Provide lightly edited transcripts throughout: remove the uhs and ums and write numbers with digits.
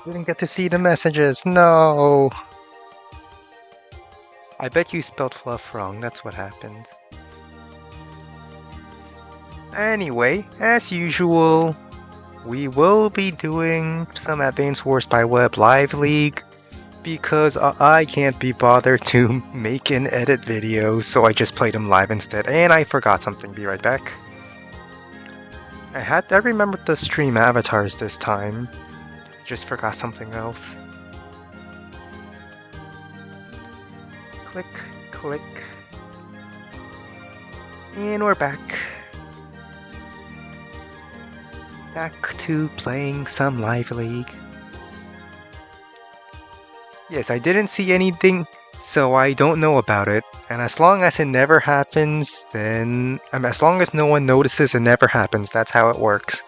Didn't get to see the messages, no! I bet you spelled fluff wrong, that's what happened. Anyway, as usual, we will be doing some Advance Wars by Web Live League because I can't be bothered to make and edit videos, so I just played them live instead. And I forgot something, be right back. I remembered the stream avatars this time. Just forgot something else. Click, click. And we're back. Back to playing some Live League. Yes, I didn't see anything, so I don't know about it. And as long as it never happens, then... as long as no one notices, it never happens. That's how it works.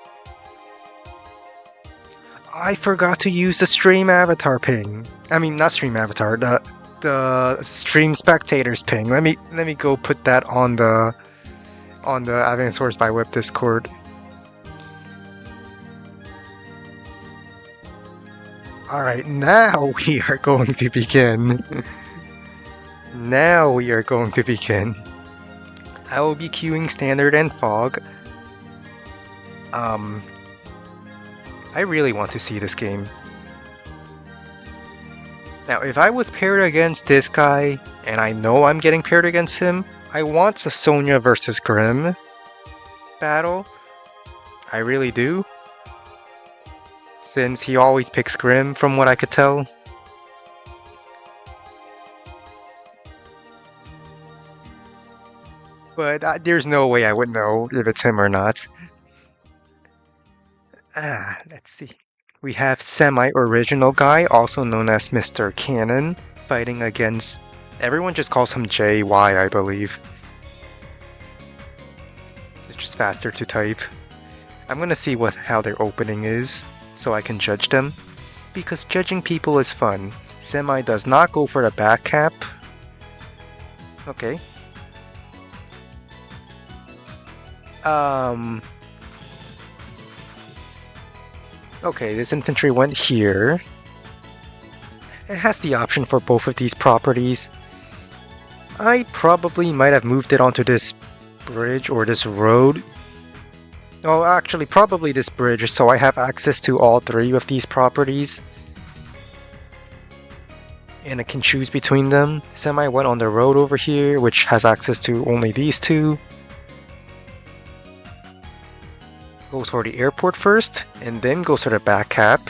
I forgot to use the stream avatar ping. I mean, not stream avatar, the stream spectators ping. Let me go put that on the Advance Wars by Web Discord. Alright, now we are going to begin. Now we are going to begin. I will be queuing Standard and Fog. I really want to see this game. Now, if I was paired against this guy, and I know I'm getting paired against him, I want the Sonya versus Grimm battle. I really do. Since he always picks Grimm, from what I could tell. But there's no way I would know if it's him or not. Let's see. We have Semi-Original Guy, also known as Mr. Cannon, fighting against... Everyone just calls him JY, I believe. It's just faster to type. I'm gonna see how their opening is, so I can judge them. Because judging people is fun. Semi does not go for the back cap. Okay. Okay, this infantry went here. It has the option for both of these properties. I probably might have moved it onto this bridge or this road. Oh, actually, probably this bridge, so I have access to all three of these properties. And I can choose between them. Semi went on the road over here, which has access to only these two. Goes for the airport first, and then goes for the back cap.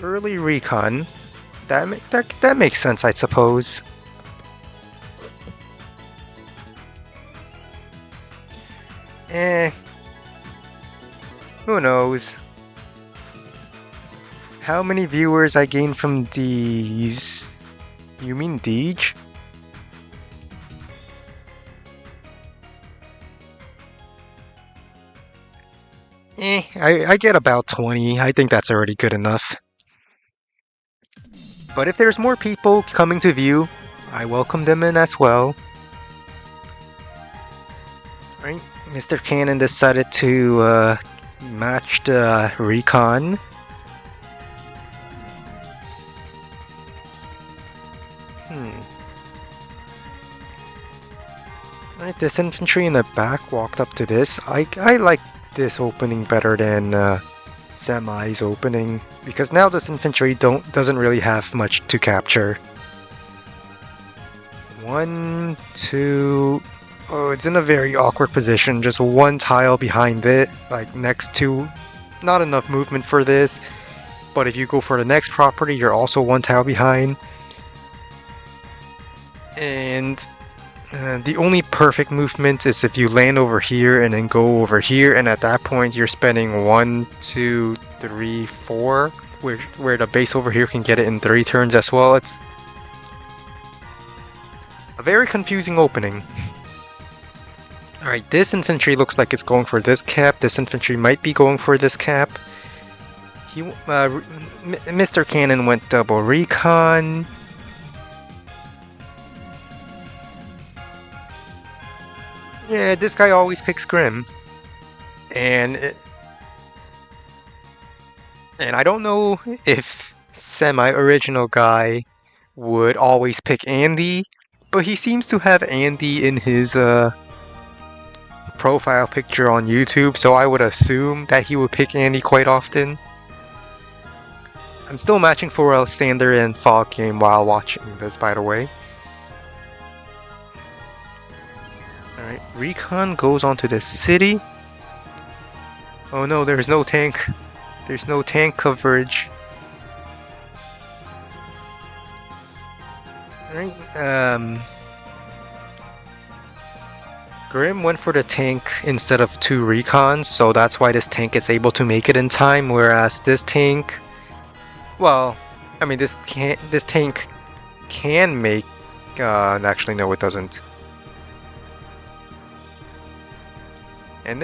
Early recon. That makes sense, I suppose. Who knows? How many viewers I gain from these? You mean Deej? I get about 20. I think that's already good enough. But if there's more people coming to view, I welcome them in as well. Right, Mr. Cannon decided to match the recon. Right, this infantry in the back walked up to this. I like this opening better than Semi's opening, because now this infantry doesn't really have much to capture. 1, 2... Oh, it's in a very awkward position, just one tile behind it, like next to... Not enough movement for this, but if you go for the next property, you're also one tile behind. And the only perfect movement is if you land over here and then go over here, and at that point you're spending 1, 2, 3, 4, where the base over here can get it in 3 turns as well. It's a very confusing opening. Alright, this infantry looks like it's going for this cap. This infantry might be going for this cap. Mr. Cannon went double recon. Yeah, this guy always picks Grim. And I don't know if semi-original guy would always pick Andy, but he seems to have Andy in his profile picture on YouTube, so I would assume that he would pick Andy quite often. I'm still matching for a standard and fog game while watching this, by the way. Alright, Recon goes onto the city. Oh no, there's no tank. There's no tank coverage. Alright, Grim went for the tank instead of 2 recons, so that's why this tank is able to make it in time, whereas this tank... Well, I mean, this tank can make... actually, no, it doesn't. And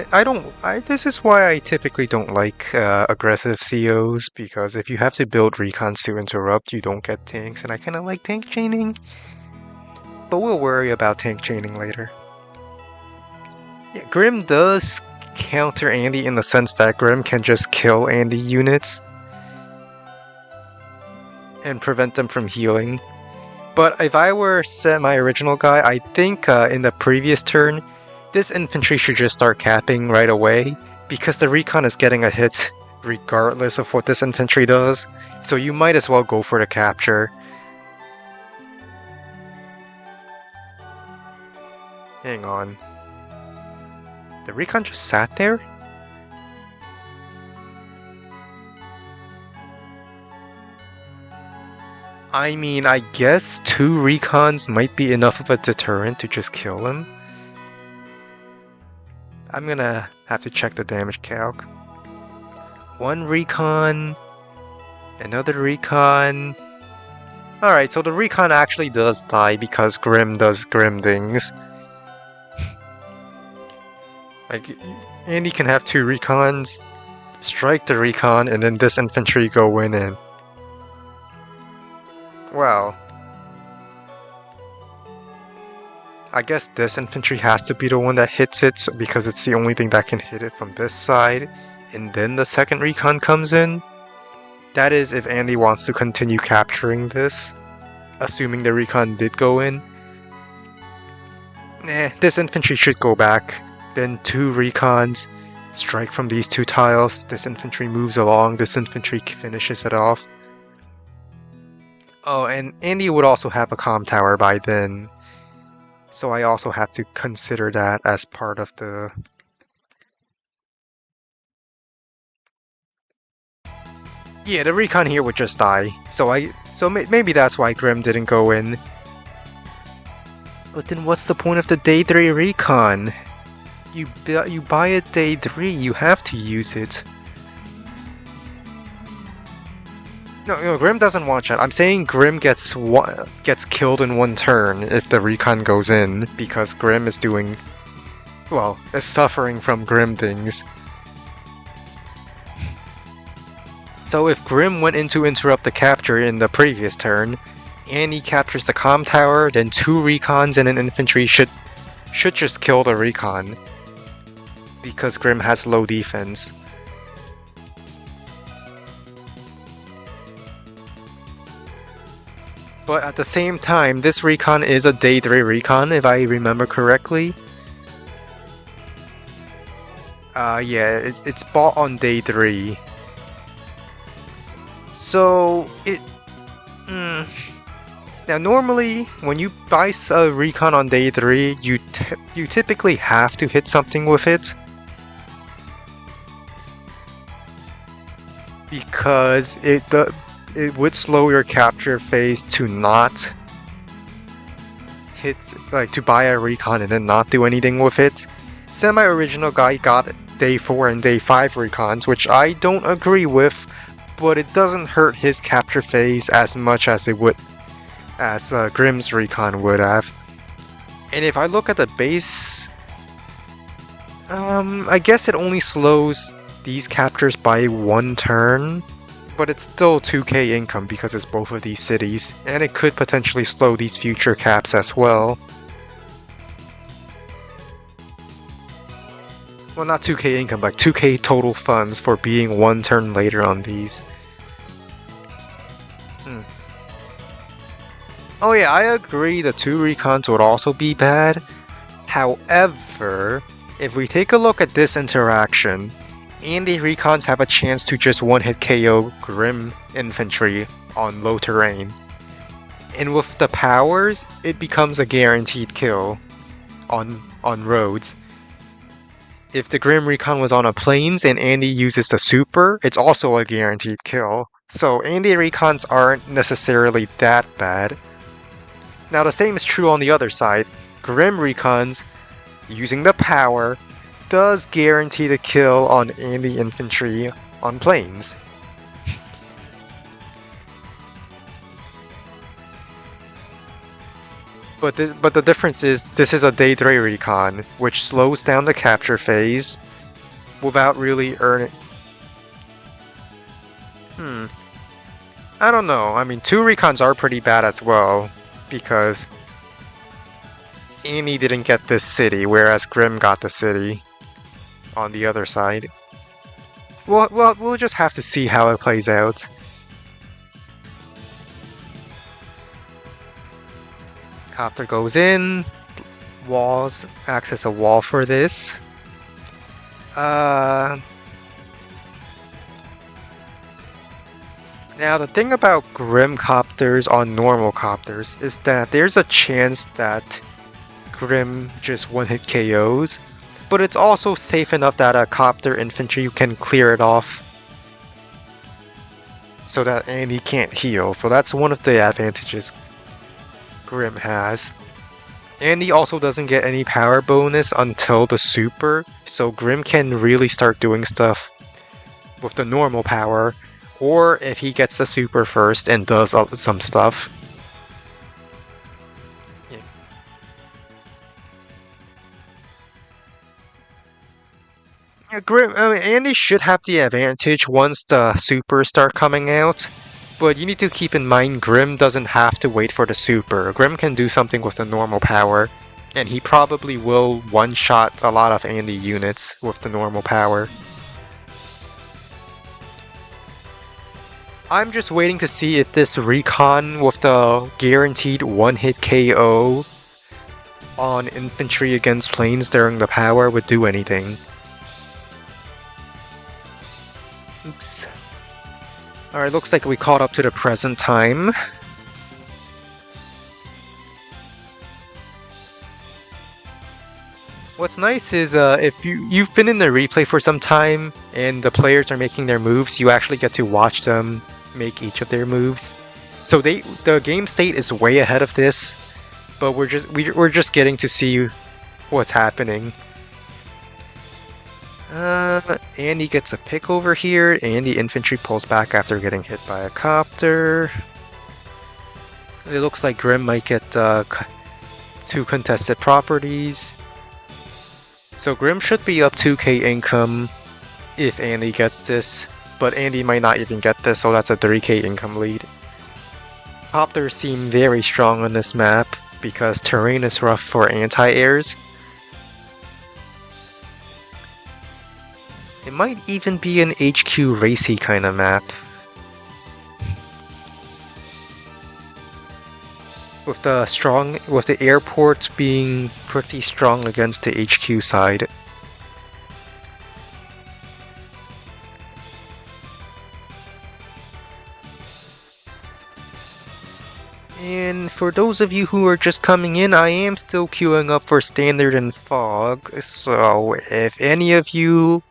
this is why I typically don't like aggressive COs, because if you have to build recons to interrupt, you don't get tanks, and I kinda like tank chaining. But we'll worry about tank chaining later. Yeah, Grim does counter Andy in the sense that Grim can just kill Andy units and prevent them from healing. But if I were my original guy, I think in the previous turn, this infantry should just start capping right away, because the recon is getting a hit regardless of what this infantry does, so you might as well go for the capture. Hang on. The recon just sat there? I mean, I guess 2 recons might be enough of a deterrent to just kill him. I'm gonna have to check the damage calc. 1 recon, another recon. Alright, so the recon actually does die because Grim does Grim things. Like, Andy can have 2 recons, strike the recon, and then this infantry go in and... Well... I guess this infantry has to be the one that hits it, because it's the only thing that can hit it from this side, and then the second recon comes in. That is if Andy wants to continue capturing this, assuming the recon did go in. This infantry should go back. Then 2 recons, strike from these 2 tiles, this infantry moves along, this infantry finishes it off. Oh, and Andy would also have a comm tower by then, so I also have to consider that as part of the... Yeah, the recon here would just die, so maybe that's why Grim didn't go in. But then what's the point of the day 3 recon? You buy it day 3, you have to use it. No, Grim doesn't one shot. I'm saying Grim gets killed in 1 turn if the recon goes in, because Grim is doing... well, is suffering from Grim things. So if Grim went in to interrupt the capture in the previous turn, and he captures the comm tower, then 2 recons and an infantry should just kill the recon, because Grim has low defense. But at the same time, this recon is a day 3 recon, if I remember correctly. Yeah, it's bought on day 3. So, now normally, when you buy a recon on day 3, you typically have to hit something with it. Because it would slow your capture phase to not hit, like to buy a recon and then not do anything with it. Semi-original guy got day 4 and day 5 recons, which I don't agree with, but it doesn't hurt his capture phase as much as it would, as Grim's recon would have. And if I look at the base, I guess it only slows these captures by 1 turn, but it's still 2k income because it's both of these cities, and it could potentially slow these future caps as well. Well, not 2k income, like 2k total funds for being one turn later on these. Oh yeah, I agree the 2 recons would also be bad. However, if we take a look at this interaction, Andy recons have a chance to just one-hit KO Grim infantry on low terrain. And with the powers, it becomes a guaranteed kill on roads. If the Grim Recon was on a plains and Andy uses the super, it's also a guaranteed kill. So Andy Recons aren't necessarily that bad. Now the same is true on the other side. Grim Recons, using the power, does guarantee the kill on Andy infantry on plains. But the difference is, this is a Daedra Recon, which slows down the capture phase without really earning... I don't know. I mean, 2 recons are pretty bad as well, because Annie didn't get this city, whereas Grim got the city on the other side. Well, we'll just have to see how it plays out. Copter goes in, walls, acts as a wall for this. Now the thing about Grim Copters on normal Copters is that there's a chance that Grim just one-hit KOs, but it's also safe enough that a Copter infantry can clear it off so that Andy can't heal, so that's one of the advantages Grim has. Andy also doesn't get any power bonus until the super, so Grim can really start doing stuff with the normal power, or if he gets the super first and does some stuff. Yeah. Andy should have the advantage once the supers start coming out, but you need to keep in mind Grim doesn't have to wait for the super. Grim can do something with the normal power, and he probably will one-shot a lot of Andy units with the normal power. I'm just waiting to see if this recon with the guaranteed one-hit KO on infantry against planes during the power would do anything. Oops. Alright, looks like we caught up to the present time. What's nice is if you've been in the replay for some time and the players are making their moves, you actually get to watch them make each of their moves. So the game state is way ahead of this, but we're just getting to see what's happening. Andy gets a pick over here, and the infantry pulls back after getting hit by a copter. It looks like Grim might get 2 contested properties. So Grim should be up 2k income if Andy gets this, but Andy might not even get this, so that's a 3k income lead. Copters seem very strong on this map because terrain is rough for anti-airs. It might even be an HQ racy kind of map. With the airport being pretty strong against the HQ side. And for those of you who are just coming in, I am still queuing up for Standard and Fog, so if any of you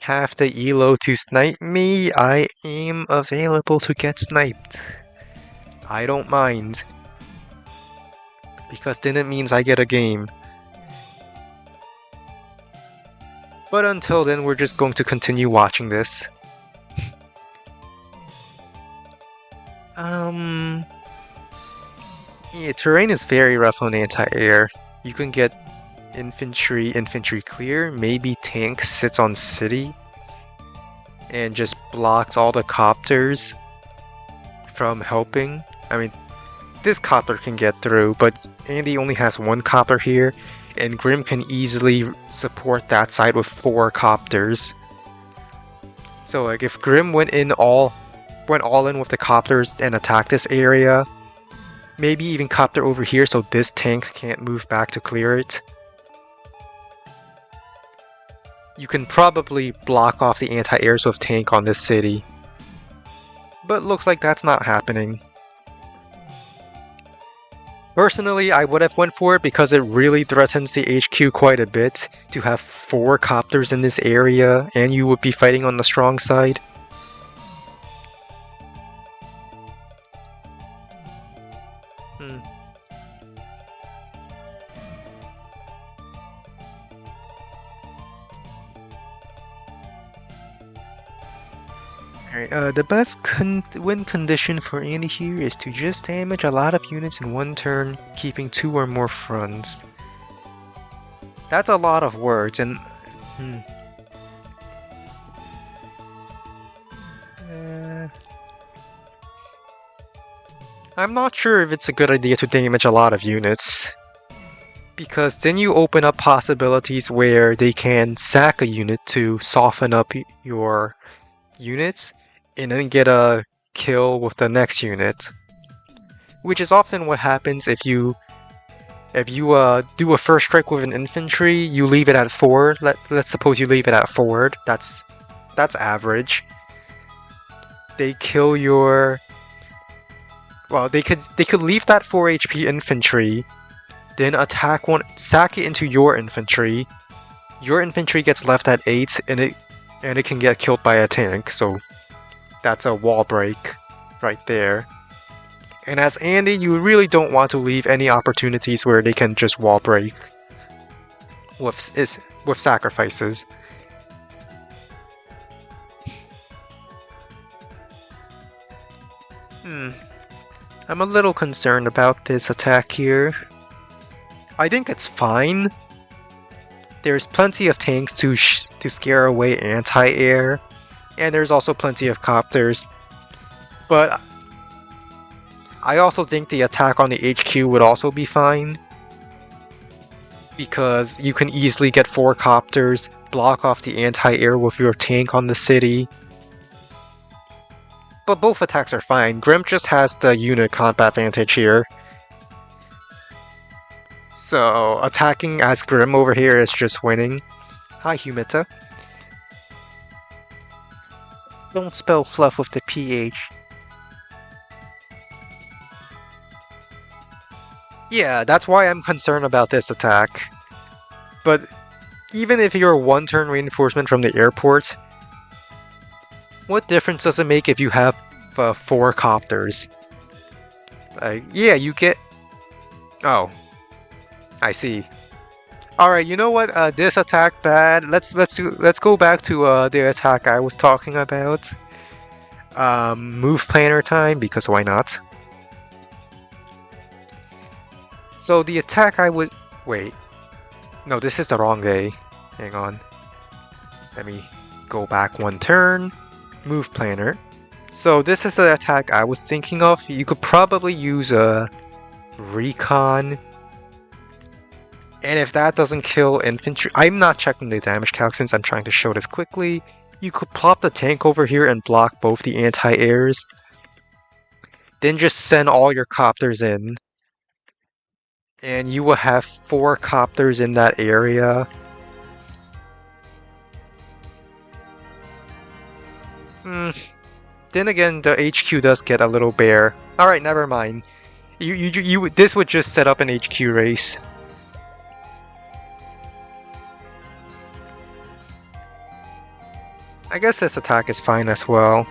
have the elo to snipe me, I am available to get sniped. I don't mind, because then it means I get a game. But until then, we're just going to continue watching this. Yeah, terrain is very rough on anti-air. You can get infantry clear, maybe tank sits on city and just blocks all the copters from helping. I mean, this copter can get through, but Andy only has one copter here, and Grim can easily support that side with 4 copters. So like if Grim went all in with the copters and attacked this area, maybe even copter over here so this tank can't move back to clear it. You can probably block off the anti-airs with tank on this city. But looks like that's not happening. Personally, I would have went for it because it really threatens the HQ quite a bit to have 4 copters in this area and you would be fighting on the strong side. Alright, the best win condition for Andy here is to just damage a lot of units in one turn, keeping 2 or more fronts. That's a lot of words, and... I'm not sure if it's a good idea to damage a lot of units. Because then you open up possibilities where they can sack a unit to soften up your units, and then get a kill with the next unit. Which is often what happens if you do a first strike with an infantry, you leave it at forward. Let's suppose you leave it at forward. That's average. They kill your... Well, they could leave that 4 HP infantry, then attack one, sack it into your infantry. Your infantry gets left at 8, and it can get killed by a tank, so that's a wall break right there. And as Andy, you really don't want to leave any opportunities where they can just wall break with sacrifices. I'm a little concerned about this attack here. I think it's fine. There's plenty of tanks to scare away anti-air, and there's also plenty of copters. But I also think the attack on the HQ would also be fine, because you can easily get 4 copters, block off the anti-air with your tank on the city. But both attacks are fine. Grim just has the unit combat advantage here. So attacking as Grim over here is just winning. Hi Humita. Don't spell fluff with the PH. Yeah, that's why I'm concerned about this attack. But even if you're a 1-turn reinforcement from the airport, what difference does it make if you have 4 copters? Yeah, you get... Oh. I see. Alright, you know what? This attack bad. Let's go back to the attack I was talking about. Move planner time, because why not? So the attack I would... Wait. No, this is the wrong day. Hang on. Let me go back 1 turn. Move planner. So this is the attack I was thinking of. You could probably use a recon. And if that doesn't kill infantry... I'm not checking the damage calc since I'm trying to show this quickly. You could plop the tank over here and block both the anti-airs. Then just send all your copters in. And you will have 4 copters in that area. Then again, the HQ does get a little bare. Alright, never mind. This would just set up an HQ race. I guess this attack is fine as well.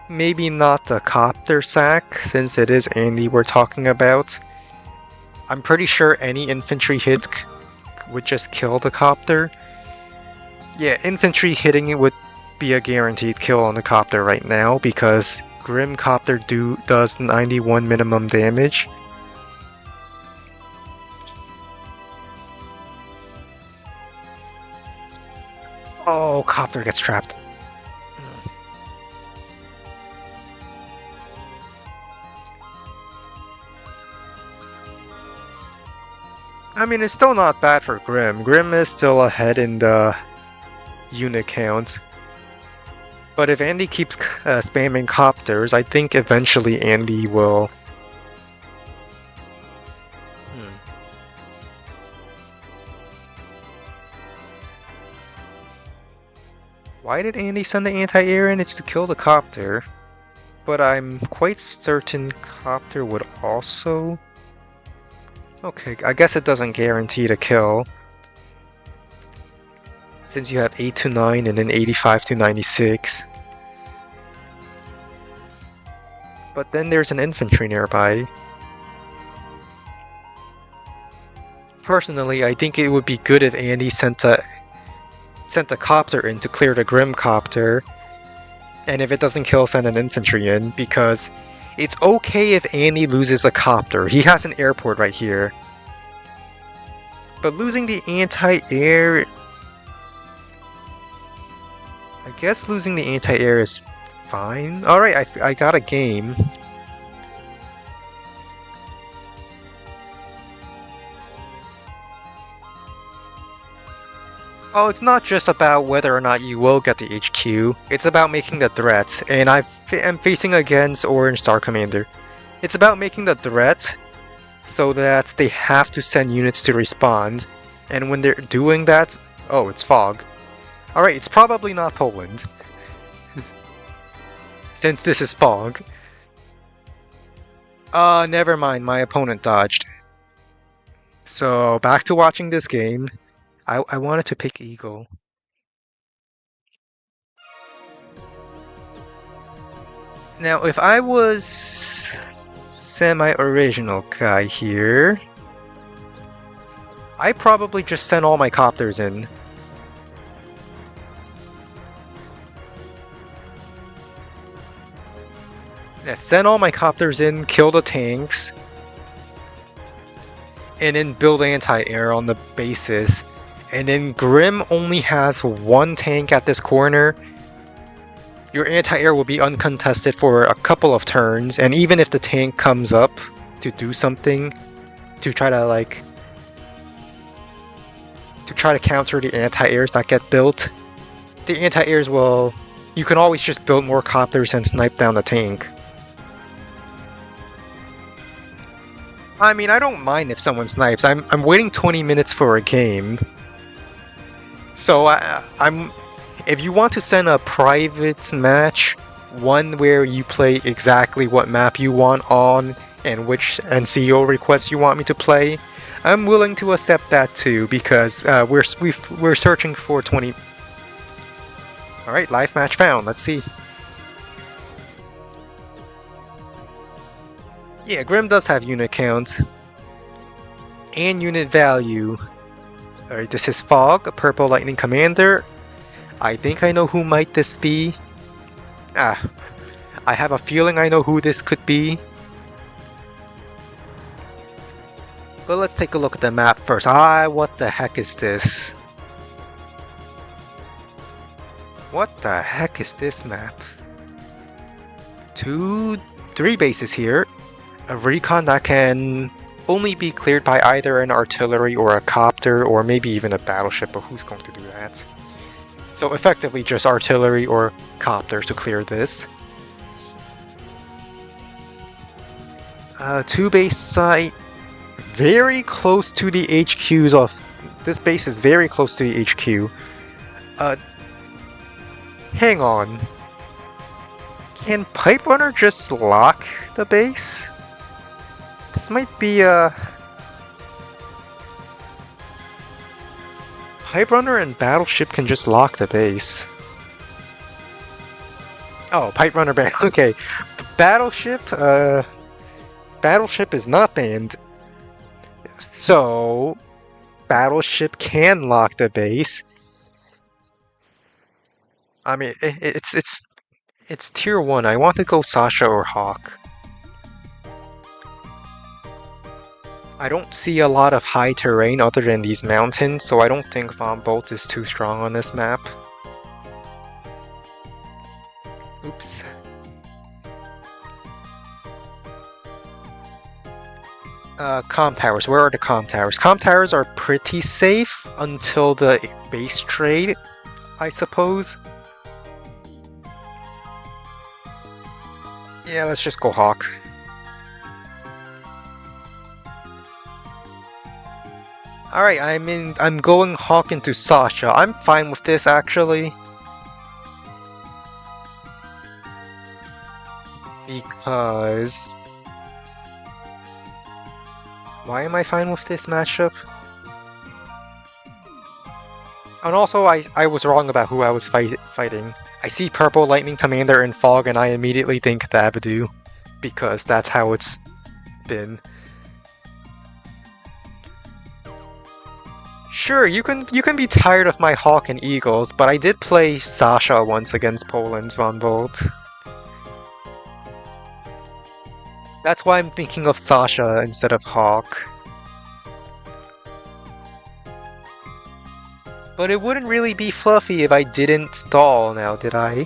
Maybe not the copter sack, since it is Andy we're talking about. I'm pretty sure any infantry hit would just kill the copter. Yeah, infantry hitting it would be a guaranteed kill on the copter right now, because Grim Copter does 91 minimum damage. Oh, Copter gets trapped. I mean, it's still not bad for Grim. Grim is still ahead in the unit count. But if Andy keeps spamming copters, I think eventually Andy will... Why did Andy send the anti-air in? It's to kill the copter. But I'm quite certain copter would also... Okay, I guess it doesn't guarantee to kill. Since you have 8 to 9 and then 85 to 96. But then there's an infantry nearby. Personally, I think it would be good if Andy sent a copter in to clear the Grim copter. And if it doesn't kill, send an infantry in, because it's okay if Andy loses a copter. He has an airport right here. But losing the anti-air... I guess losing the anti-air is fine. Alright, I got a game. Oh, it's not just about whether or not you will get the HQ. It's about making the threat, and I am facing against Orange Star Commander. It's about making the threat so that they have to send units to respond, and when they're doing that... Oh, it's fog. Alright, it's probably not Poland. Since this is fog. Never mind, my opponent dodged. So, back to watching this game. I wanted to pick Eagle. Now, if I was semi-original guy here, I probably just sent all my copters in. Yeah, send all my copters in, kill the tanks, and then build anti-air on the basis. And then Grim only has one tank at this corner. Your anti-air will be uncontested for a couple of turns, and even if the tank comes up to do something, to try to counter the anti-airs that get built, the anti-airs will... You can always just build more copters and snipe down the tank. I mean, I don't mind if someone snipes. I'm waiting 20 minutes for a game. So if you want to send a private match, one where you play exactly what map you want on and which NCO requests you want me to play, I'm willing to accept that too, because we're searching for 20. All right, live match found. Let's see. Yeah, Grim does have unit count and unit value. Alright, this is Fog, a Purple Lightning Commander. I think I know who might this be. I have a feeling I know who this could be. But let's take a look at the map first. What the heck is this? What the heck is this map? 3 bases here. A recon that can only be cleared by either an artillery or a copter, or maybe even a battleship, but who's going to do that? So effectively just artillery or copters to clear this. 2 base site, very close to the HQs of... This base is very close to the HQ. Hang on. Can Pipe Runner just lock the base? This might be a... Pipe Runner and Battleship can just lock the base. Oh, Pipe Runner banned. Okay. Battleship is not banned. So... Battleship can lock the base. I mean, it's tier 1. I want to go Sasha or Hawk. I don't see a lot of high terrain other than these mountains, so I don't think Von Bolt is too strong on this map. Oops. comm towers. Where are the comm towers? Comm towers are pretty safe until the base trade, I suppose. Yeah, let's just go Hawk. Alright, I'm going Hawk into Sasha. I'm fine with this actually. Because... Why am I fine with this matchup? And also, I was wrong about who I was fighting. I see Purple Lightning Commander in Fog and I immediately think the AWBW. Because that's how it's been. Sure, you can be tired of my Hawk and Eagles, but I did play Sasha once against Poland's Von Volt. That's why I'm thinking of Sasha instead of Hawk. But it wouldn't really be fluffy if I didn't stall now, did I?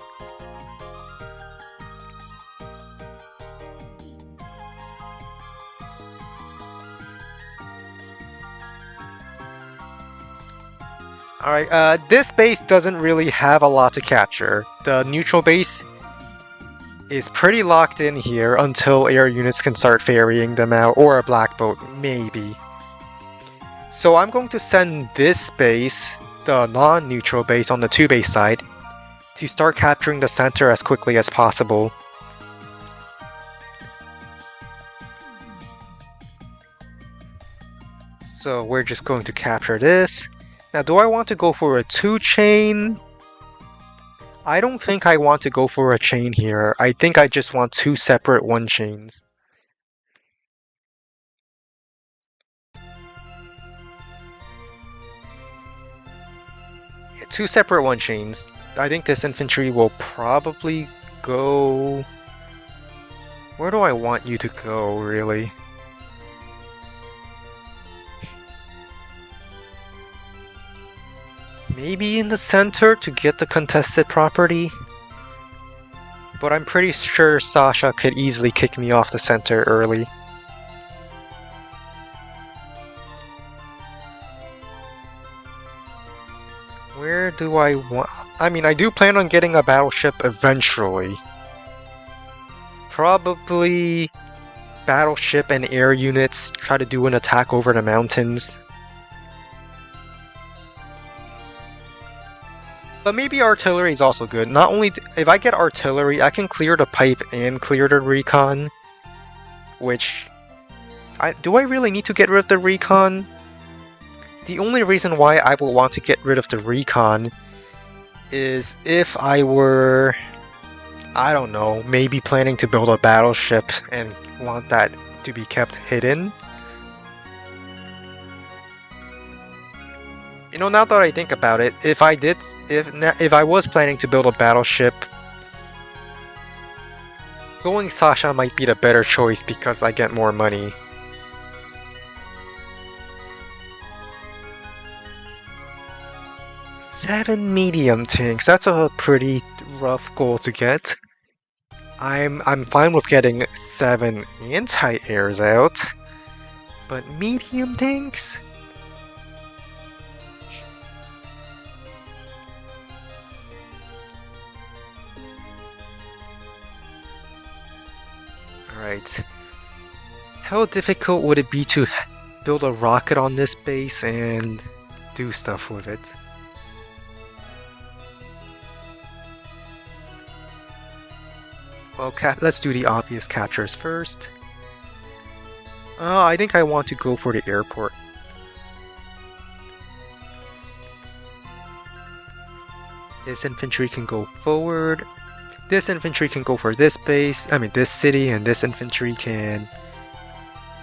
Alright, this base doesn't really have a lot to capture. The neutral base is pretty locked in here until air units can start ferrying them out, or a black boat, maybe. So I'm going to send this base, the non-neutral base on the 2-base side, to start capturing the center as quickly as possible. So we're just going to capture this. Now, do I want to go for a 2-chain? I don't think I want to go for a chain here. I think I just want 2 separate 1-chains. Yeah, 2 separate 1-chains. I think this infantry will probably go... Where do I want you to go, really? Maybe in the center to get the contested property? But I'm pretty sure Sasha could easily kick me off the center early. Where do I want... I mean, I do plan on getting a battleship eventually. Probably battleship and air units try to do an attack over the mountains. But maybe artillery is also good. Not only if I get artillery, I can clear the pipe and clear the recon. Which... do I really need to get rid of the recon? The only reason why I will want to get rid of the recon is if I were... I don't know, maybe planning to build a battleship and want that to be kept hidden. You know, now that I think about it, if I was planning to build a battleship, going Sasha might be the better choice because I get more money. Seven medium tanks, that's a pretty rough goal to get. I'm fine with getting 7 anti-airs out, but medium tanks? Alright. How difficult would it be to build a rocket on this base and do stuff with it? Well, let's do the obvious captures first. I think I want to go for the airport. This infantry can go forward. This infantry can go for this base, I mean this city, and this infantry can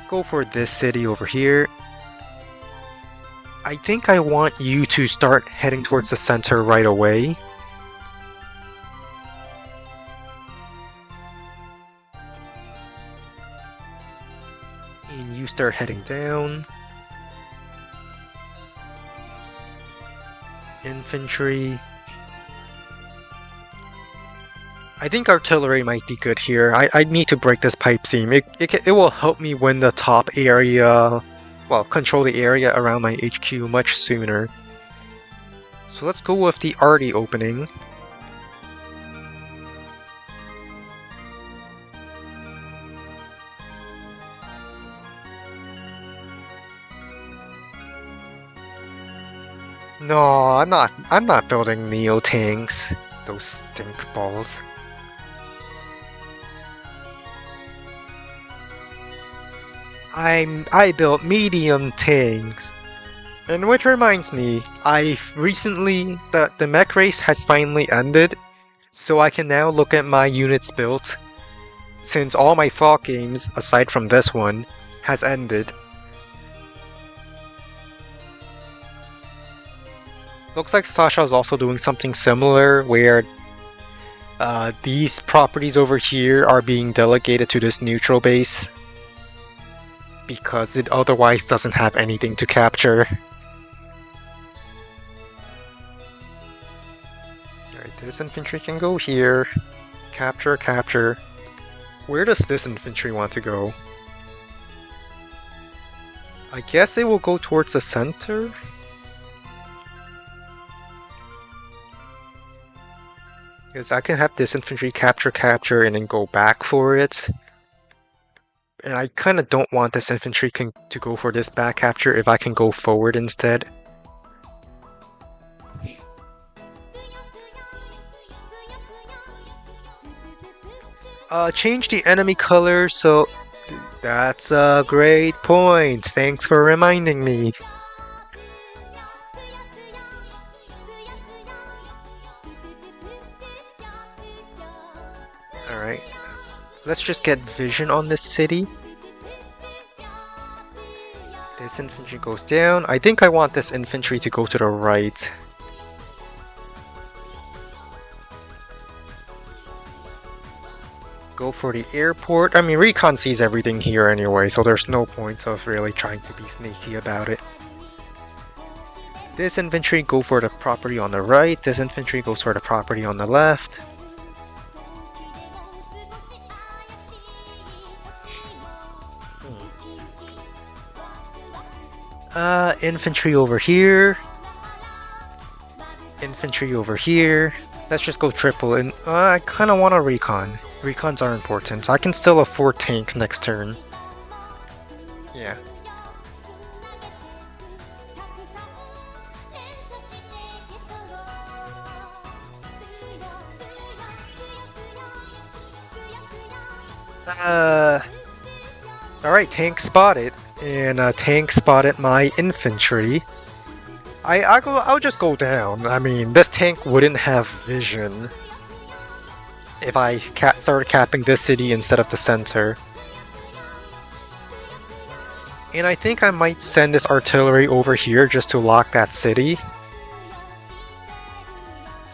go for this city over here. I think I want you to start heading towards the center right away. And you start heading down. Infantry. I think artillery might be good here. I need to break this pipe seam. It will help me win the top area, well, control the area around my HQ much sooner. So let's go with the arty opening. No, I'm not building Neo tanks. Those stink balls. I built medium tanks. And which reminds me, the mech race has finally ended, so I can now look at my units built, since all my fought games, aside from this one, has ended. Looks like Sasha is also doing something similar, where these properties over here are being delegated to this neutral base, because it otherwise doesn't have anything to capture. Alright, this infantry can go here. Capture, capture. Where does this infantry want to go? I guess it will go towards the center? Because I can have this infantry capture, capture, and then go back for it. And I kind of don't want this infantry to go for this back capture if I can go forward instead. Change the enemy color, so that's a great point. Thanks for reminding me. Alright. Let's just get vision on this city. This infantry goes down. I think I want this infantry to go to the right. Go for the airport. I mean, Recon sees everything here anyway, so there's no point of really trying to be sneaky about it. This infantry go for the property on the right. This infantry goes for the property on the left. Infantry over here. Infantry over here. Let's just go triple, and I kind of want a recon. Recons are important. I can still afford tank next turn. Yeah. Alright, tank spotted. And tank spotted my infantry. I'll just go down. I mean, this tank wouldn't have vision if I started capping this city instead of the center. And I think I might send this artillery over here just to lock that city.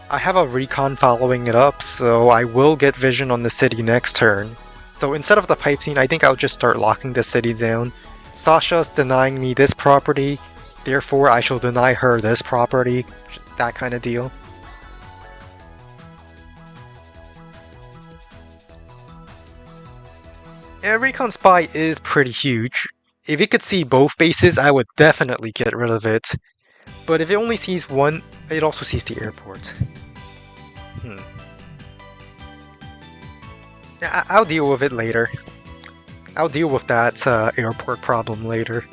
I have a recon following it up, so I will get vision on the city next turn. So instead of the pipe scene, I think I'll just start locking the city down. Sasha's denying me this property, therefore I shall deny her this property. That kind of deal. Yeah, Recon Spy is pretty huge. If it could see both bases, I would definitely get rid of it. But if it only sees one, it also sees the airport. I'll deal with it later. I'll deal with that airport problem later.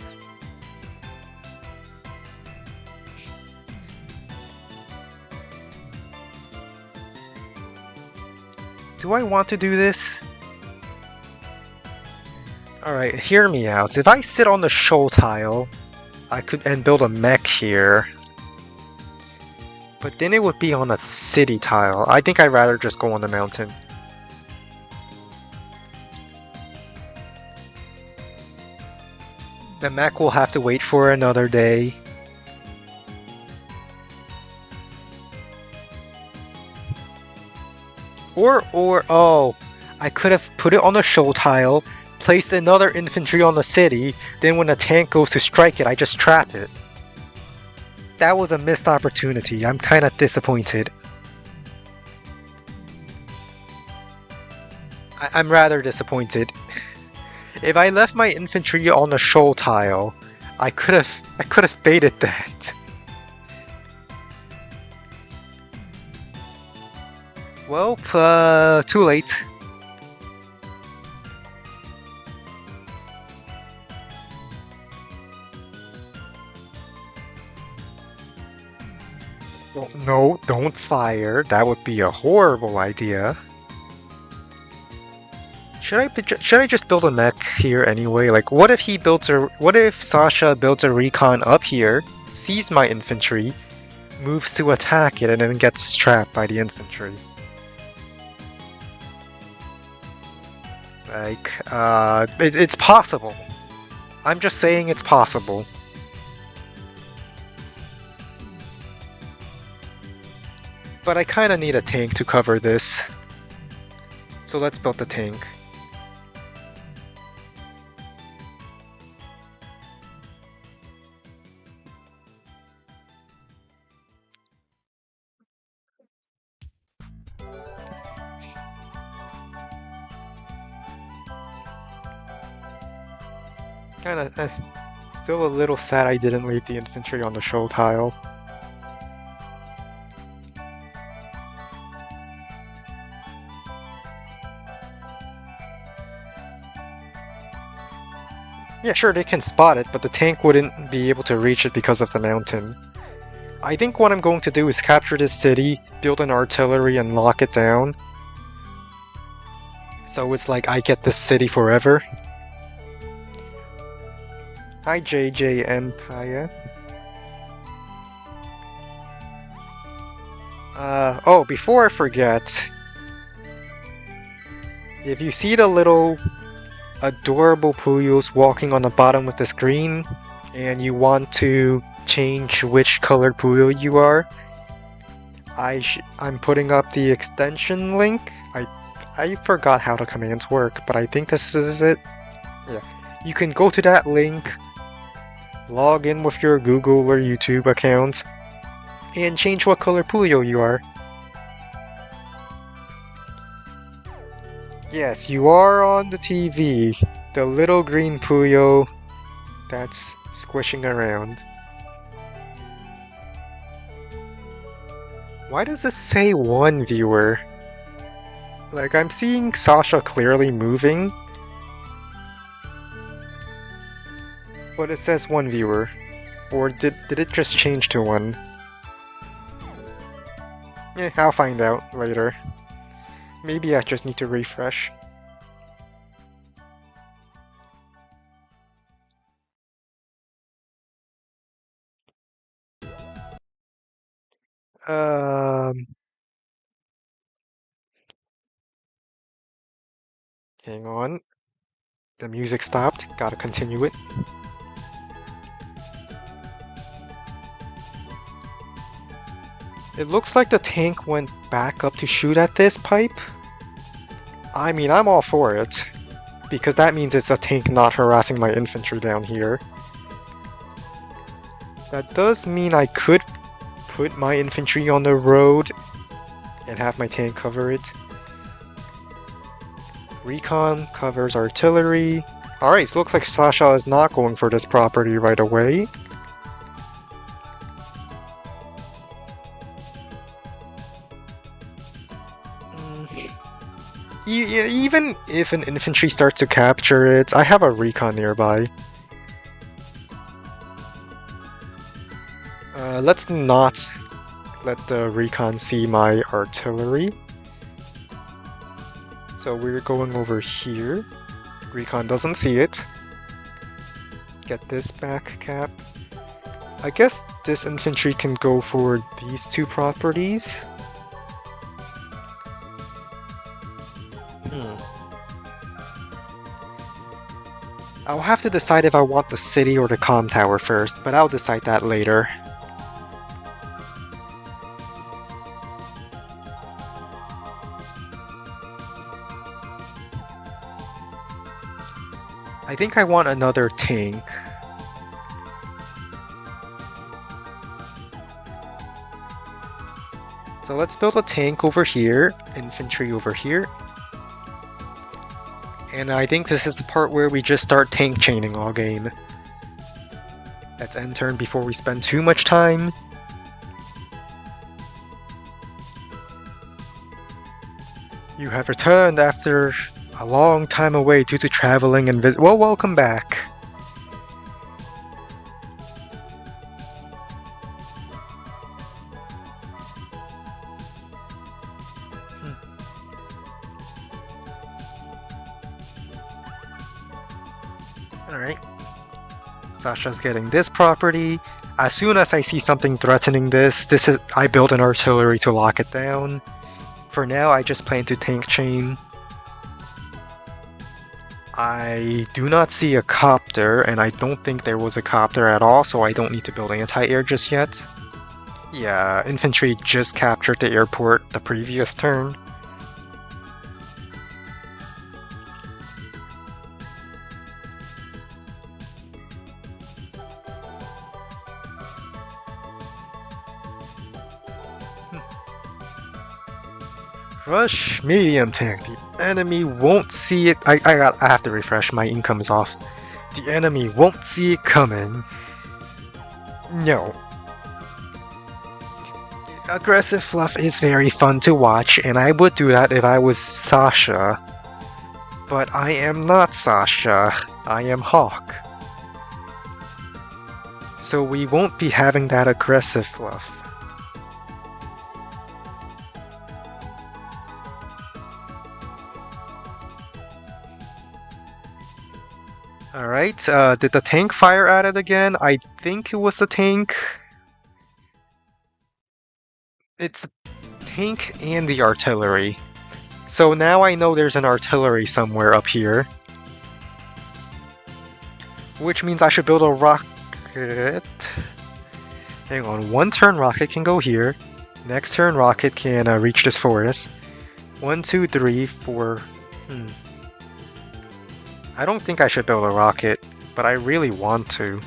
Do I want to do this? Alright, hear me out. If I sit on the shoal tile, I could build a mech here. But then it would be on a city tile. I think I'd rather just go on the mountain. The mech will have to wait for another day. Oh, I could have put it on the shoal tile, placed another infantry on the city, then when a tank goes to strike it, I just trap it. That was a missed opportunity. I'm kinda disappointed. I'm rather disappointed. If I left my infantry on the shoal tile, I could have faded that. Well, too late. Well, no, don't fire. That would be a horrible idea. Should I just build a mech here anyway? Like, what if Sasha builds a recon up here, sees my infantry, moves to attack it, and then gets trapped by the infantry? Like, it's possible. I'm just saying it's possible. But I kinda need a tank to cover this. So let's build the tank. Kinda, still a little sad I didn't leave the infantry on the shoal tile. Yeah, sure, they can spot it, but the tank wouldn't be able to reach it because of the mountain. I think what I'm going to do is capture this city, build an artillery, and lock it down. So it's like I get this city forever. Hi JJ Empire. Oh, before I forget, if you see the little adorable Puyos walking on the bottom of the screen, and you want to change which colored Puyo you are, I'm putting up the extension link. I forgot how the commands work, but I think this is it. Yeah, you can go to that link, log in with your Google or YouTube account, and change what color Puyo you are. Yes, you are on the TV. The little green Puyo that's squishing around. Why does it say one viewer? Like, I'm seeing Sasha clearly moving, but it says one viewer. Or did it just change to one? I'll find out later. Maybe I just need to refresh. Hang on. The music stopped. Gotta continue it. It looks like the tank went back up to shoot at this pipe. I mean, I'm all for it, because that means it's a tank not harassing my infantry down here. That does mean I could put my infantry on the road and have my tank cover it. Recon covers artillery. Alright, so looks like Sasha is not going for this property right away. Even if an infantry starts to capture it, I have a recon nearby. Let's not let the recon see my artillery. So we're going over here. Recon doesn't see it. Get this back cap. I guess this infantry can go for these two properties. I'll have to decide if I want the city or the comm tower first, but I'll decide that later. I think I want another tank. So let's build a tank over here, infantry over here. And I think this is the part where we just start tank chaining all game. Let's end turn before we spend too much time. You have returned after a long time away due to traveling and visit. Well, welcome back. Alright. Sasha's getting this property. As soon as I see something threatening I build an artillery to lock it down. For now, I just plan to tank chain. I do not see a copter, and I don't think there was a copter at all, so I don't need to build anti-air just yet. Yeah, infantry just captured the airport the previous turn. Rush medium tank. The enemy won't see it. I have to refresh. My income is off. The enemy won't see it coming. No. Aggressive fluff is very fun to watch, and I would do that if I was Sasha. But I am not Sasha. I am Hawk. So we won't be having that aggressive fluff. Alright, did the tank fire at it again? I think it was the tank. It's the tank and the artillery. So now I know there's an artillery somewhere up here. Which means I should build a rocket. Hang on, one turn rocket can go here. Next turn rocket can reach this forest. 1, 2, 3, 4... I don't think I should build a rocket, but I really want to.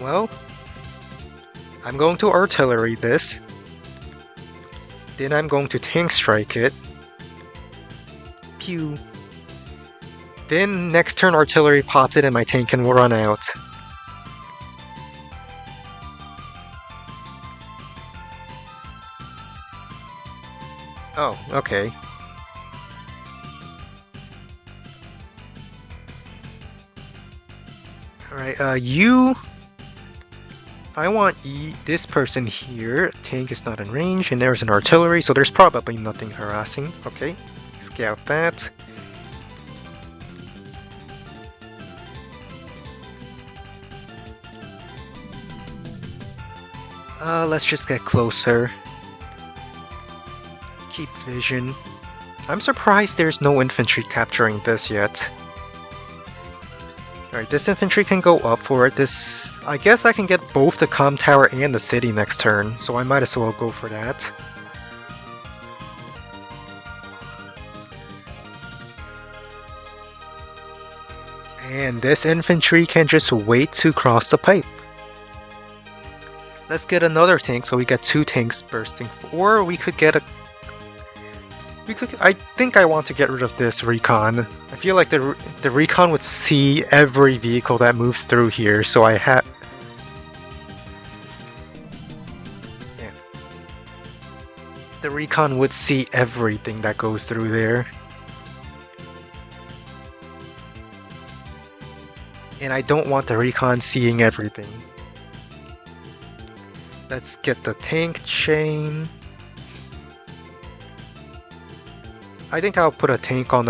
Well, I'm going to artillery this. Then I'm going to tank strike it. Pew. Then next turn artillery pops it and my tank can run out. Oh, okay. Alright, you... I want this person here. Tank is not in range, and there's an artillery, so there's probably nothing harassing. Okay, scout that. Let's just get closer. Keep vision. I'm surprised there's no infantry capturing this yet. Alright, this infantry can go up for it. I guess I can get both the comm tower and the city next turn, so I might as well go for that. And this infantry can just wait to cross the pipe. Let's get another tank so we get 2 tanks bursting. Or we could get a... I think I want to get rid of this recon. I feel like the recon would see every vehicle that moves through here, so I have... Yeah. The recon would see everything that goes through there. And I don't want the recon seeing everything. Let's get the tank chain. I think I'll put a tank on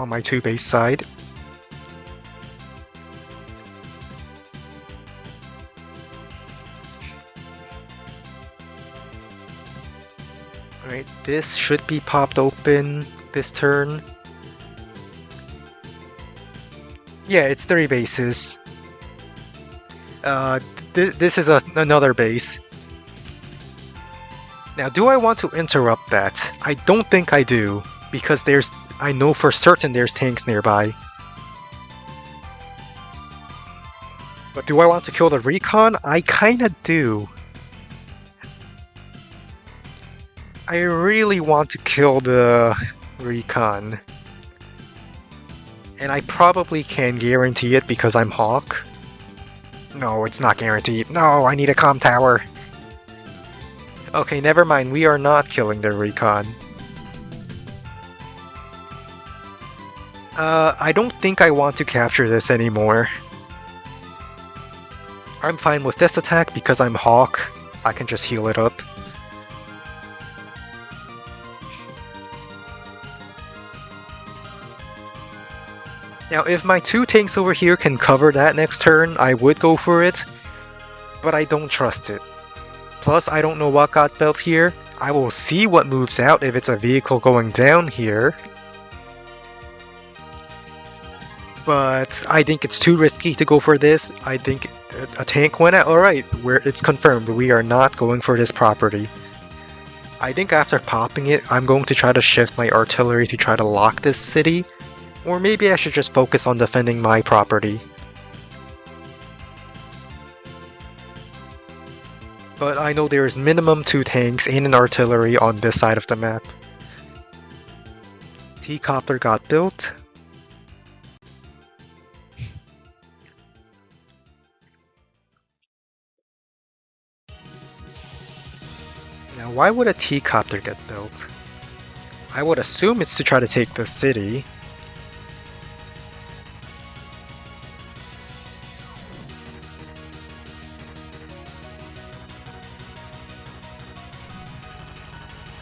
my 2 base side. Alright, this should be popped open this turn. Yeah, it's 3 bases. This is another base. Now, do I want to interrupt that? I don't think I do, because I know for certain there's tanks nearby. But do I want to kill the recon? I kinda do. I really want to kill the recon. And I probably can guarantee it because I'm Hawk. No, it's not guaranteed. No, I need a comm tower. Okay, never mind. We are not killing the recon. I don't think I want to capture this anymore. I'm fine with this attack because I'm Hawk. I can just heal it up. Now, if my two tanks over here can cover that next turn, I would go for it, but I don't trust it. Plus, I don't know what got built here. I will see what moves out if it's a vehicle going down here. But I think it's too risky to go for this. I think a tank went out. Alright, it's confirmed. We are not going for this property. I think after popping it, I'm going to try to shift my artillery to try to lock this city. Or maybe I should just focus on defending my property. But I know there's minimum 2 tanks and an artillery on this side of the map. T-Copter got built. Now why would a T-Copter get built? I would assume it's to try to take the city.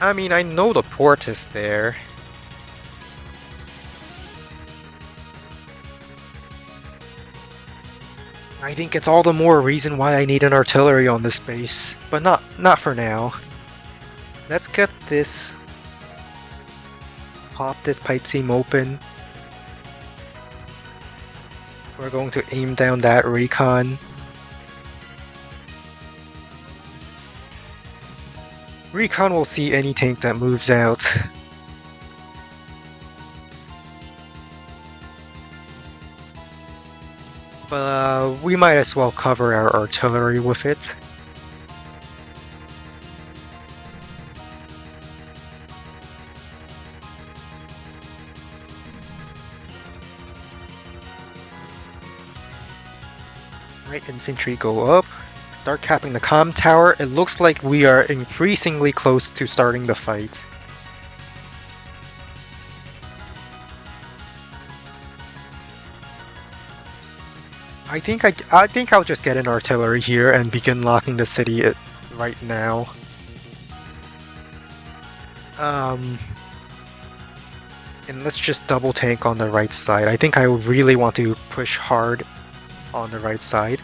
I mean, I know the port is there. I think it's all the more reason why I need an artillery on this base, but not for now. Let's get this... Pop this pipe seam open. We're going to aim down that recon. Recon will see any tank that moves out. But we might as well cover our artillery with it. Right, infantry go up. Start capping the comm tower. It looks like we are increasingly close to starting the fight. I think I'll just get an artillery here and begin locking the city right now. And let's just double tank on the right side. I think I really want to push hard on the right side.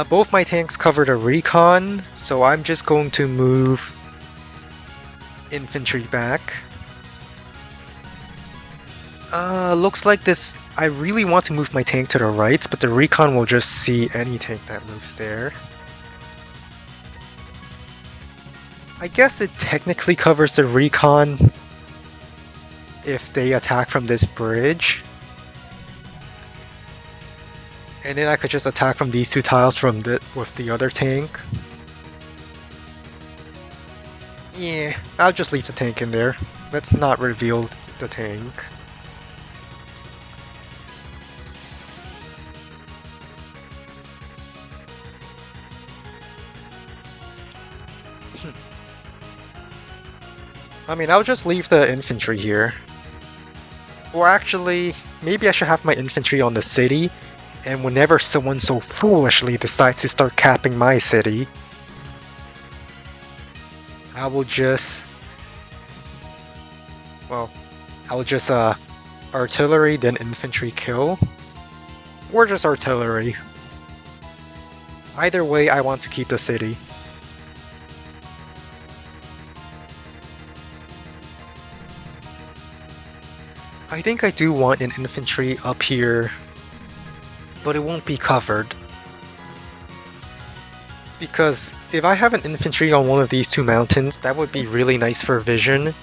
Both my tanks covered a recon, so I'm just going to move infantry back. Looks like this... I really want to move my tank to the right, but the recon will just see any tank that moves there. I guess it technically covers the recon if they attack from this bridge. And then I could just attack from these 2 tiles with the other tank. Yeah, I'll just leave the tank in there. Let's not reveal the tank. I mean, I'll just leave the infantry here. Or actually, maybe I should have my infantry on the city. And whenever someone so foolishly decides to start capping my city, I will just... Well, I'll just artillery, then infantry kill. Or just artillery. Either way, I want to keep the city. I think I do want an infantry up here, but it won't be covered. Because if I have an infantry on one of these 2 mountains, that would be really nice for vision.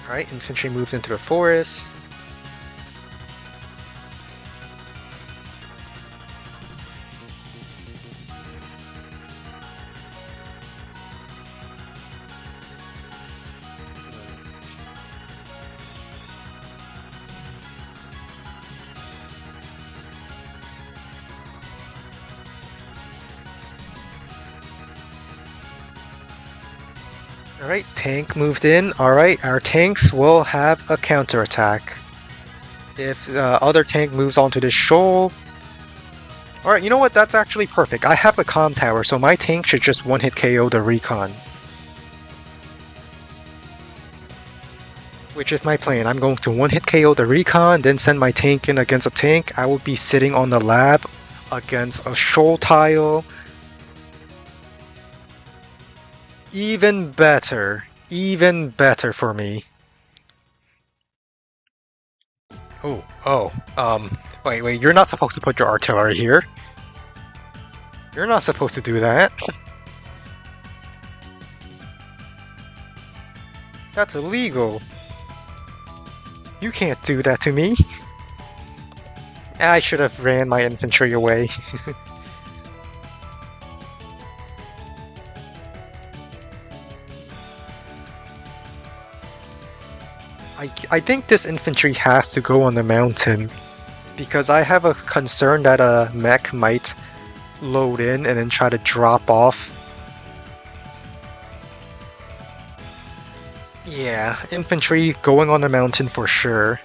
Alright, infantry moved into the forest. Alright, tank moved in. Alright, our tanks will have a counterattack. If the other tank moves onto this shoal... Alright, you know what? That's actually perfect. I have the comm tower, so my tank should just one-hit KO the recon. Which is my plan. I'm going to one-hit KO the recon, then send my tank in against a tank. I will be sitting on the lab against a shoal tile. Even better for me. Wait, you're not supposed to put your artillery here. You're not supposed to do that. That's illegal. You can't do that to me. I should have ran my infantry away. I think this infantry has to go on the mountain, because I have a concern that a mech might load in and then try to drop off. Yeah, infantry going on the mountain for sure.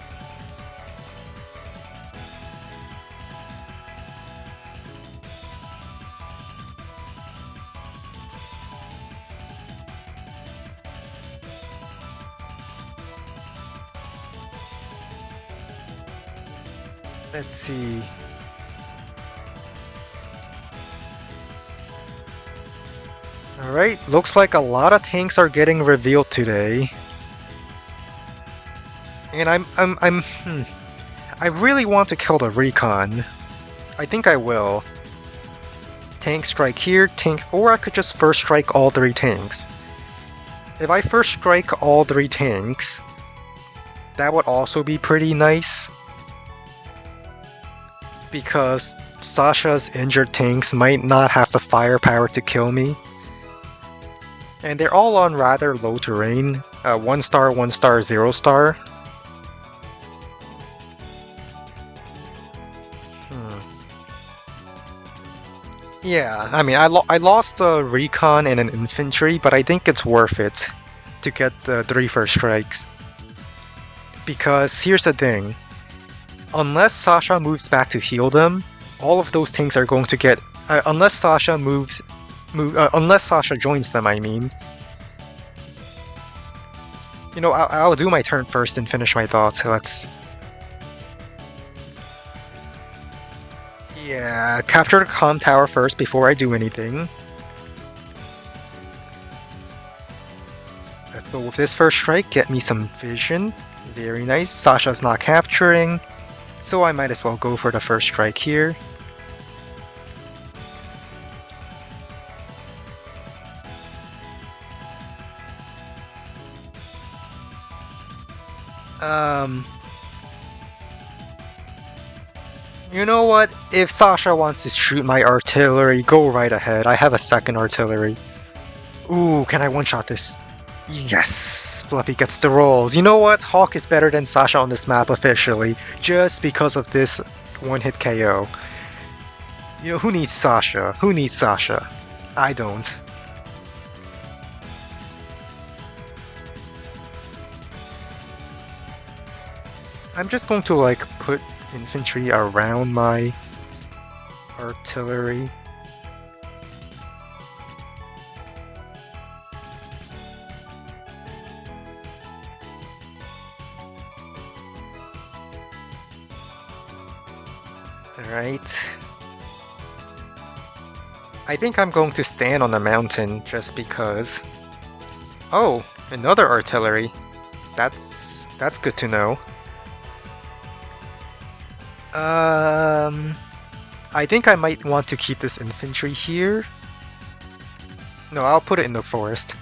Let's see. Alright, looks like a lot of tanks are getting revealed today. And I really want to kill the recon. I think I will. Tank strike here, tank, or I could just first strike all 3 tanks. If I first strike all 3 tanks, that would also be pretty nice. Because Sasha's injured tanks might not have the firepower to kill me. And they're all on rather low terrain. 1 star, 1 star, 0 star. Yeah, I mean, I lost a recon and an infantry, but I think it's worth it to get the 3 first strikes. Because here's the thing. Unless Sasha moves back to heal them, all of those tanks are going to get... unless Sasha unless Sasha joins them, I mean. You know, I'll do my turn first and finish my thoughts. Let's... Yeah, capture the comm tower first before I do anything. Let's go with this first strike, get me some vision. Very nice. Sasha's not capturing, so I might as well go for the first strike here. You know what? If Sasha wants to shoot my artillery, go right ahead. I have a second artillery. Ooh, can I one-shot this? Yes! Fluffy gets the rolls. You know what? Hawk is better than Sasha on this map officially, just because of this one-hit KO. You know, who needs Sasha? Who needs Sasha? I don't. I'm just going to, like, put infantry around my artillery. Alright. I think I'm going to stand on the mountain just because. Oh, another artillery. That's good to know. I think I might want to keep this infantry here. No, I'll put it in the forest.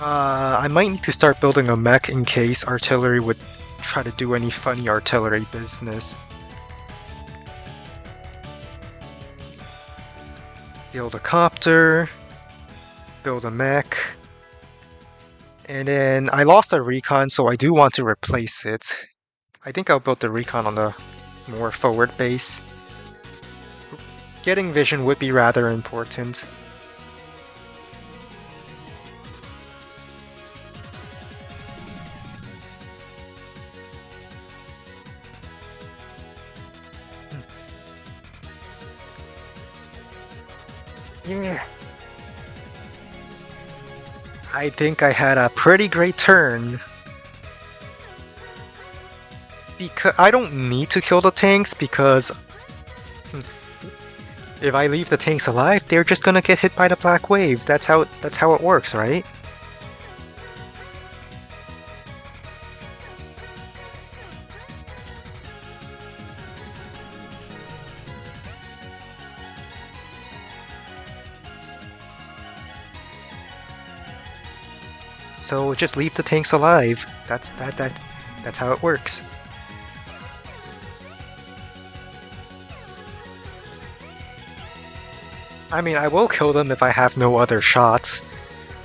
I might need to start building a mech in case artillery would try to do any funny artillery business. Build a copter, build a mech, and then I lost a recon, so I do want to replace it. I think I'll build the recon on the more forward base. Getting vision would be rather important. Yeah. I think I had a pretty great turn. Because I don't need to kill the tanks because if I leave the tanks alive, they're just gonna get hit by the black wave. That's how it works, right? So just leave the tanks alive. That's how it works. I mean, I will kill them if I have no other shots,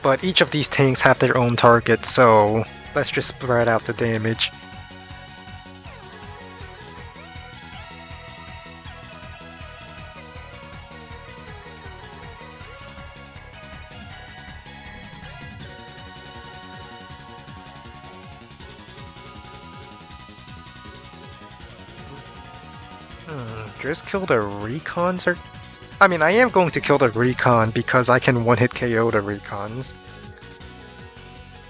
but each of these tanks have their own target, so let's just spread out the damage. Just kill the recons or... I mean, I am going to kill the recon because I can one-hit KO the recons.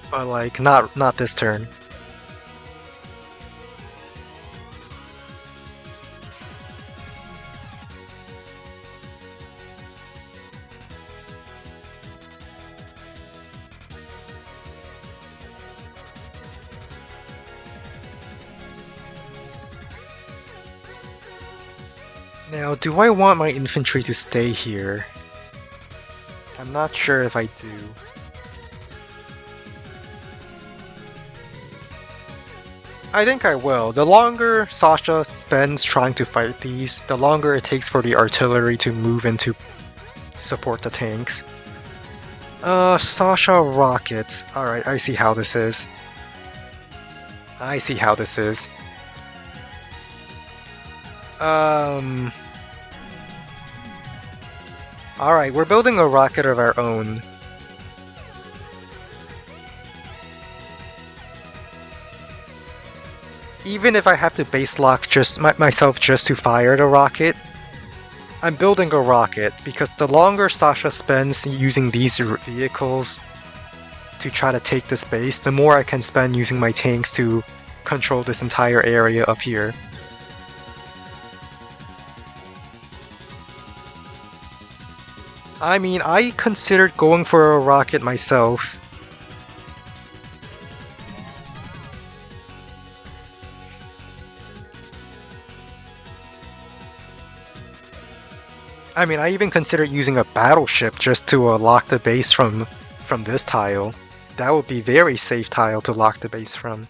But like, not this turn. Now, do I want my infantry to stay here? I'm not sure if I do. I think I will. The longer Sasha spends trying to fight these, the longer it takes for the artillery to move in to support the tanks. Sasha rockets. Alright, I see how this is. I see how this is. Alright, we're building a rocket of our own. Even if I have to base lock myself just to fire the rocket, I'm building a rocket because the longer Sasha spends using these vehicles to try to take this base, the more I can spend using my tanks to control this entire area up here. I mean, I considered going for a rocket myself. I mean, I even considered using a battleship just to lock the base from this tile. That would be very safe tile to lock the base from.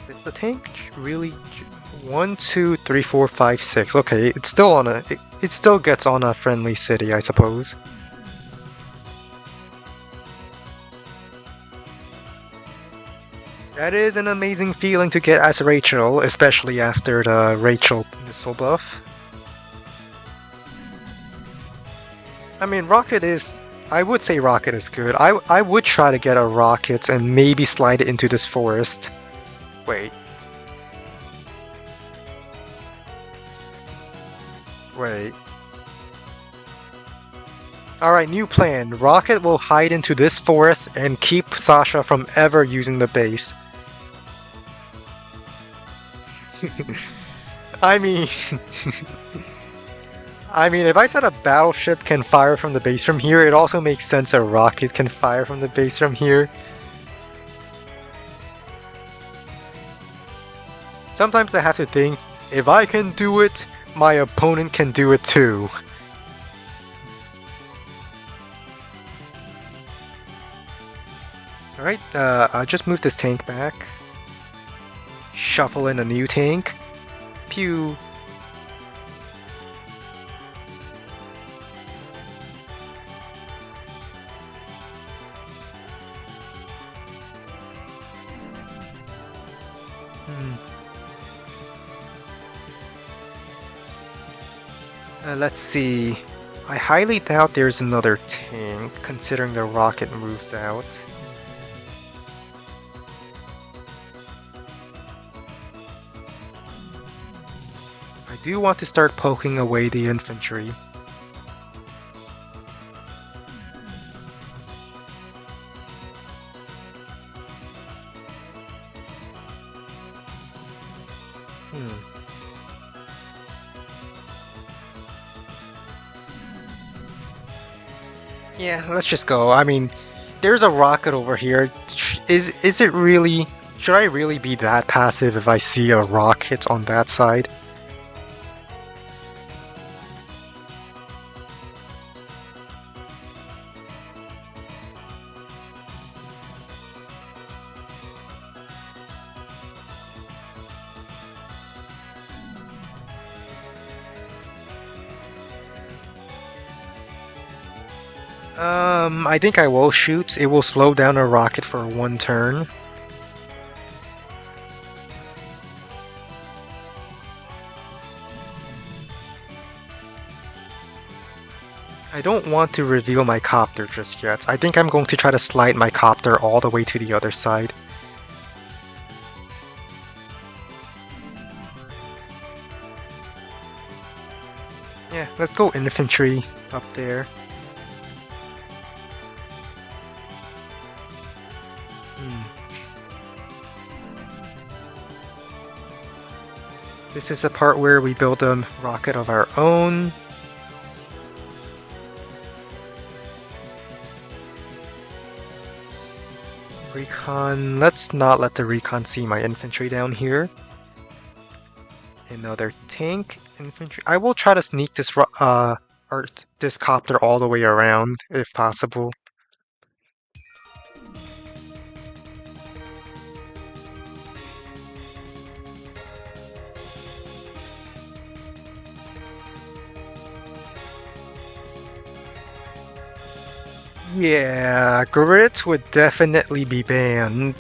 Is the tank really 1, 2, 3, 4, 5, 6? Okay, it's still on a. It still gets on a friendly city, I suppose. That is an amazing feeling to get as Rachel, especially after the Rachel missile buff. I mean, Rocket is... I would say Rocket is good. I would try to get a Rocket and maybe slide it into this forest. Wait. Wait. Alright, new plan. Rocket will hide into this forest and keep Sasha from ever using the base. I mean... I mean, if I said a battleship can fire from the base from here, it also makes sense a rocket can fire from the base from here. Sometimes I have to think, if I can do it, my opponent can do it too. Alright, I'll just move this tank back. Shuffle in a new tank. Pew! Let's see. I highly doubt there's another tank, considering the rocket moved out. I do want to start poking away the infantry. Yeah, let's just go. I mean, there's a rocket over here. Is it really... Should I really be that passive if I see a rocket on that side? I think I will shoot. It will slow down a rocket for one turn. I don't want to reveal my copter just yet. I think I'm going to try to slide my copter all the way to the other side. Yeah, let's go infantry up there. This is the part where we build a rocket of our own. Recon, let's not let the recon see my infantry down here. Another tank, infantry. I will try to sneak this this copter all the way around if possible. Yeah, grit would definitely be banned.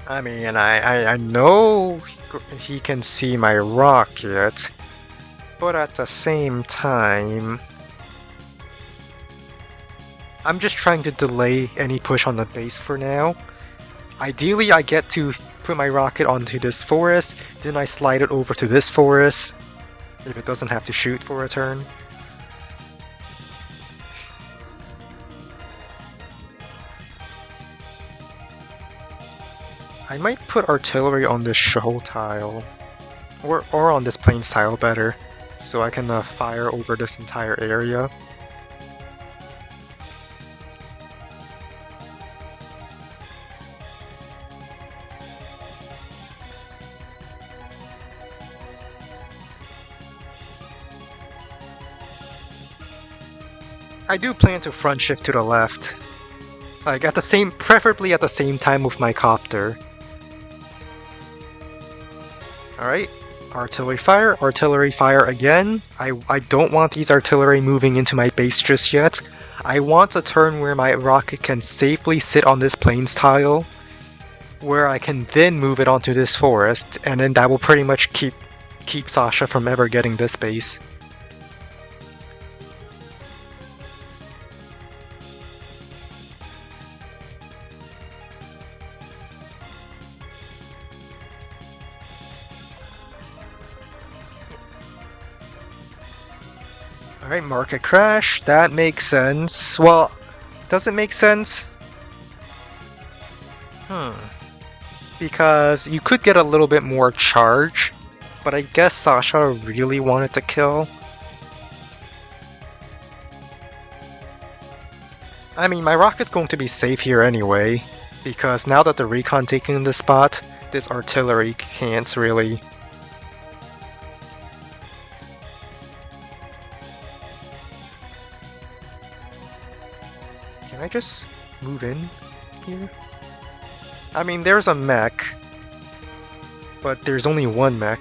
I mean, I know he can see my rocket, but at the same time, I'm just trying to delay any push on the base for now. Ideally, I get to put my rocket onto this forest, then I slide it over to this forest, if it doesn't have to shoot for a turn. I might put artillery on this show tile, or on this plains tile better, so I can fire over this entire area. I do plan to front shift to the left, like preferably at the same time with my copter. Alright, artillery fire again. I don't want these artillery moving into my base just yet. I want a turn where my rocket can safely sit on this plains tile, where I can then move it onto this forest, and then that will pretty much keep Sasha from ever getting this base. Alright, market crash. That makes sense. Well, does it make sense? Because you could get a little bit more charge, but I guess Sasha really wanted to kill. I mean, my rocket's going to be safe here anyway, because now that the recon taking the spot, this artillery can't really... Can I just move in here? I mean, there's a mech, but there's only one mech.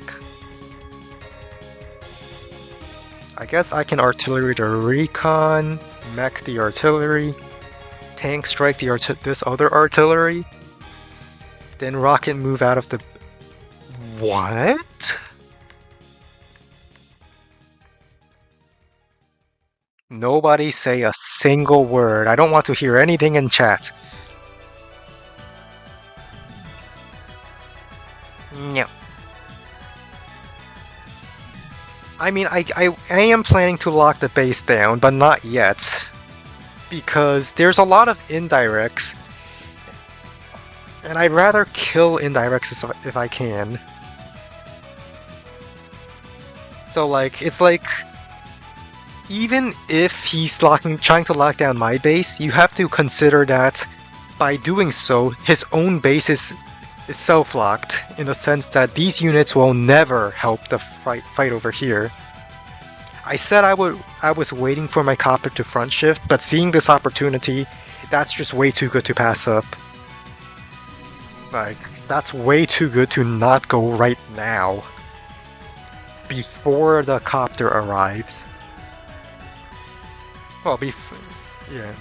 I guess I can artillery the recon, mech the artillery, tank strike this other artillery, then rocket move out of the... What? Nobody say a single word. I don't want to hear anything in chat. No. I mean, I am planning to lock the base down, but not yet. Because there's a lot of indirects. And I'd rather kill indirects if I can. So like, it's like... Even if he's trying to lock down my base, you have to consider that by doing so, his own base is self-locked, in the sense that these units will never help the fight over here. I said I was waiting for my copter to front shift, but seeing this opportunity, that's just way too good to pass up. Like, that's way too good to not go right now. Before the copter arrives. Well, yeah.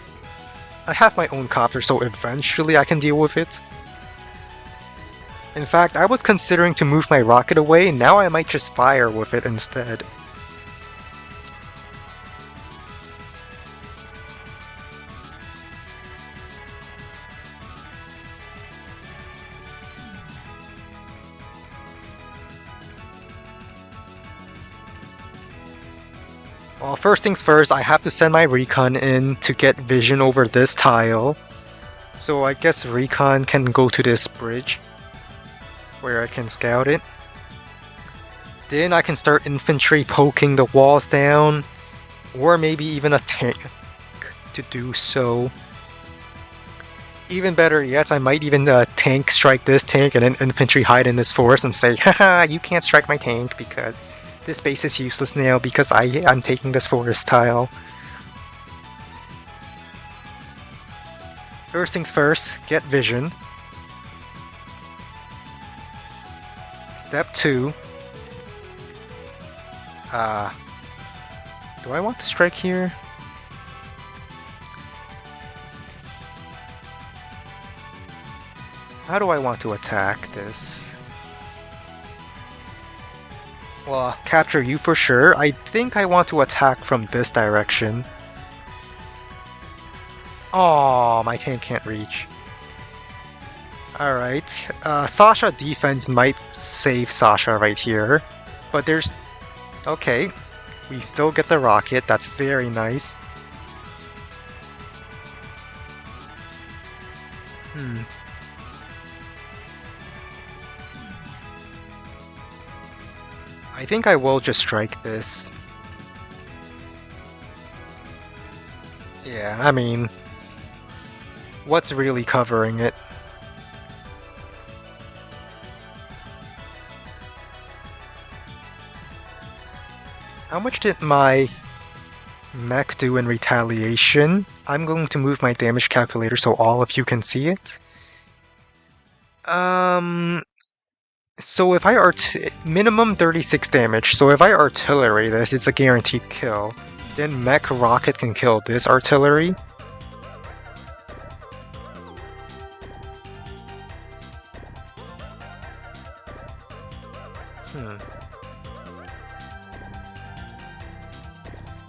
I have my own copter, so eventually I can deal with it. In fact, I was considering to move my rocket away, now I might just fire with it instead. Well, first things first, I have to send my recon in to get vision over this tile. So I guess recon can go to this bridge, where I can scout it. Then I can start infantry poking the walls down, or maybe even a tank to do so. Even better yet, I might even tank strike this tank and then infantry hide in this forest and say, haha, you can't strike my tank because this base is useless now because I'm taking this forest tile. First things first, get vision. Step 2. Do I want to strike here? How do I want to attack this? Well, capture you for sure. I think I want to attack from this direction. Oh, my tank can't reach. Alright, Sasha defense might save Sasha right here. But there's... Okay, we still get the rocket, that's very nice. I think I will just strike this. Yeah, I mean... What's really covering it? How much did my mech do in retaliation? I'm going to move my damage calculator so all of you can see it. So if I minimum 36 damage, so if I artillery this, it's a guaranteed kill. Then mech rocket can kill this artillery.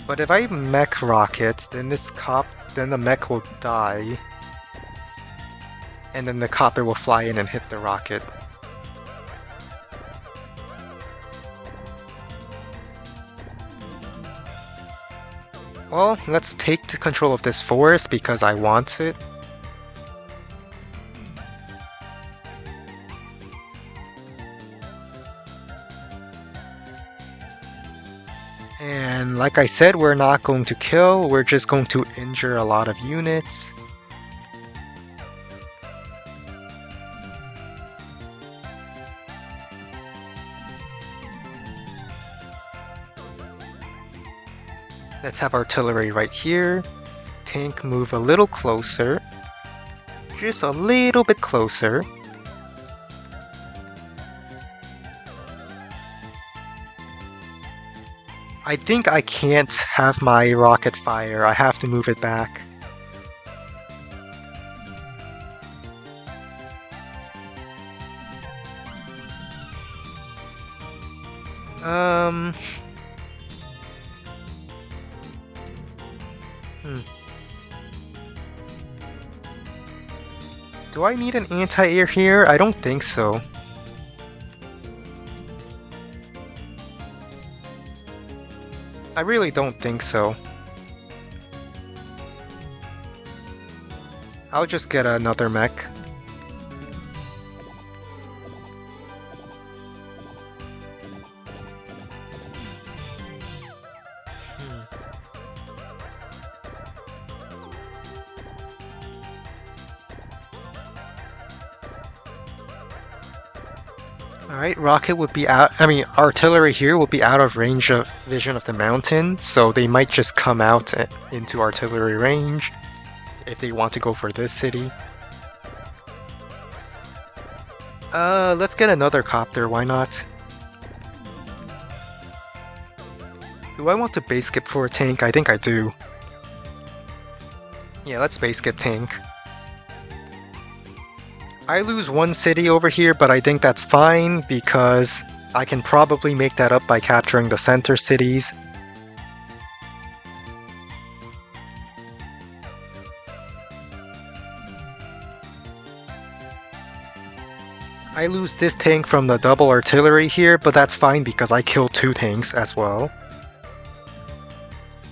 But if I mech rocket, then then the mech will die. And then the copter will fly in and hit the rocket. Well, let's take control of this forest because I want it. like I said, we're not going to kill, we're just going to injure a lot of units. Let's have artillery right here. Tank move a little closer. Just a little bit closer. I think I can't have my rocket fire. I have to move it back. Do I need an anti-air here? I don't think so. I really don't think so. I'll just get another mech. Alright, rocket would be out, artillery here will be out of range of vision of the mountain, so they might just come out into artillery range if they want to go for this city. Let's get another copter, why not? Do I want to base skip for a tank? I think I do. Yeah, let's base skip tank. I lose one city over here, but I think that's fine because I can probably make that up by capturing the center cities. I lose this tank from the double artillery here, but that's fine because I killed 2 tanks as well.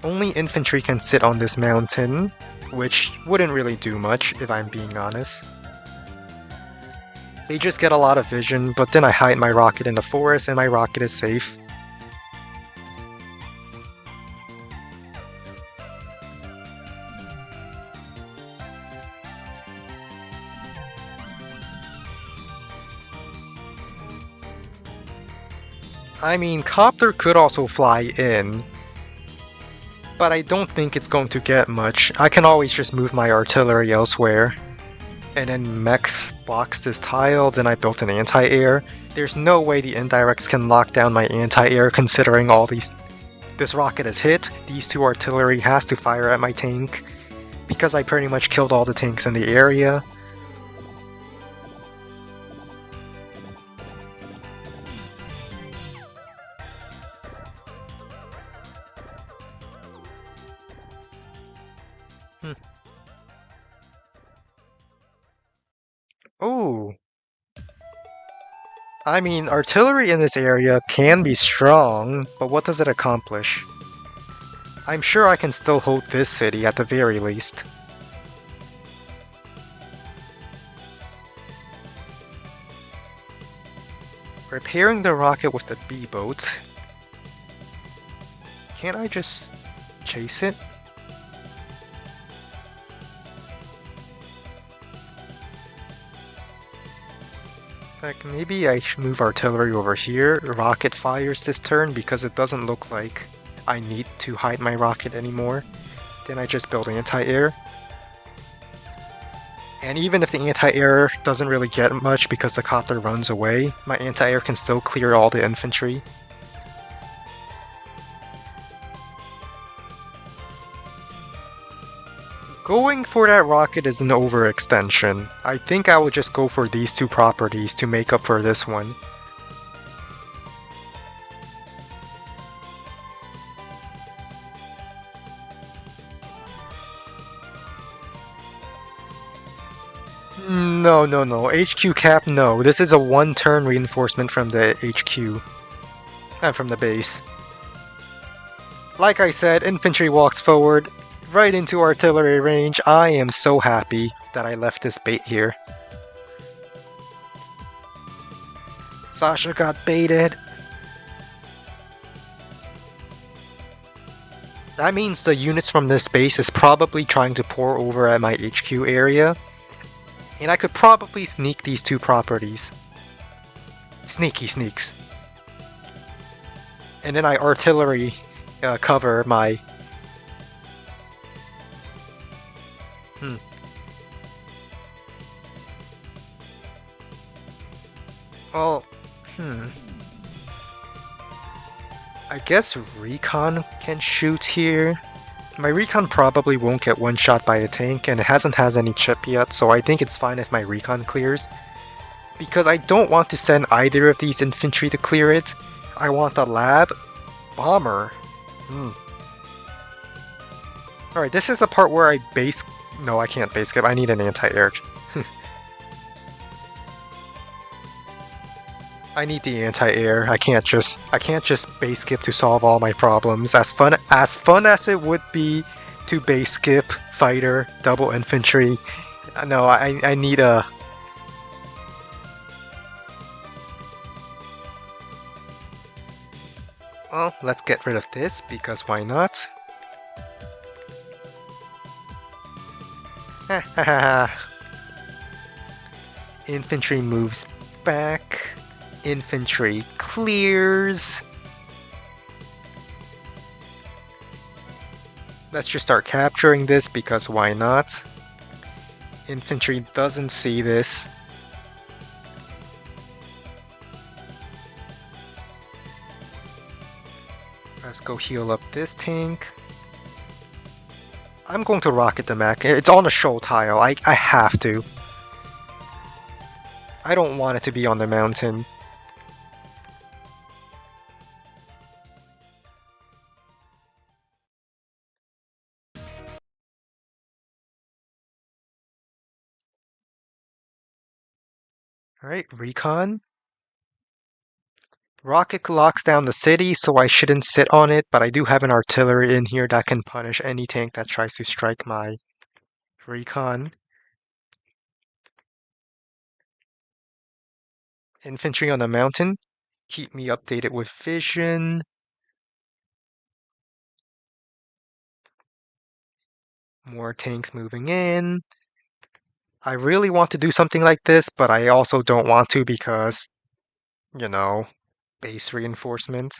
Only infantry can sit on this mountain, which wouldn't really do much if I'm being honest. They just get a lot of vision, but then I hide my rocket in the forest and my rocket is safe. I mean, copter could also fly in, but I don't think it's going to get much. I can always just move my artillery elsewhere. And then mechs blocks this tile, then I built an anti-air. There's no way the indirects can lock down my anti-air considering all these... This rocket is hit, these 2 artillery has to fire at my tank, because I pretty much killed all the tanks in the area. Oh! I mean, artillery in this area can be strong, but what does it accomplish? I'm sure I can still hold this city at the very least. Repairing the rocket with the B-boat. Can't I just chase it? Like, maybe I should move artillery over here. Rocket fires this turn because it doesn't look like I need to hide my rocket anymore. Then I just build anti-air. And even if the anti-air doesn't really get much because the copter runs away, my anti-air can still clear all the infantry. Going for that rocket is an overextension. I think I will just go for these 2 properties to make up for this one. No, no, no. HQ cap, no. This is a 1-turn reinforcement from the HQ. From the base. Like I said, infantry walks forward. Right into artillery range. I am so happy that I left this bait here. Sasha got baited. That means the units from this base is probably trying to pour over at my HQ area. And I could probably sneak these two properties. Sneaky sneaks. And then I artillery cover my... Well, I guess Recon can shoot here. My Recon probably won't get one shot by a tank, and it hasn't has any chip yet, so I think it's fine if my Recon clears. Because I don't want to send either of these infantry to clear it. I want the lab bomber. Alright, this is the part where I base... No, I can't base skip. I need an anti-air. I need the anti-air. I can't just base skip to solve all my problems. As fun as it would be to base skip fighter double infantry. No, I need a... Well, let's get rid of this because why not? Infantry moves back. Infantry clears. Let's just start capturing this because why not? Infantry doesn't see this. Let's go heal up this tank. I'm going to rocket the mech. It's on the show tile. I have to. I don't want it to be on the mountain. Alright, recon. Rocket locks down the city, so I shouldn't sit on it, but I do have an artillery in here that can punish any tank that tries to strike my recon. Infantry on the mountain. Keep me updated with vision. More tanks moving in. I really want to do something like this, but I also don't want to because, you know, base reinforcement.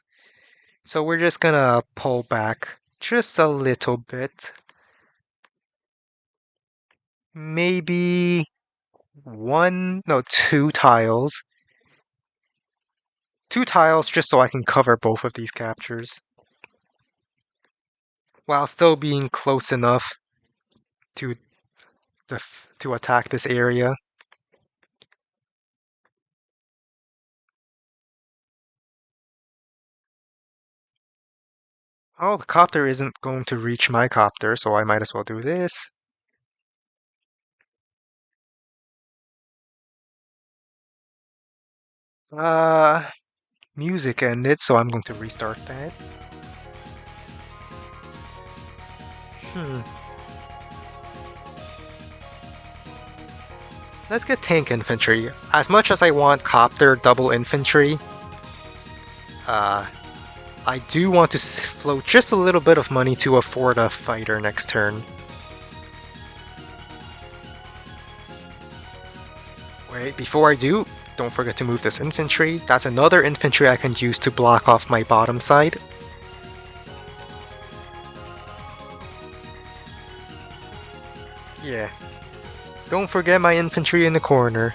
So we're just gonna pull back just a little bit. Maybe two tiles. 2 tiles just so I can cover both of these captures. While still being close enough to attack this area. Oh, the copter isn't going to reach my copter, so I might as well do this. Music ended, so I'm going to restart that. Let's get tank infantry. As much as I want copter double infantry, I do want to float just a little bit of money to afford a fighter next turn. Wait, before I do, don't forget to move this infantry. That's another infantry I can use to block off my bottom side. Yeah. Don't forget my infantry in the corner.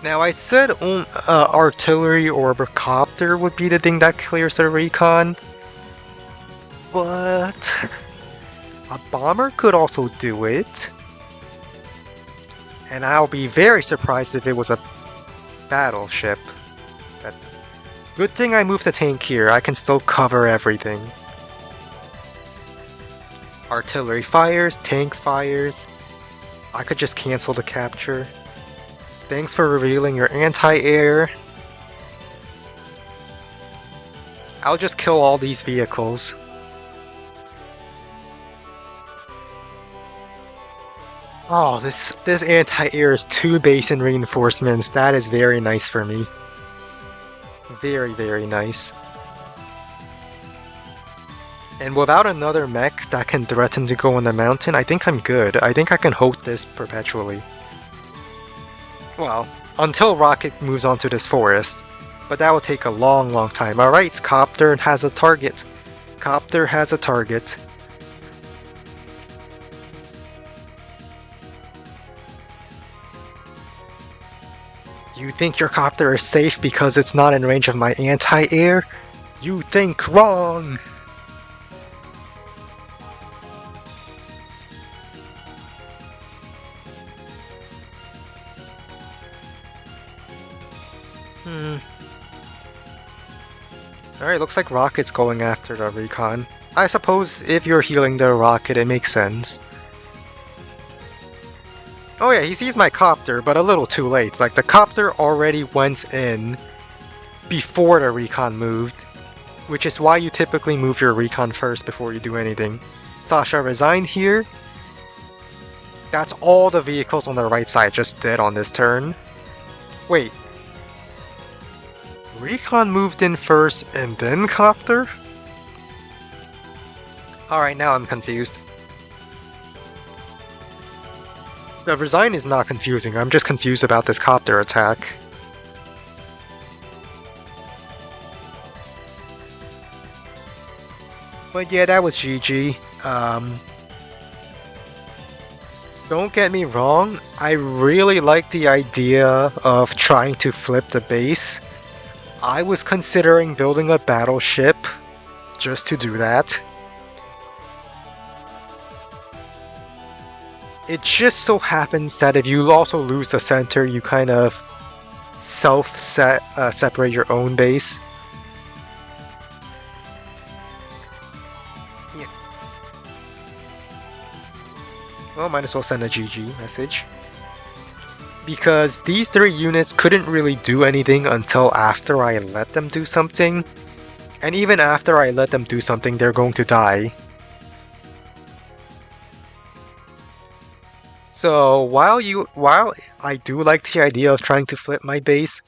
Now I said artillery or copter would be the thing that clears the recon, but a bomber could also do it. And I'll be very surprised if it was a battleship. Good thing I moved the tank here, I can still cover everything. Artillery fires, tank fires. I could just cancel the capture. Thanks for revealing your anti-air. I'll just kill all these vehicles. Oh, this anti-air is 2 base and reinforcements. That is very nice for me. Very, very nice. And without another mech that can threaten to go on the mountain, I think I'm good. I think I can hold this perpetually. Well, until Rocket moves on to this forest. But that will take a long, long time. Alright, Copter has a target. Copter has a target. You think your copter is safe because it's not in range of my anti-air? You think wrong! Alright, looks like Rocket's going after the recon. I suppose if you're healing the Rocket, it makes sense. Oh yeah, he sees my copter, but a little too late. Like, the copter already went in before the recon moved, which is why you typically move your recon first before you do anything. Sasha resigned here. That's all the vehicles on the right side just did on this turn. Wait. Recon moved in first and then copter? Alright, now I'm confused. The resign is not confusing, I'm just confused about this copter attack. But yeah, that was GG. Don't get me wrong, I really like the idea of trying to flip the base. I was considering building a battleship just to do that. It just so happens that if you also lose the center, you kind of separate your own base. Yeah. Well, might as well send a GG message. Because these three units couldn't really do anything until after I let them do something. And even after I let them do something, they're going to die. So while I do like the idea of trying to flip my base,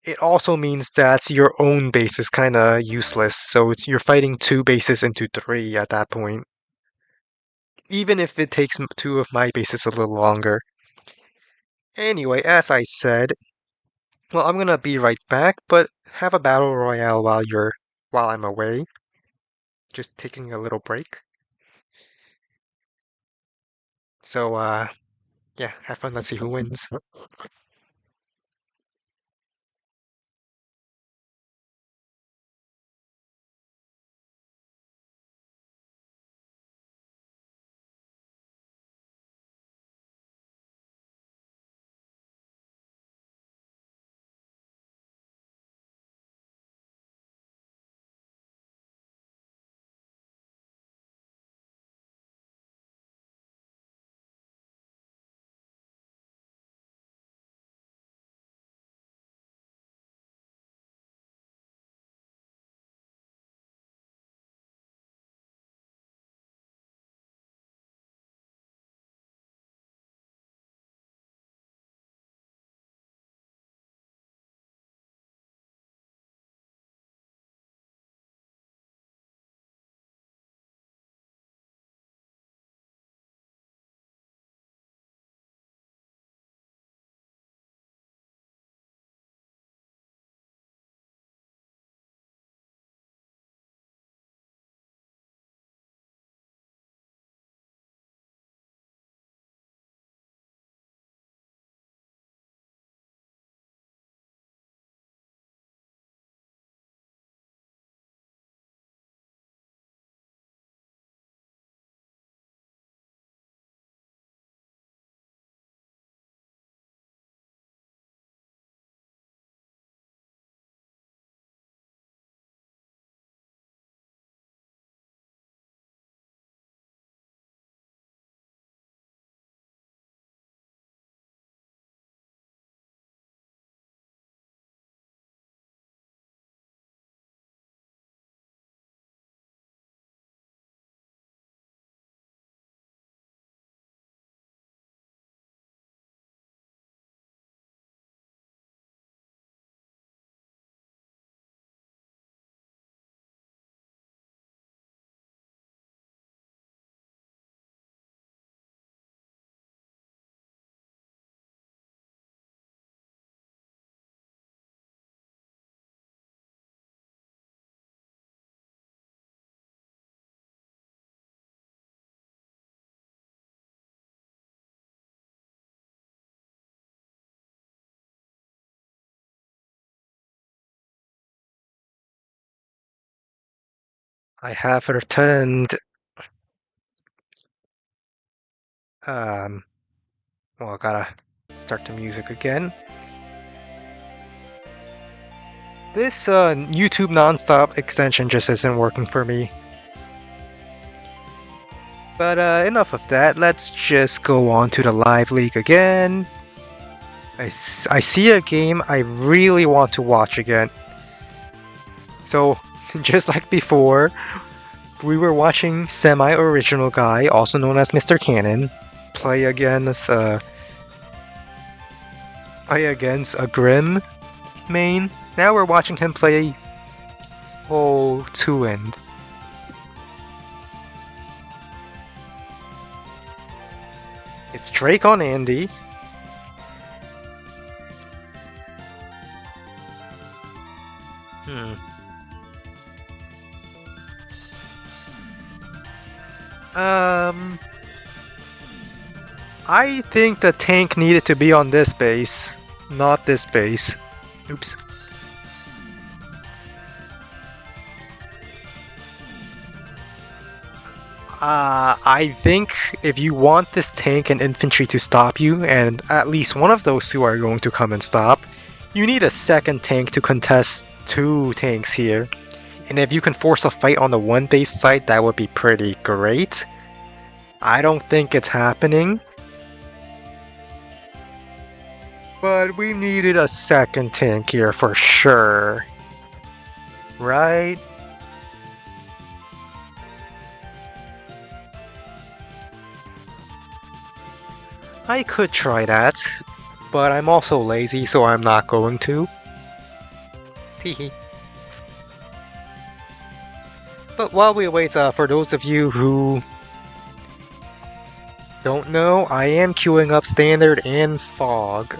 it also means that your own base is kinda useless, so you're fighting two bases into three at that point. Even if it takes two of my bases a little longer. Anyway, as I said, well, I'm gonna be right back, but have a battle royale while I'm away. Just taking a little break. So, yeah, have fun. Let's see who wins. I have returned. Well, I gotta start the music again. This YouTube nonstop extension just isn't working for me. But enough of that, let's just go on to the live league again. I see a game I really want to watch again. So, just like before, we were watching Semi-Original Guy, also known as Mr. Cannon, play against a Grim main. Now we're watching him play two end. It's Drake on Andy. I think the tank needed to be on this base, not this base. Oops. I think if you want this tank and infantry to stop you, and at least one of those two are going to come and stop, you need a second tank to contest two tanks here. And if you can force a fight on the one base side, that would be pretty great. I don't think it's happening. But we needed a second tank here for sure. Right? I could try that, but I'm also lazy, so I'm not going to. Hehe. But while we wait, for those of you who don't know, I am queuing up Standard and Fog.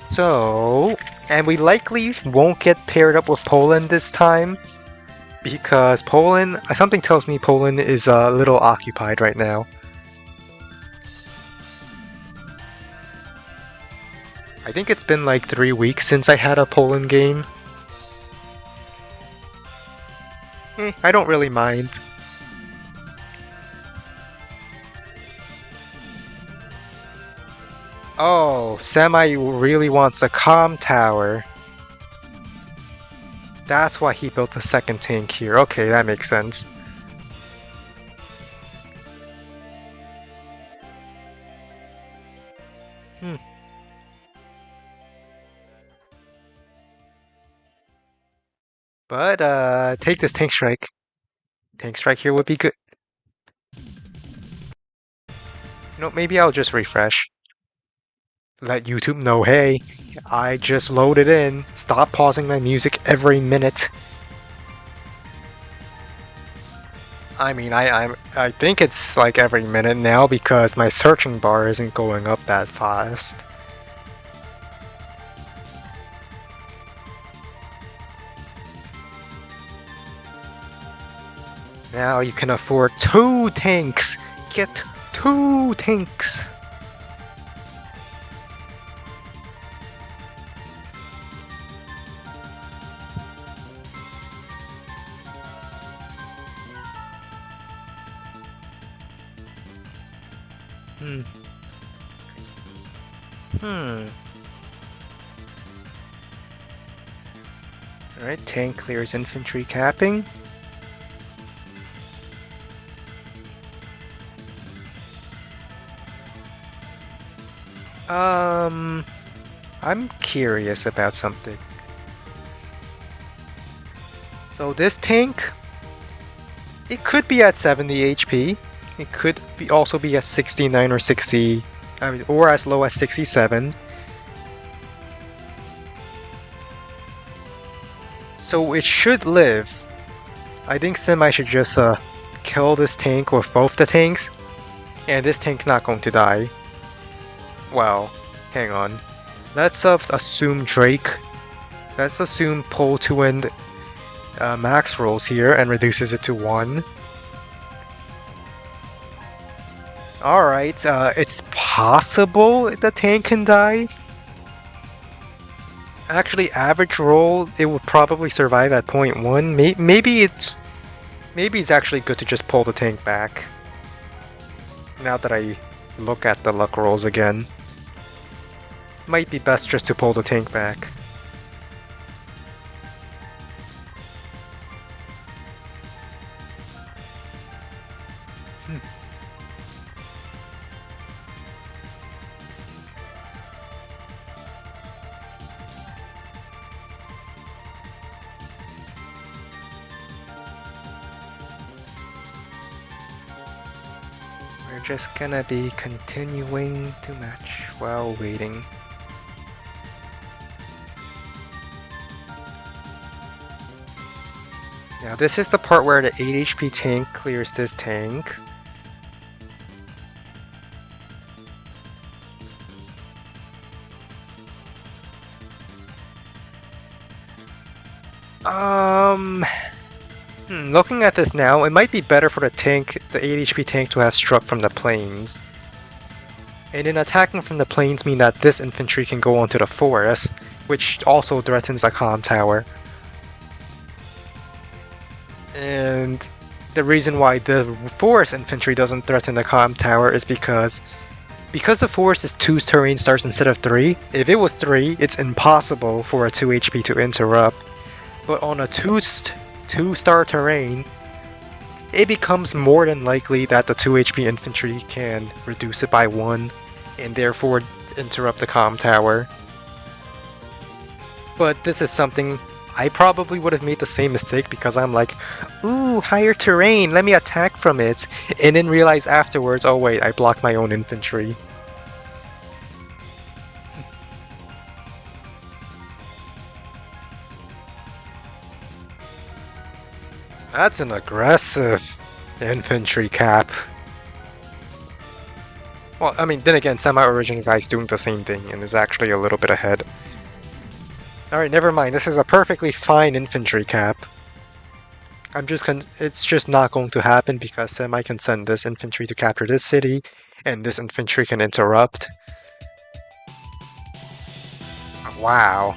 So, and we likely won't get paired up with Poland this time, because Poland, something tells me Poland is a little occupied right now. I think it's been like 3 weeks since I had a Poland game. I don't really mind. Oh, Semi really wants a comm tower. That's why he built a second tank here. Okay, that makes sense. But, take this tank strike. Tank strike here would be good. You know, maybe I'll just refresh. Let YouTube know, hey, I just loaded in. Stop pausing my music every minute. I mean, I think it's like every minute now because my searching bar isn't going up that fast. Now you can afford 2 tanks! Get 2 tanks! Alright, tank clears infantry capping. I'm curious about something. So this tank, it could be at 70 HP. It could also be at 69 or 60, or as low as 67. So it should live. I think Semi should just kill this tank with both the tanks, and this tank's not going to die. Well, hang on. Let's assume Drake. Let's assume Pull to end max rolls here and reduces it to 1. Alright, it's possible the tank can die. Actually, average roll, it would probably survive at point 1. Maybe it's actually good to just pull the tank back. Now that I look at the luck rolls again. Might be best just to pull the tank back. We're just gonna be continuing to match while waiting. Now this is the part where the 8 HP tank clears this tank. Looking at this now, it might be better for the tank, the 8 HP tank, to have struck from the plains. And in attacking from the plains mean that this infantry can go onto the forest, which also threatens the comm tower. And the reason why the forest infantry doesn't threaten the comm tower is because the forest is 2 terrain stars instead of 3. If it was 3, it's impossible for a 2 HP to interrupt. But on a 2-star terrain, it becomes more than likely that the 2 HP infantry can reduce it by 1 and therefore interrupt the comm tower. But this is something I probably would have made the same mistake because I'm like, ooh, higher terrain, let me attack from it, and then realize afterwards, oh wait, I blocked my own infantry. That's an aggressive infantry cap. Well, I mean, then again, semi-original guy's doing the same thing and is actually a little bit ahead. Alright, never mind, this is a perfectly fine infantry cap. It's just not going to happen because Semi can send this infantry to capture this city, and this infantry can interrupt. Wow.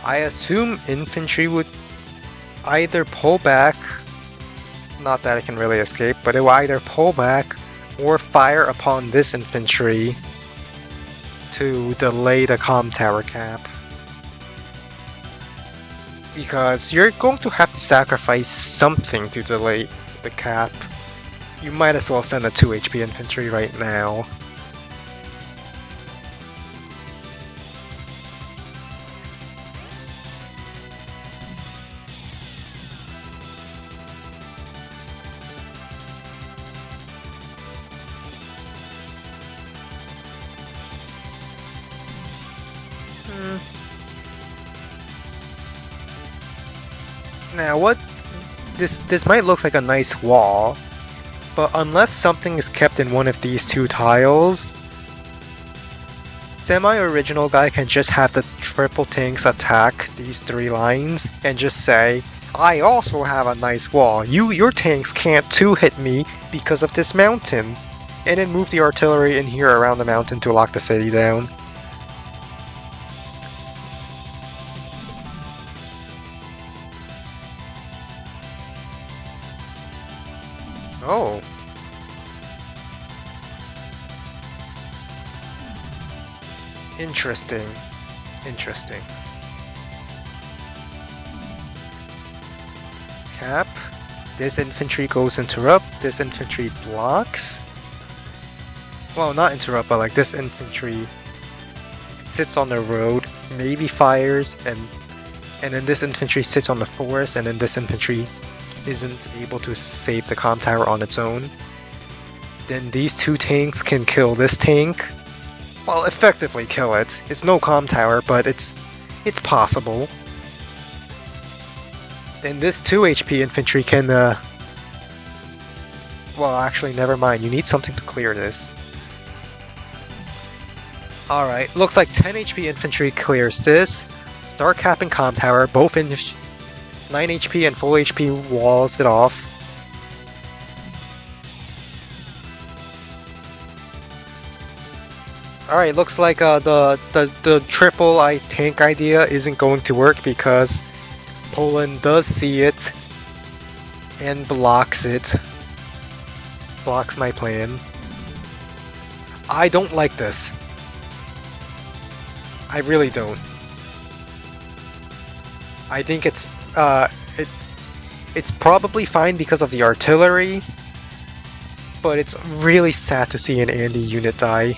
I assume infantry would either pull back, not that it can really escape, but it will either pull back or fire upon this infantry to delay the comm tower cap. Because you're going to have to sacrifice something to delay the cap. You might as well send a 2 HP infantry right now. Now what, this might look like a nice wall, but unless something is kept in one of these 2 tiles, Semi-original guy can just have the triple tanks attack these 3 lines and just say, I also have a nice wall, your tanks can't 2-hit me because of this mountain, and then move the artillery in here around the mountain to lock the city down. Oh. Interesting. Interesting. Cap. This infantry goes interrupt. This infantry blocks. Well, not interrupt, but like this infantry sits on the road, maybe fires, and then this infantry sits on the forest, and then this infantry isn't able to save the comm tower on its own. Then these 2 tanks can kill this tank. Well, effectively kill it. It's no comm tower, but it's possible. Then this 2 HP infantry can Well, actually, never mind. You need something to clear this. Alright, looks like 10 HP infantry clears this. Start capping comm tower, both in 9 HP and full HP walls it off. Alright, looks like the triple I tank idea isn't going to work because Poland does see it and blocks it. Blocks my plan. I don't like this. I really don't. I think it's probably fine because of the artillery, but it's really sad to see an Andy unit die.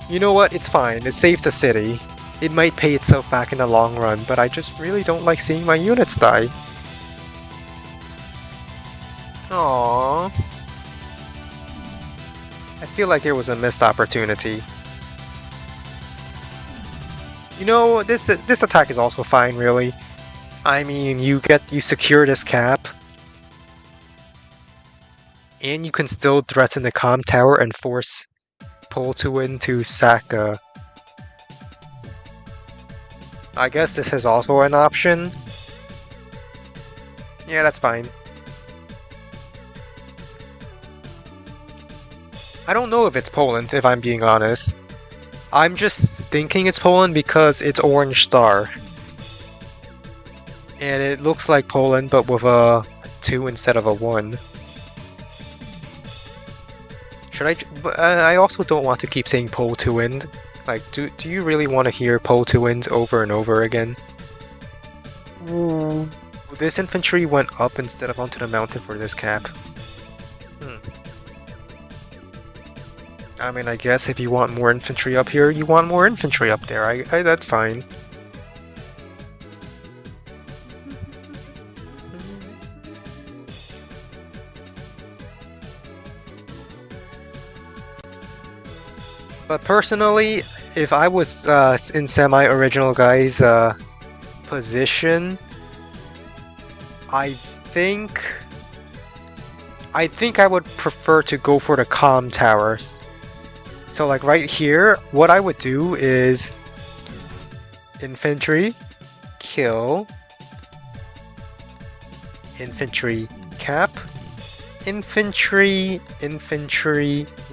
You know what? It's fine. It saves the city. It might pay itself back in the long run, but I just really don't like seeing my units die. Aww. I feel like there was a missed opportunity. You know, this attack is also fine, really. I mean, you secure this cap, and you can still threaten the comm tower and force Puyo to sack. I guess this is also an option. Yeah, that's fine. I don't know if it's Poland, if I'm being honest. I'm just thinking it's Poland because it's orange star. And it looks like Poland, but with a 2 instead of a 1. Should I... But I also don't want to keep saying Puyo. Like, do you really want to hear Puyo over and over again? Ooh. This infantry went up instead of onto the mountain for this cap. I mean, I guess if you want more infantry up here, you want more infantry up there. That's fine. But personally, if I was in semi-original guy's position, I think I would prefer to go for the comm towers. So like right here, what I would do is infantry, kill, infantry cap, infantry,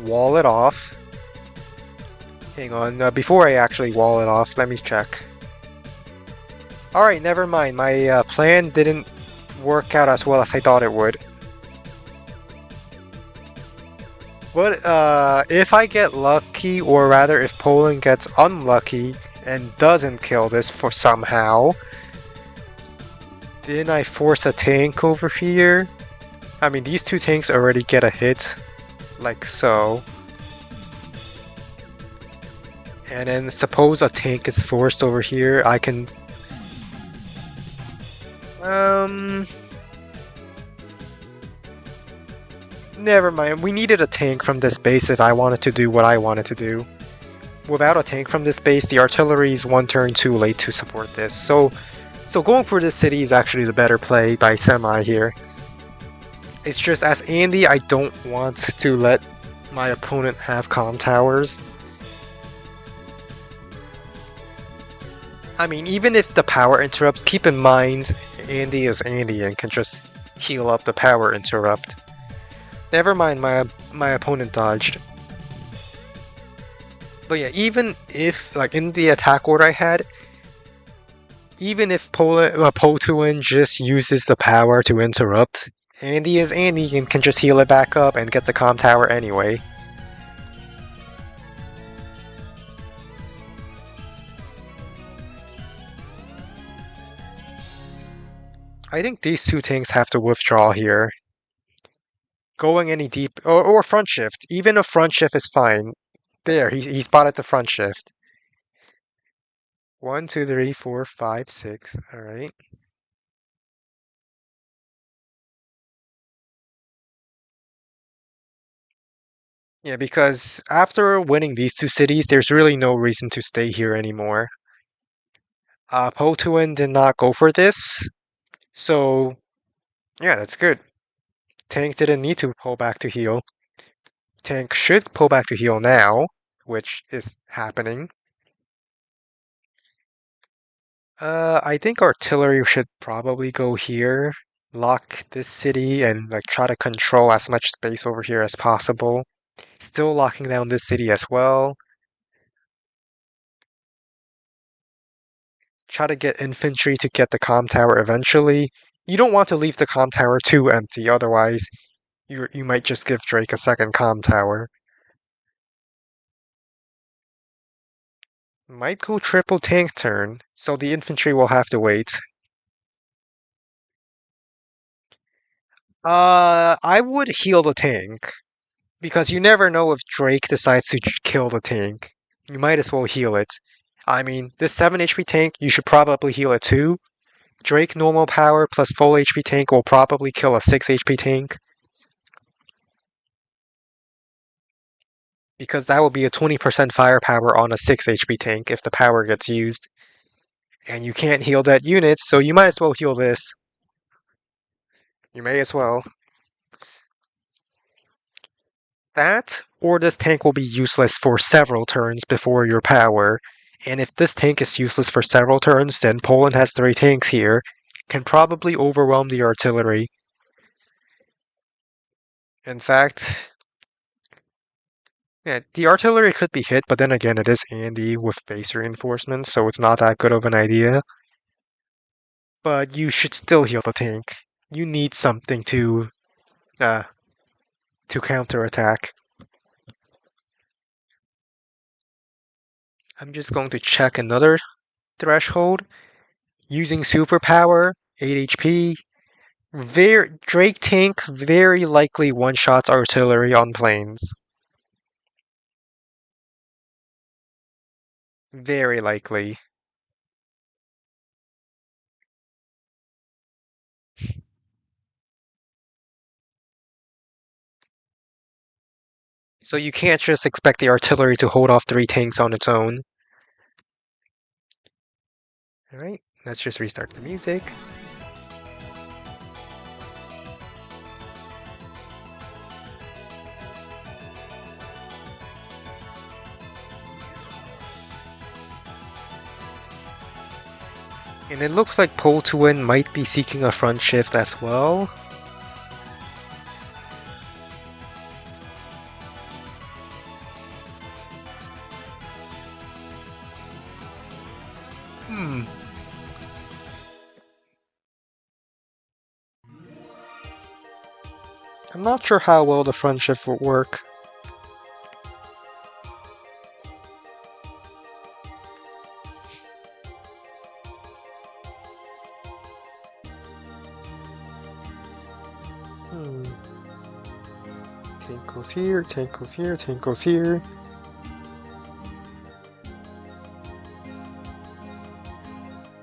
wall it off. Hang on, before I actually wall it off, let me check. Alright, never mind, my plan didn't work out as well as I thought it would. But if I get lucky, or rather if Poland gets unlucky and doesn't kill this for somehow, then I force a tank over here. I mean, these two tanks already get a hit, like so. And then suppose a tank is forced over here, I can... Never mind, we needed a tank from this base if I wanted to do what I wanted to do. Without a tank from this base, the artillery is one turn too late to support this. So going for this city is actually the better play by Semi here. It's just, as Andy, I don't want to let my opponent have comm towers. I mean, even if the power interrupts, keep in mind, Andy is Andy and can just heal up the power interrupt. Never mind, my opponent dodged. But yeah, even if, like in the attack order I had, even if Puyo just uses the power to interrupt, Andy is Andy and can just heal it back up and get the comm tower anyway. I think these two tanks have to withdraw here. Going any deep, or front shift. Even a front shift is fine. There, he spotted the front shift. 1, 2, 3, 4, 5, 6. Alright. Yeah, because after winning these two cities, there's really no reason to stay here anymore. Puyo did not go for this, so Yeah, that's good. Tank didn't need to pull back to heal. Tank should pull back to heal now, which is happening. I think artillery should probably go here, lock this city, and like try to control as much space over here as possible. Still locking down this city as well. Try to get infantry to get the comm tower eventually. You don't want to leave the comm tower too empty, otherwise you might just give Drake a second comm tower. Might go triple tank turn, so the infantry will have to wait. I would heal the tank, because you never know if Drake decides to kill the tank. You might as well heal it. I mean, this 7 HP tank, you should probably heal it too. Drake normal power plus full HP tank will probably kill a 6 HP tank. Because that will be a 20% firepower on a 6 HP tank if the power gets used. And you can't heal that unit, so you might as well heal this. You may as well. That, or this tank will be useless for several turns before your power. And if this tank is useless for several turns, then Poland has 3 tanks here, can probably overwhelm the artillery. In fact, yeah, the artillery could be hit, but then again, it is Andy with base reinforcements, so it's not that good of an idea. But you should still heal the tank. You need something to counterattack. I'm just going to check another threshold. Using superpower, 8 HP. Drake tank very likely one-shots artillery on planes. Very likely. So you can't just expect the artillery to hold off 3 tanks on its own. Alright, let's just restart the music. And it looks like Pole to Win might be seeking a front shift as well. I'm not sure how well the front shift would work. Tank goes here, tank goes here, tank goes here.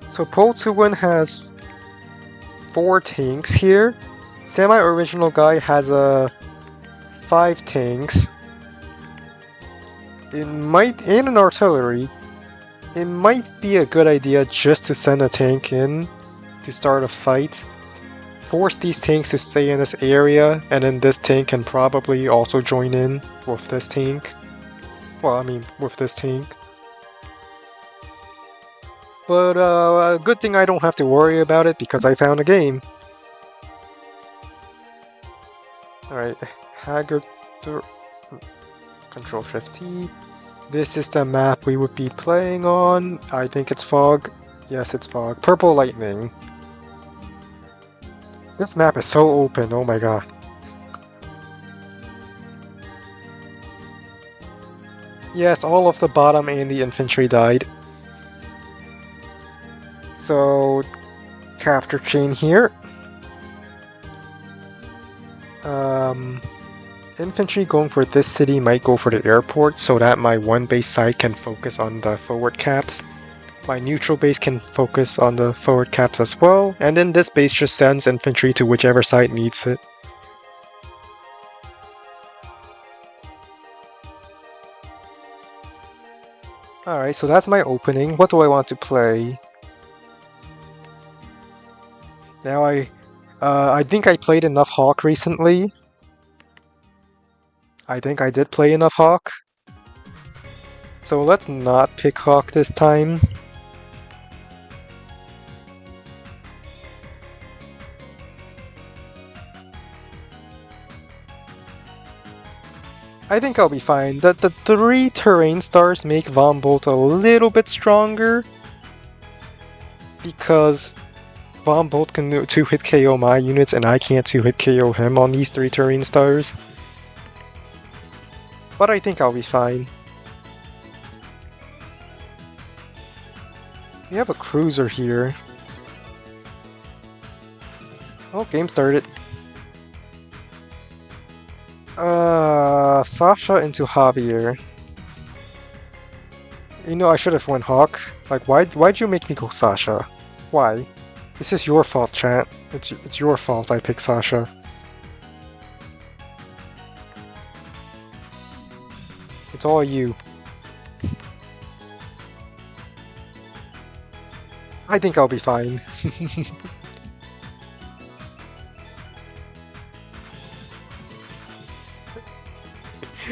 So Pole to Win has 4 tanks here. Semi-original guy has 5 tanks. And an artillery. It might be a good idea just to send a tank in to start a fight. Force these tanks to stay in this area, and then this tank can probably also join in with this tank. Well, I mean, with this tank. But good thing I don't have to worry about it because I found a game. Alright, Haggard Control Shift T. This is the map we would be playing on. I think it's Fog. Yes, it's Fog. Purple Lightning. This map is so open, oh my god. Yes, all of the bottom and the infantry died. So, capture chain here. Infantry going for this city might go for the airport so that my one base side can focus on the forward caps. My neutral base can focus on the forward caps as well, and then this base just sends infantry to whichever side needs it. Alright, so that's my opening. What do I want to play? Now I think I played enough Hawk recently. I think I did play enough Hawk. So let's not pick Hawk this time. I think I'll be fine. The 3 terrain stars make Von Bolt a little bit stronger because Von Bolt can 2-hit KO my units and I can't 2-hit KO him on these 3 terrain stars. But I think I'll be fine. We have a cruiser here. Oh, game started. Sasha into Javier. You know, I should have went Hawk. Like, why'd you make me go Sasha? Why? This is your fault, chat. It's your fault I picked Sasha. It's all you. I think I'll be fine.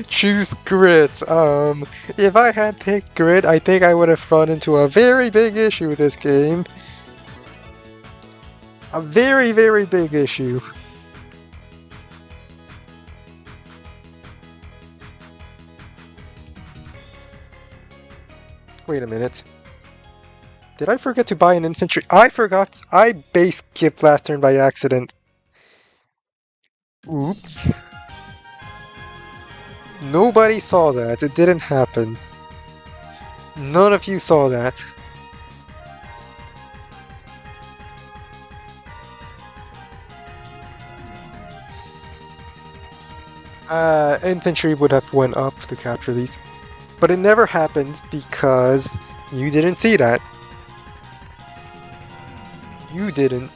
Choose Grit. If I had picked Grit, I think I would have run into a very big issue with this game. A very, very big issue. Wait a minute. Did I forget to buy an infantry? I forgot. I base skipped last turn by accident. Oops. Nobody saw that. It didn't happen. None of you saw that. Infantry would have went up to capture these. But it never happened because you didn't see that. You didn't.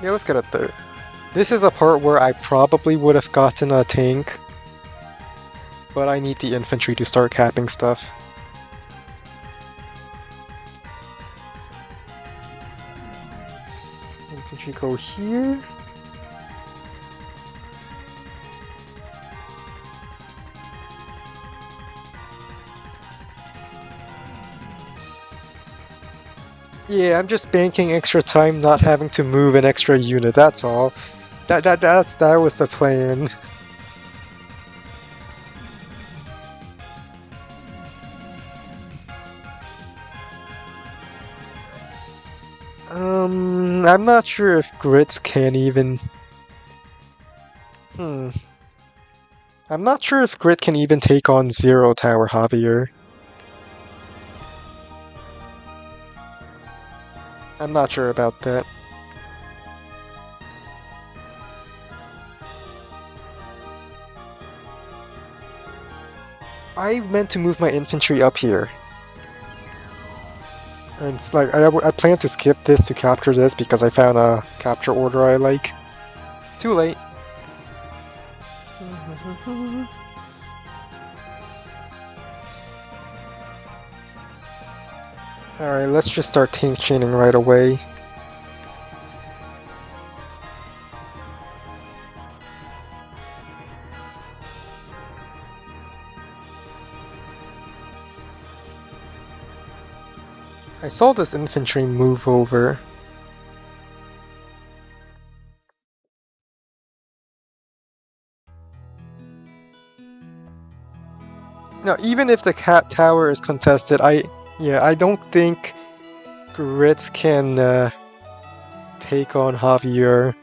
Yeah, let's get a third. This is a part where I probably would have gotten a tank, but I need the infantry to start capping stuff. Infantry go here. Yeah, I'm just banking extra time, not having to move an extra unit, that's all. That was the plan. I'm not sure if Grits can even... I'm not sure if Grit can even take on 0 Tower Javier. I'm not sure about that. I meant to move my infantry up here. And it's like, I plan to skip this to capture this because I found a capture order I like. Too late. Alright, let's just start tank chaining right away. I saw this infantry move over. Now, even if the cat tower is contested, I don't think Grit can take on Javier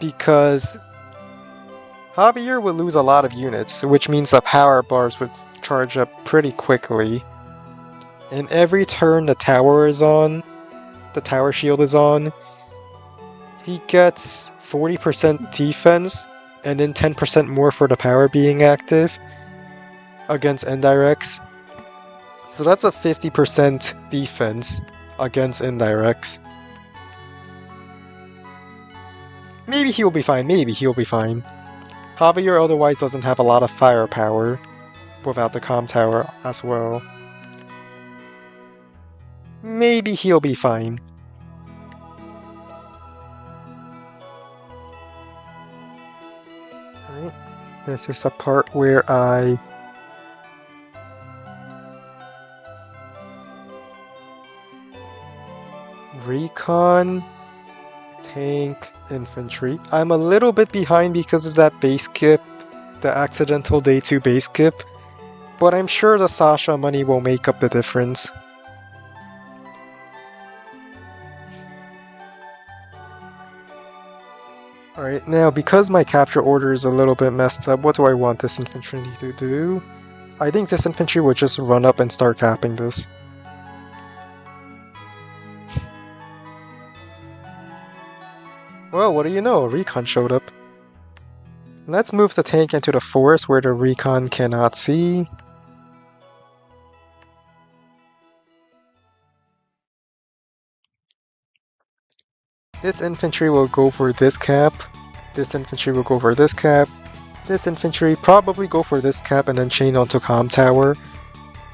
because Javier would lose a lot of units, which means the power bars would charge up pretty quickly. And every turn the tower is on, the tower shield is on, he gets 40% defense and then 10% more for the power being active against indirects. So that's a 50% defense against indirects. Maybe he'll be fine, maybe he'll be fine. Javier otherwise doesn't have a lot of firepower without the comm tower as well. Maybe he'll be fine. Alright, this is a part where I recon, tank, infantry. I'm a little bit behind because of that base skip, the accidental day 2 base skip, but I'm sure the Sasha money will make up the difference. Alright, now because my capture order is a little bit messed up, what do I want this infantry to do? I think this infantry would just run up and start capping this. Well, what do you know? Recon showed up. Let's move the tank into the forest where the recon cannot see. This infantry will go for this cap. This infantry will go for this cap. This infantry probably go for this cap and then chain onto comm tower.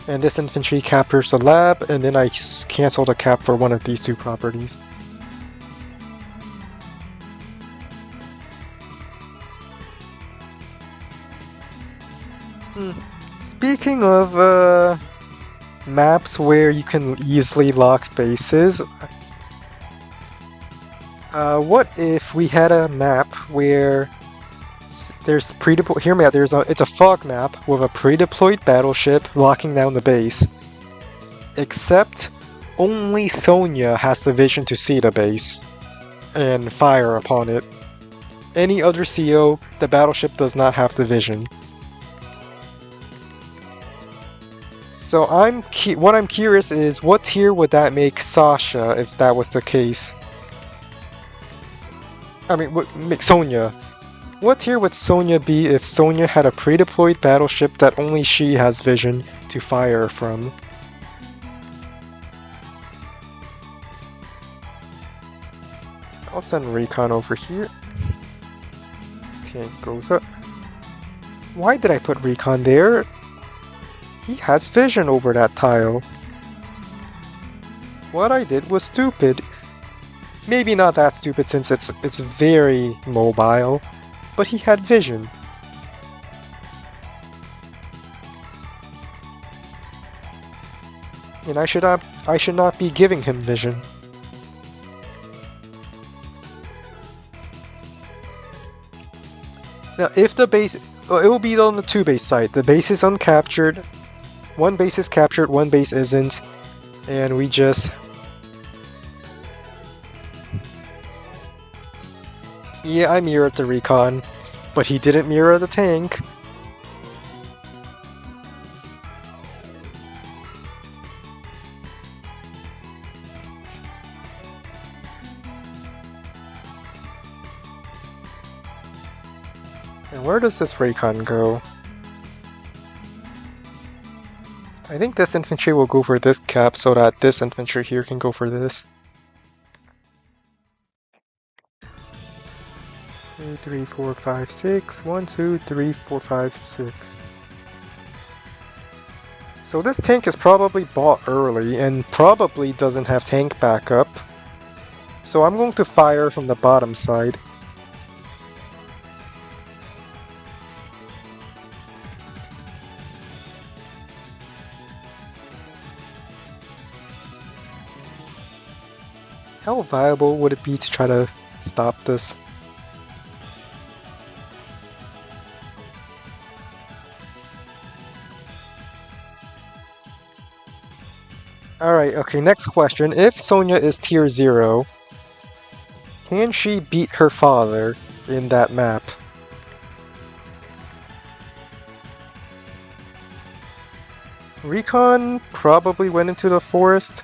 And this infantry captures the lab, and then I cancel the cap for one of these two properties. Speaking of maps where you can easily lock bases, what if we had a map where there's pre-deployed? Hear me out. It's a fog map with a pre-deployed battleship locking down the base. Except only Sonya has the vision to see the base and fire upon it. Any other CO, the battleship does not have the vision. So what I'm curious is, what tier would that make Sasha if that was the case? I mean, make Sonya. What tier would Sonya be if Sonya had a pre-deployed battleship that only she has vision to fire from? I'll send Recon over here. Tank goes up. Why did I put Recon there? He has vision over that tile. What I did was stupid. Maybe not that stupid since it's very mobile, but he had vision. And I should not be giving him vision. Now if the base, it will be on the 2-base side. The base is uncaptured. One base is captured, one base isn't, and we just... Yeah, I mirrored the recon, but he didn't mirror the tank. And where does this recon go? I think this infantry will go for this cap so that this infantry here can go for this. 2, 3, 4, 5, 6. 1, 2, 3, 4, 5, 6. So this tank is probably bought early and probably doesn't have tank backup. So I'm going to fire from the bottom side. How viable would it be to try to stop this? Alright, okay, next question. If Sonya is tier 0, can she beat her father in that map? Recon probably went into the forest.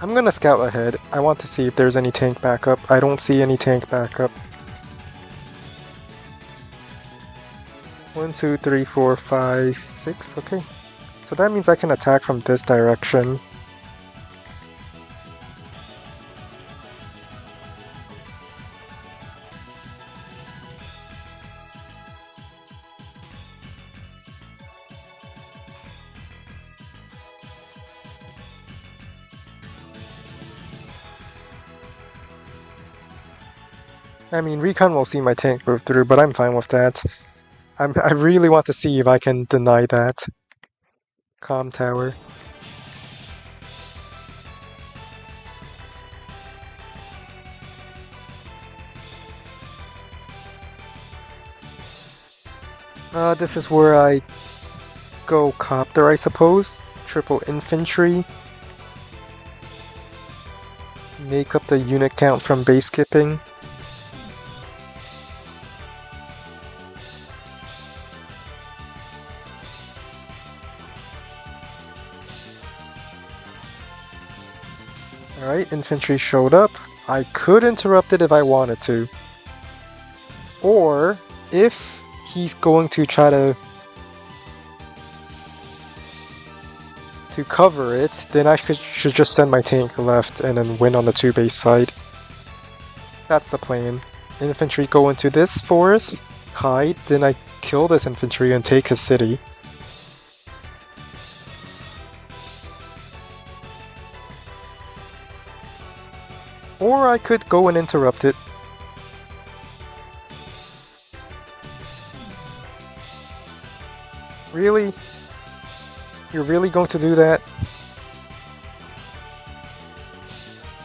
I'm gonna scout ahead. I want to see if there's any tank backup. I don't see any tank backup. 1, 2, 3, 4, 5, 6. Okay. So that means I can attack from this direction. I mean, recon will see my tank move through, but I'm fine with that. I really want to see if I can deny that. Comm tower. This is where I go copter, I suppose. Triple infantry. Make up the unit count from base skipping. Alright, infantry showed up. I could interrupt it if I wanted to. Or, if he's going to try to cover it, then I should just send my tank left and then win on the 2 base side. That's the plan. Infantry go into this forest, hide, then I kill this infantry and take his city. Or I could go and interrupt it. Really? You're really going to do that?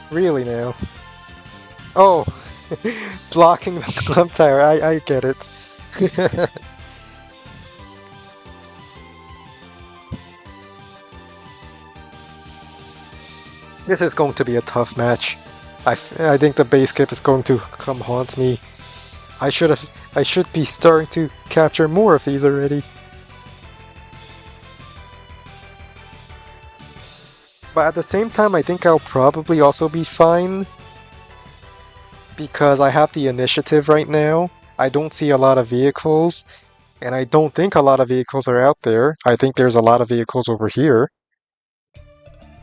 Really now? Oh! Blocking the clump tower, I get it. This is going to be a tough match. I think the base skip is going to come haunt me. I should be starting to capture more of these already. But at the same time, I think I'll probably also be fine. Because I have the initiative right now. I don't see a lot of vehicles. And I don't think a lot of vehicles are out there. I think there's a lot of vehicles over here.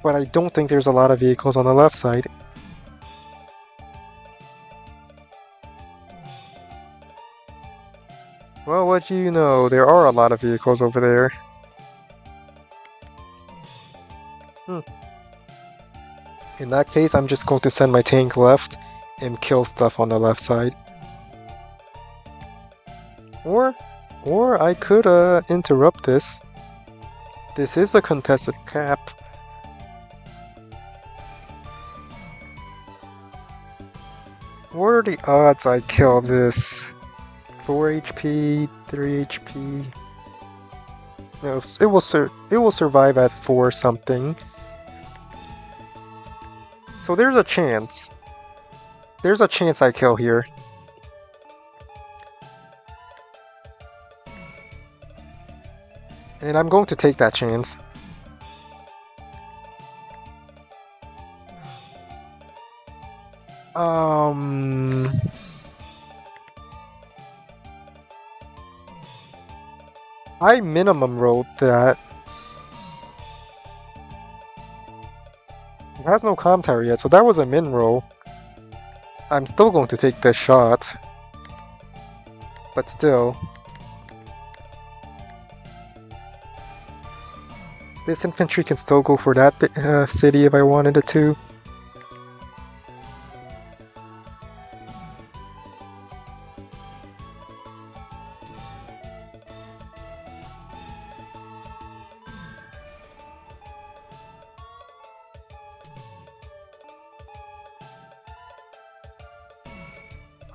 But I don't think there's a lot of vehicles on the left side. Well, what do you know? There are a lot of vehicles over there. In that case, I'm just going to send my tank left and kill stuff on the left side. Or I could interrupt this. This is a contested cap. What are the odds I kill this? 4 HP, 3 HP. No, it will survive at 4 something. So there's a chance. There's a chance I kill here. And I'm going to take that chance. I minimum rolled that. It has no comm tower yet, so that was a min roll. I'm still going to take this shot. But still. This infantry can still go for that city if I wanted it to.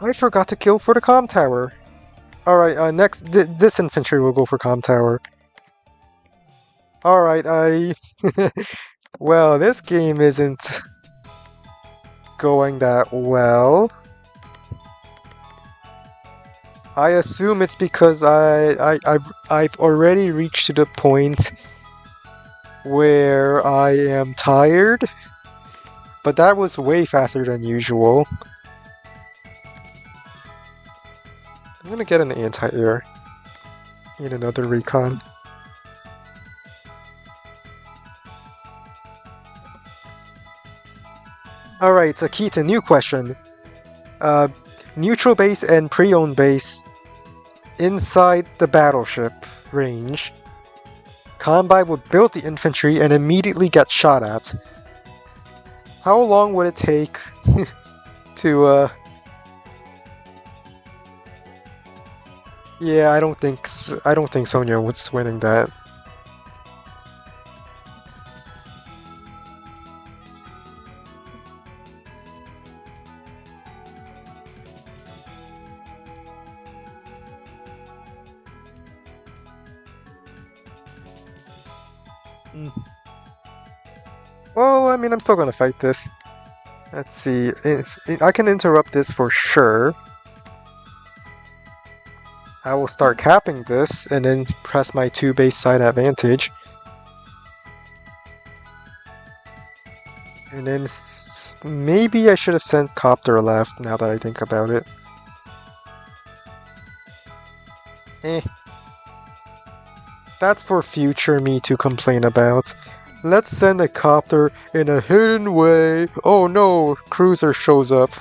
I forgot to kill for the comm tower. Alright, next, this infantry will go for comm tower. Alright, well, this game isn't going that well. I assume it's because I've already reached to the point where I am tired. But that was way faster than usual. I'm gonna get an anti-air. Need another recon. Alright, so Akita, new question. Neutral base and pre-owned base inside the battleship range. Combine would build the infantry and immediately get shot at. How long would it take to Yeah, I don't think Sonya was winning that. Mm. Well, I mean, I'm still gonna fight this. Let's see. If I can interrupt this for sure. I will start capping this and then press my 2 base side advantage. And then maybe I should have sent Copter left now that I think about it. Eh. That's for future me to complain about. Let's send a Copter in a hidden way. Oh no, Cruiser shows up.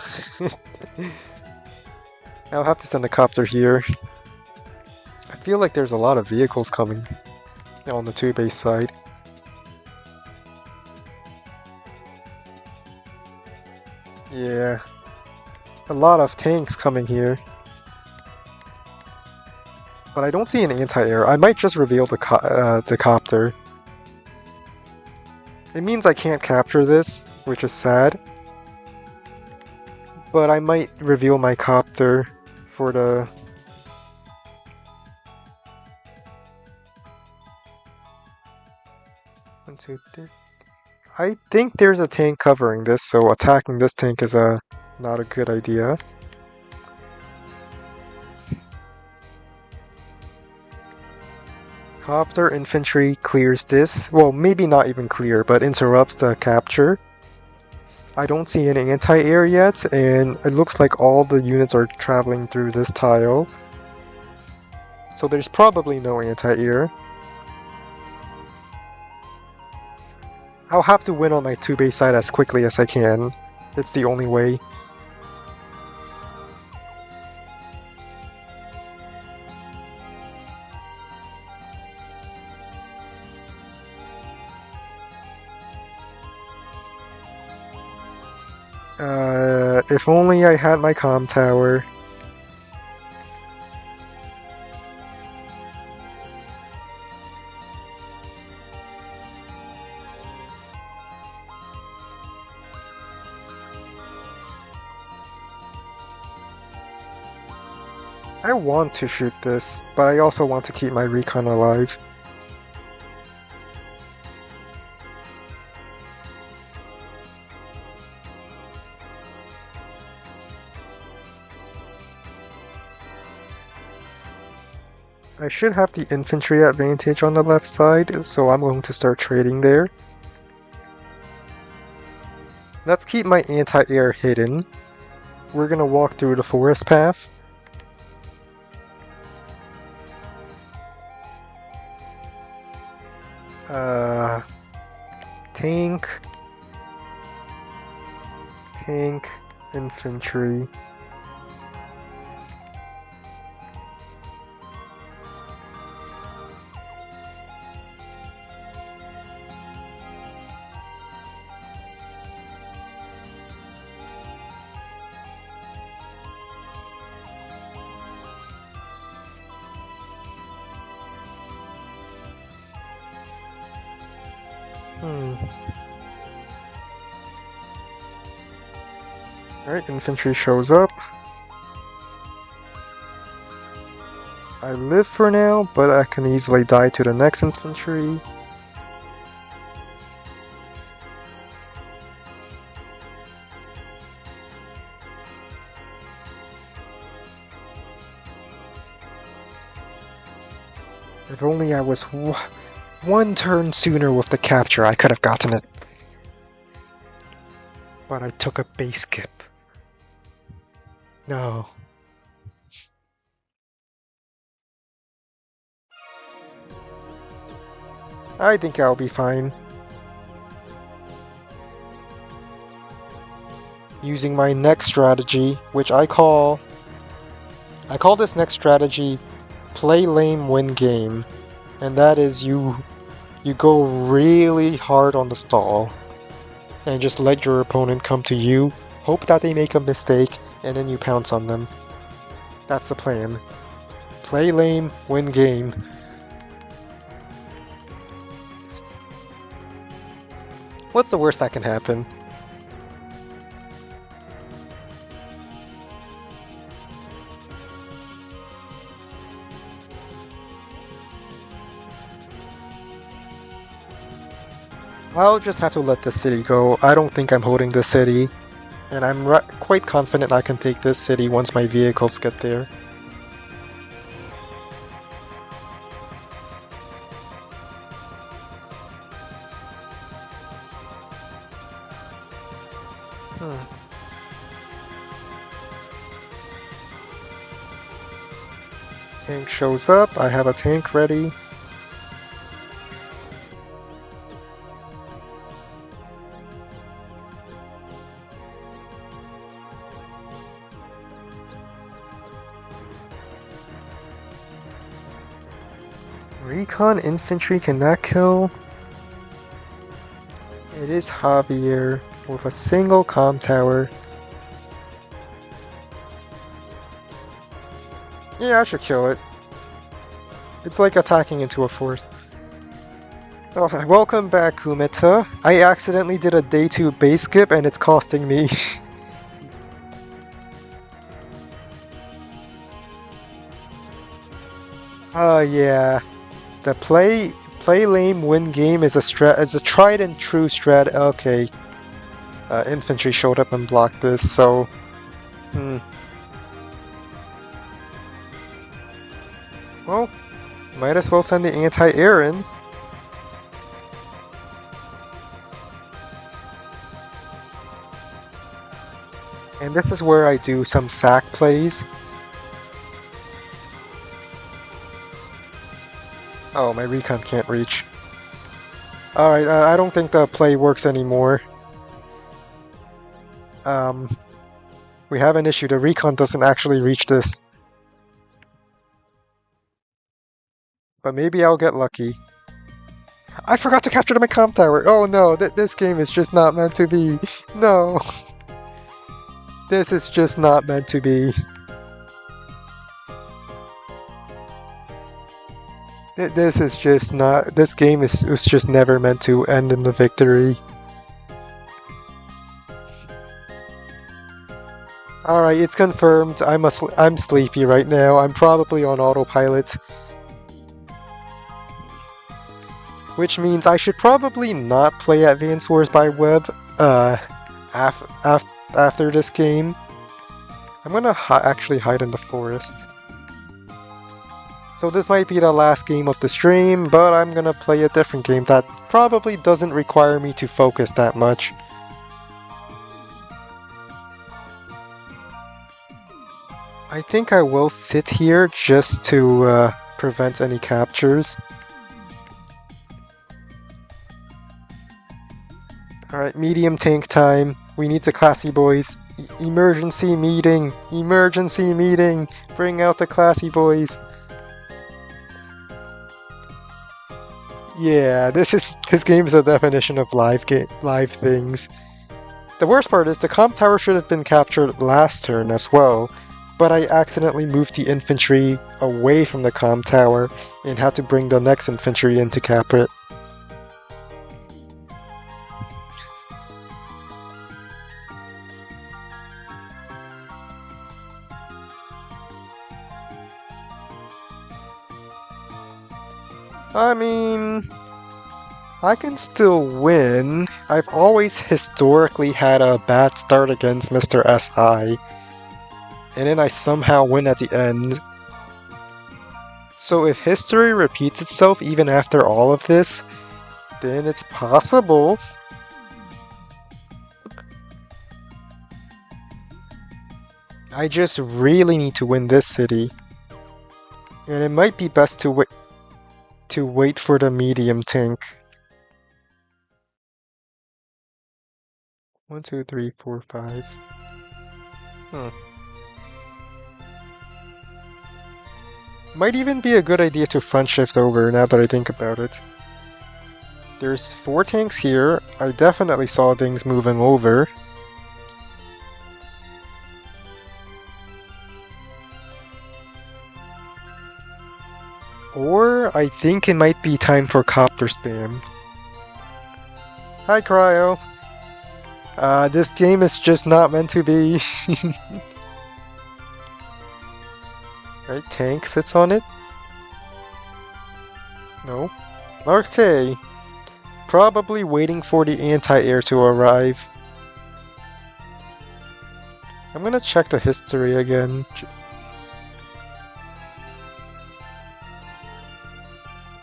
I'll have to send a Copter here. I feel like there's a lot of vehicles coming on the 2 base side. Yeah, a lot of tanks coming here. But I don't see an anti-air. I might just reveal the Copter. It means I can't capture this, which is sad. But I might reveal my Copter for the... One, two, three. I think there's a tank covering this, so attacking this tank is not a good idea. Copter infantry clears this. Well, maybe not even clear, but interrupts the capture. I don't see any anti-air yet, and it looks like all the units are traveling through this tile. So there's probably no anti-air. I'll have to win on my 2 base side as quickly as I can. It's the only way. If only I had my comm tower. I want to shoot this, but I also want to keep my recon alive. I should have the infantry advantage on the left side, so I'm going to start trading there. Let's keep my anti-air hidden. We're gonna walk through the forest path. Tank, infantry. Alright, infantry shows up. I live for now, but I can easily die to the next infantry. If only I was one turn sooner with the capture, I could have gotten it. But I took a base skip. No. I think I'll be fine. Using my next strategy, which I call this next strategy play lame win game. And that is you go really hard on the stall and just let your opponent come to you, hope that they make a mistake, and then you pounce on them. That's the plan. Play lame, win game. What's the worst that can happen? I'll just have to let this city go. I don't think I'm holding this city. And I'm quite confident I can take this city once my vehicles get there. Tank shows up, I have a tank ready. Recon infantry cannot kill. It is Javier with a single comm tower. Yeah, I should kill it. It's like attacking into a forest. Oh, welcome back, Kumita. I accidentally did a day 2 base skip and it's costing me. Yeah. The play lame, win game is a tried and true strat. Okay. Infantry showed up and blocked this, so well, might as well send the anti-air in. And this is where I do some sack plays. Oh, my recon can't reach. Alright, I don't think the play works anymore. We have an issue. The recon doesn't actually reach this. But maybe I'll get lucky. I forgot to capture my comm tower! Oh no, this game is just not meant to be. No! This is just not meant to be. This is just not. This game was just never meant to end in the victory. Alright, it's confirmed. I'm sleepy right now. I'm probably on autopilot. Which means I should probably not play Advance Wars by Web after this game. I'm gonna actually hide in the forest. So this might be the last game of the stream, but I'm gonna play a different game that probably doesn't require me to focus that much. I think I will sit here just to prevent any captures. Alright, medium tank time. We need the classy boys. Emergency meeting! Emergency meeting! Bring out the classy boys! Yeah, this game is a definition of live things. The worst part is the comm tower should have been captured last turn as well, but I accidentally moved the infantry away from the comm tower and had to bring the next infantry in to cap it. I mean, I can still win. I've always historically had a bad start against Mr. SI, and then I somehow win at the end. So if history repeats itself even after all of this, then it's possible. I just really need to win this city. And it might be best to wait for the medium tank. 1, 2, 3, 4, 5. Might even be a good idea to front shift over now that I think about it. There's 4 tanks here. I definitely saw things moving over. Or I think it might be time for copter spam. Hi, Cryo. This game is just not meant to be. Right, tank sits on it? No. Okay. Probably waiting for the anti-air to arrive. I'm gonna check the history again.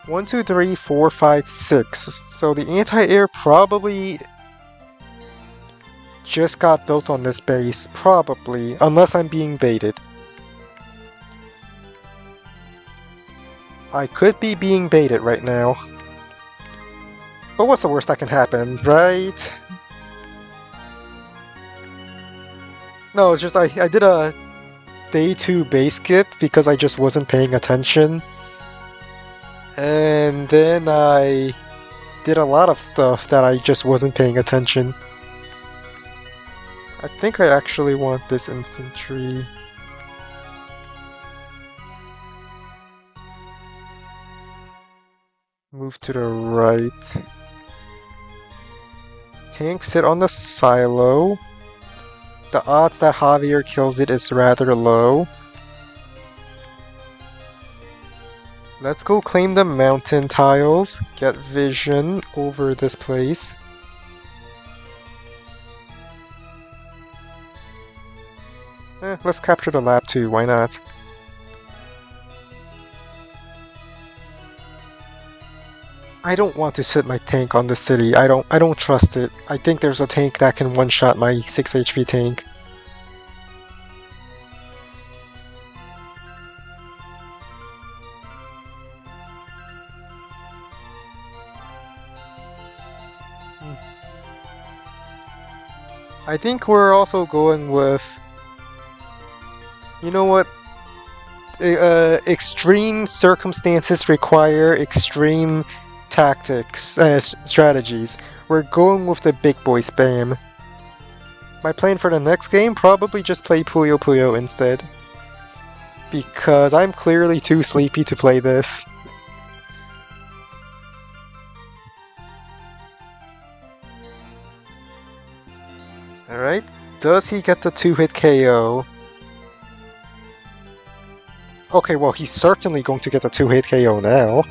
1, 2, 3, 4, 5, 6. So the anti-air probably just got built on this base. Probably. Unless I'm being baited. I could be being baited right now. But what's the worst that can happen, right? No, it's just I did a day 2 base skip because I just wasn't paying attention. And then I did a lot of stuff that I just wasn't paying attention. I think I actually want this infantry. Move to the right. Tank sit on the silo. The odds that Javier kills it is rather low. Let's go claim the mountain tiles. Get vision over this place. Let's capture the lab too, why not? I don't want to sit my tank on the city. I don't trust it. I think there's a tank that can one-shot my 6 HP tank. I think we're also going with... You know what? Extreme circumstances require extreme tactics, strategies. We're going with the big boy spam. My plan for the next game, probably just play Puyo Puyo instead. Because I'm clearly too sleepy to play this. Alright, does he get the 2-hit KO? Okay, well he's certainly going to get the 2-hit KO now.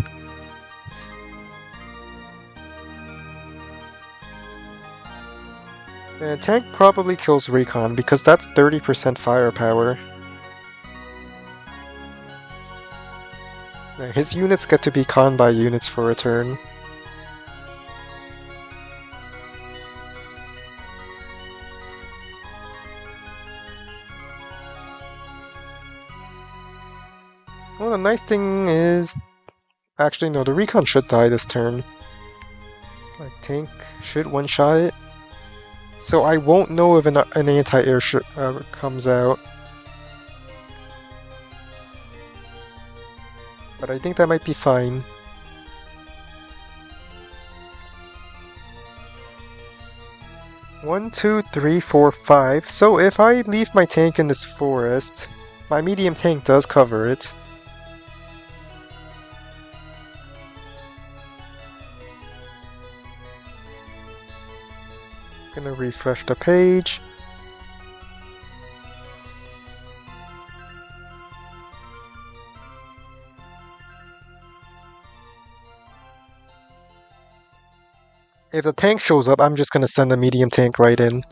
And tank probably kills Recon because that's 30% firepower. Now, his units get to be conned by units for a turn. Well, the nice thing is... Actually, no, the Recon should die this turn. My tank should one-shot it. So I won't know if an anti-air comes out. But I think that might be fine. One, two, three, four, 5. So if I leave my tank in this forest, my medium tank does cover it. Gonna refresh the page. If the tank shows up, I'm just gonna send a medium tank right in.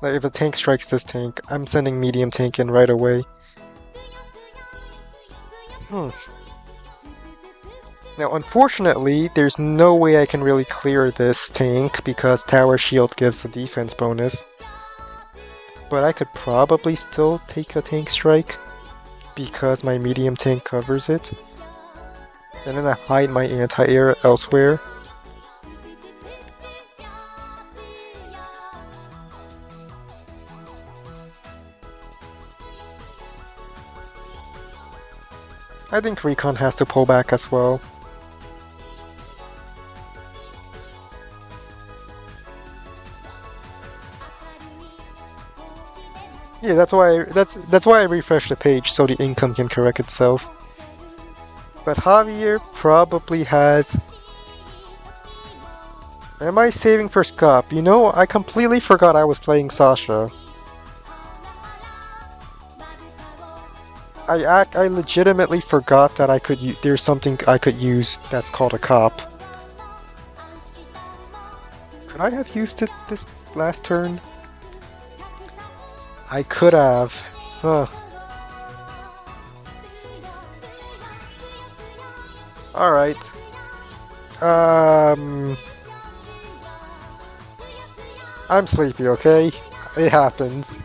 Like if the tank strikes this tank, I'm sending medium tank in right away. Now, unfortunately, there's no way I can really clear this tank because Tower Shield gives the defense bonus. But I could probably still take a tank strike because my medium tank covers it. And then I hide my anti-air elsewhere. I think Recon has to pull back as well. Yeah, that's why I refreshed the page so the income can correct itself. But Javier probably has... Am I saving for Scop? You know, I completely forgot I was playing Sasha. I legitimately forgot that I could there's something I could use that's called a cop. Could I have used it this last turn? I could have. Huh. Alright. I'm sleepy, okay? It happens.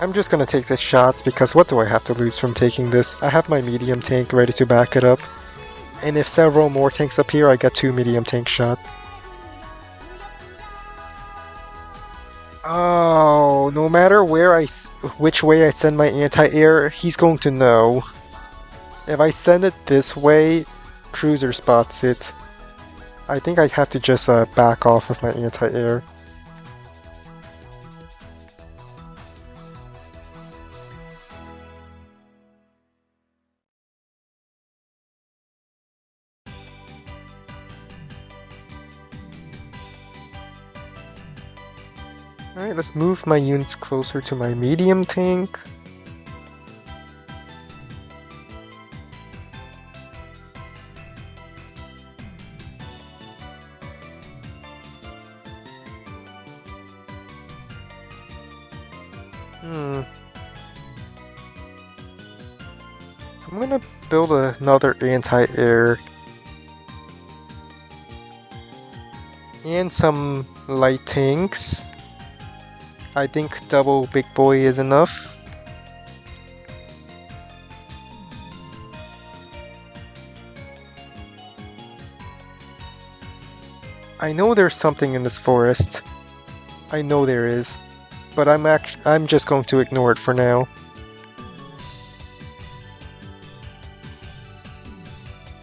I'm just gonna take the shots because what do I have to lose from taking this? I have my medium tank ready to back it up. And if several more tanks appear, I get 2 medium tank shots. Oh, no matter which way I send my anti-air, he's going to know. If I send it this way, Cruiser spots it. I think I have to just back off of my anti-air. Alright, let's move my units closer to my medium tank. I'm gonna build another anti-air. And some light tanks. I think double big boy is enough. I know there's something in this forest. I know there is. But I'm just going to ignore it for now.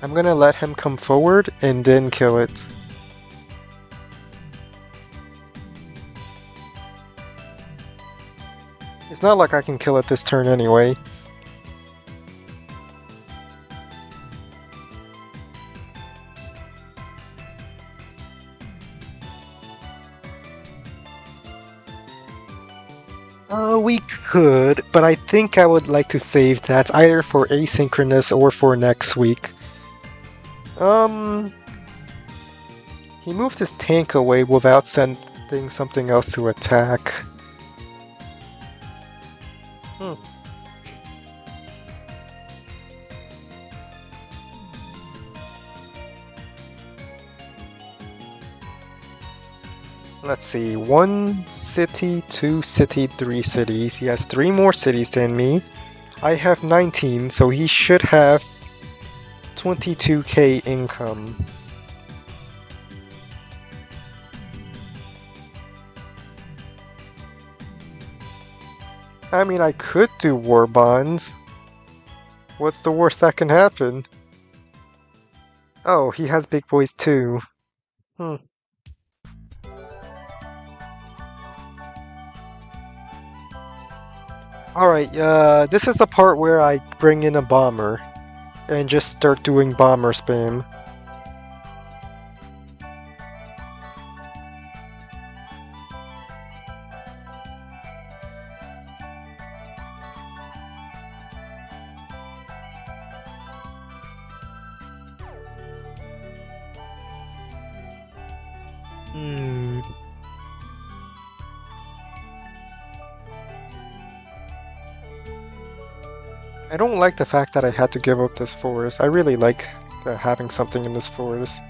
I'm gonna let him come forward and then kill it. It's not like I can kill it this turn anyway. We could, but I think I would like to save that either for asynchronous or for next week. He moved his tank away without sending something else to attack. Let's see, 1 city, 2 city, 3 cities. He has 3 more cities than me. I have 19, so he should have 22k income. I mean, I could do war bonds. What's the worst that can happen? Oh, he has big boys too. Alright, this is the part where I bring in a bomber and just start doing bomber spam. I don't like the fact that I had to give up this forest. I really like having something in this forest.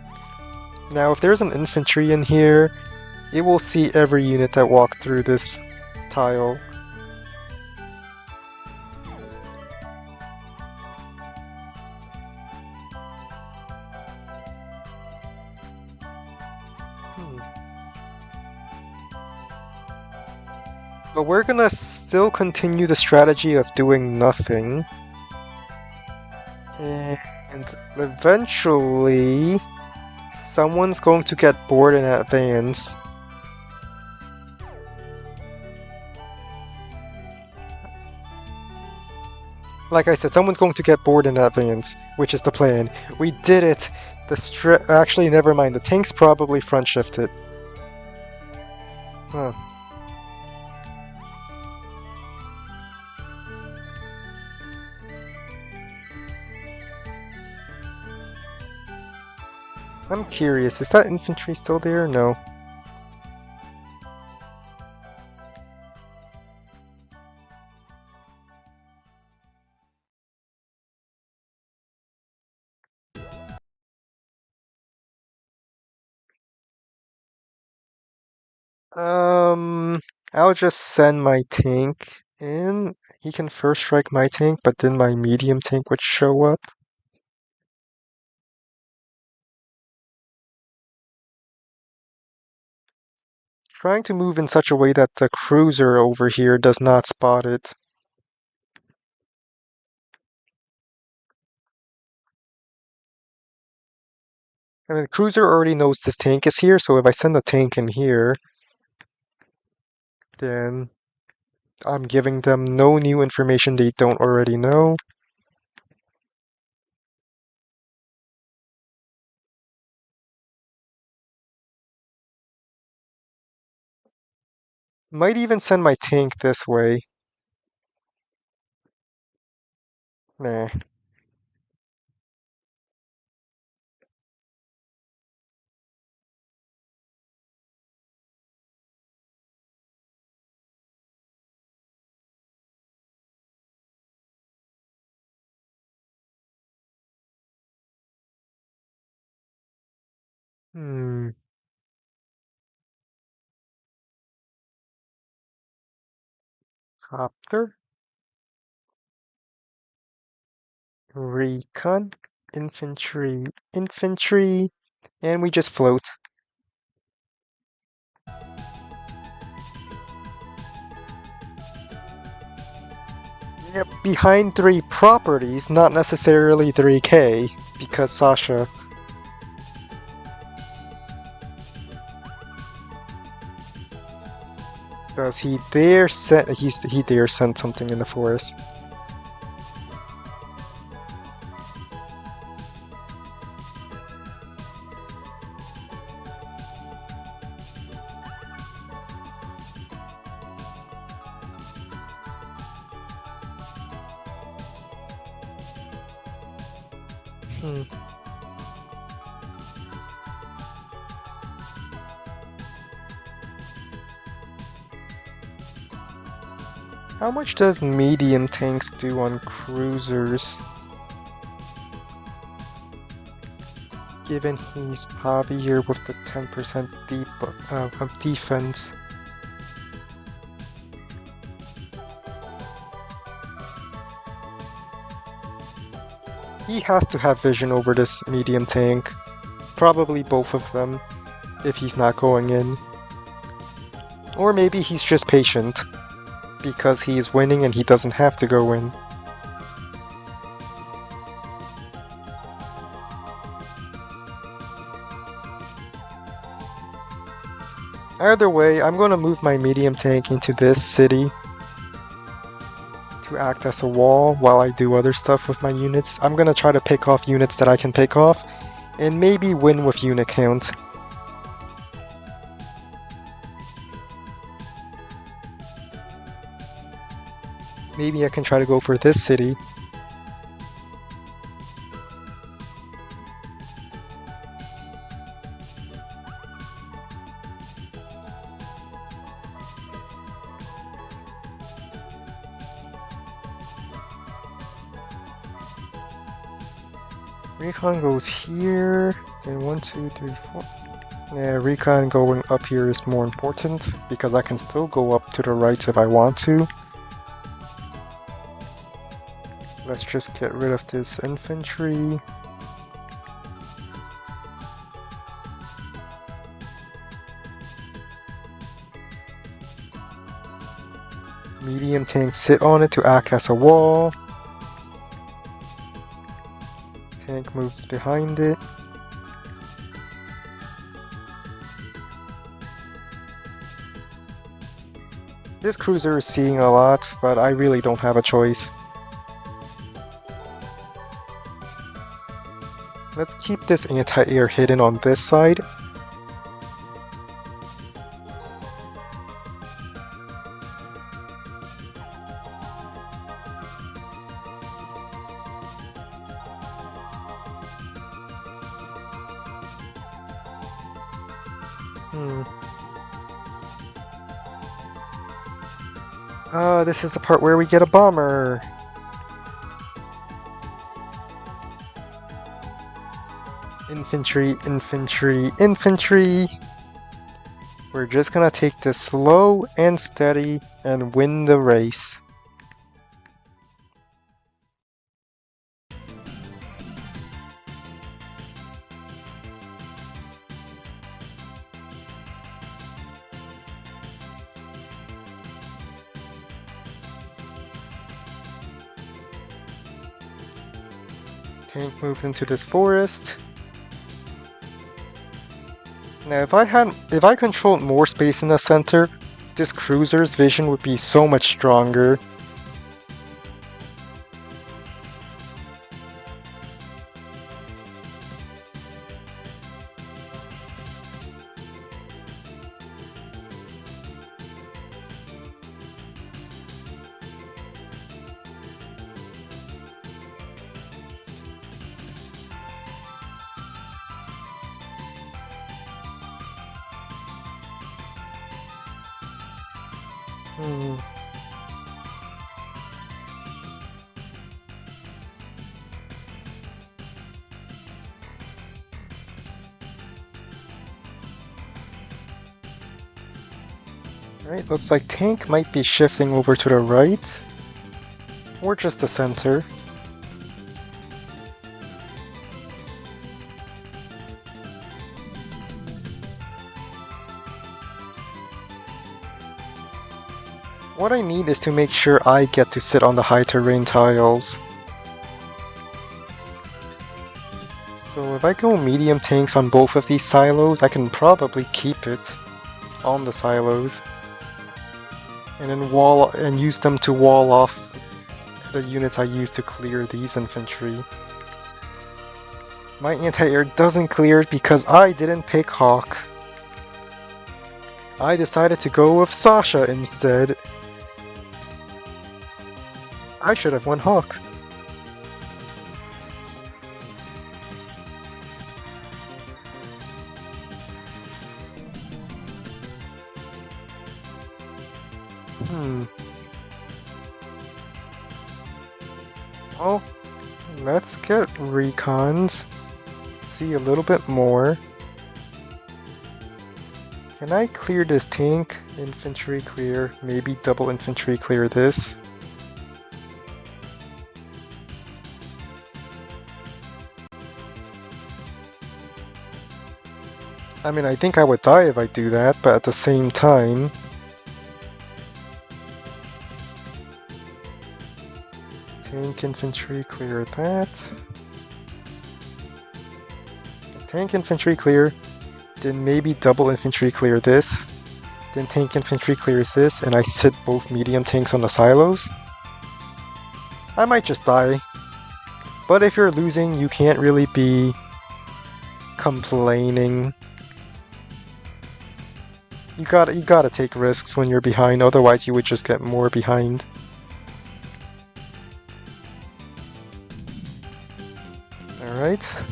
Now, if there's an infantry in here, it will see every unit that walks through this tile. But we're gonna still continue the strategy of doing nothing. And eventually, someone's going to get bored in advance. Like I said, someone's going to get bored in advance, which is the plan. We did it! Actually, never mind. The tank's probably front shifted. Huh. I'm curious, is that infantry still there? No. I'll just send my tank in. He can first strike my tank, but then my medium tank would show up. Trying to move in such a way that the cruiser over here does not spot it. I mean, the cruiser already knows this tank is here, so if I send a tank in here, then I'm giving them no new information they don't already know. Might even send my tank this way. Nah. Hmm. Copter? Recon? Infantry? Infantry? And we just float. Yep, behind 3 properties, not necessarily 3K, because Sasha. Does he dare send? He dare send something in the forest. Hmm. How much does medium tanks do on cruisers? Given he's heavier with the 10% deep of defense. He has to have vision over this medium tank. Probably both of them, if he's not going in. Or maybe he's just patient, because he is winning and he doesn't have to go in. Either way, I'm going to move my medium tank into this city to act as a wall while I do other stuff with my units. I'm going to try to pick off units that I can pick off, and maybe win with unit count. Maybe I can try to go for this city. Recon goes here, then 1, 2, 3, 4. Yeah, recon going up here is more important, because I can still go up to the right if I want to. Let's just get rid of this infantry. Medium tanks sit on it to act as a wall. Tank moves behind it. This cruiser is seeing a lot, but I really don't have a choice. Let's keep this anti-air hidden on this side. This is the part where we get a bomber. Infantry, infantry, infantry. We're just gonna take this slow and steady and win the race. Tank moved into this forest. Now if I controlled more space in the center, this cruiser's vision would be so much stronger. Alright, looks like tank might be shifting over to the right. Or just the center. What I need is to make sure I get to sit on the high terrain tiles. So if I go medium tanks on both of these silos, I can probably keep it on the silos. And then use them to wall off the units I use to clear these infantry. My anti-air doesn't clear because I didn't pick Hawk. I decided to go with Sasha instead. I should have won Hawk. Well, let's get recons. See a little bit more. Can I clear this tank? Infantry clear. Maybe double infantry clear this. I mean, I think I would die if I do that, but at the same time... Tank infantry clear that. Tank infantry clear. Then maybe double infantry clear this. Then tank infantry clears this, and I sit both medium tanks on the silos. I might just die. But if you're losing, you can't really be complaining. You gotta take risks when you're behind, otherwise you would just get more behind. Alright.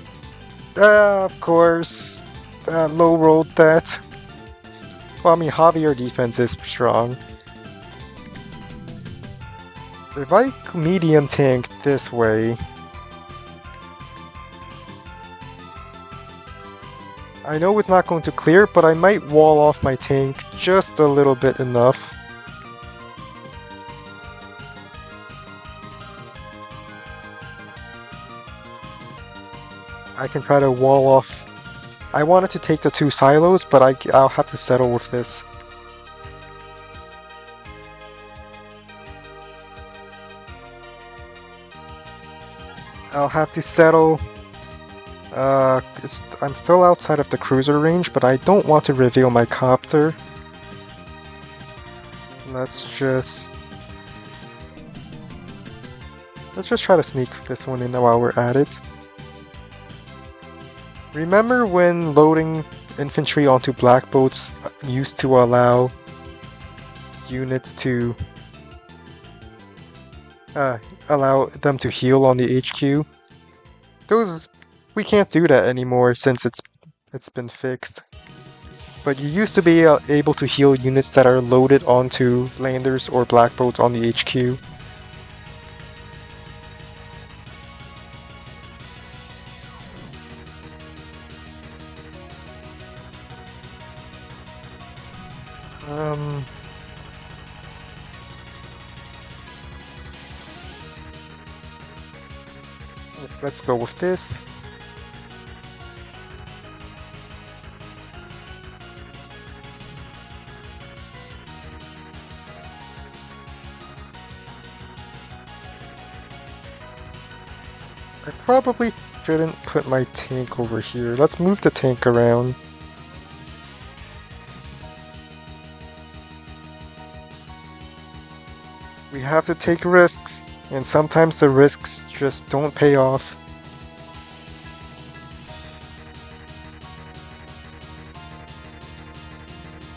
Of course. Low rolled that. Well, I mean, Javier defense is strong. If I medium tank this way, I know it's not going to clear, but I might wall off my tank just a little bit enough. I can try to wall off. I wanted to take the two silos, but I'll have to settle with this. I'll have to settle. I'm still outside of the cruiser range, but I don't want to reveal my copter. Let's just try to sneak this one in while we're at it. Remember when loading infantry onto black boats used to allow units to allow them to heal on the HQ? We can't do that anymore since it's been fixed. But you used to be able to heal units that are loaded onto landers or black boats on the HQ. Let's go with this. I probably shouldn't put my tank over here. Let's move the tank around. We have to take risks, and sometimes the risks just don't pay off.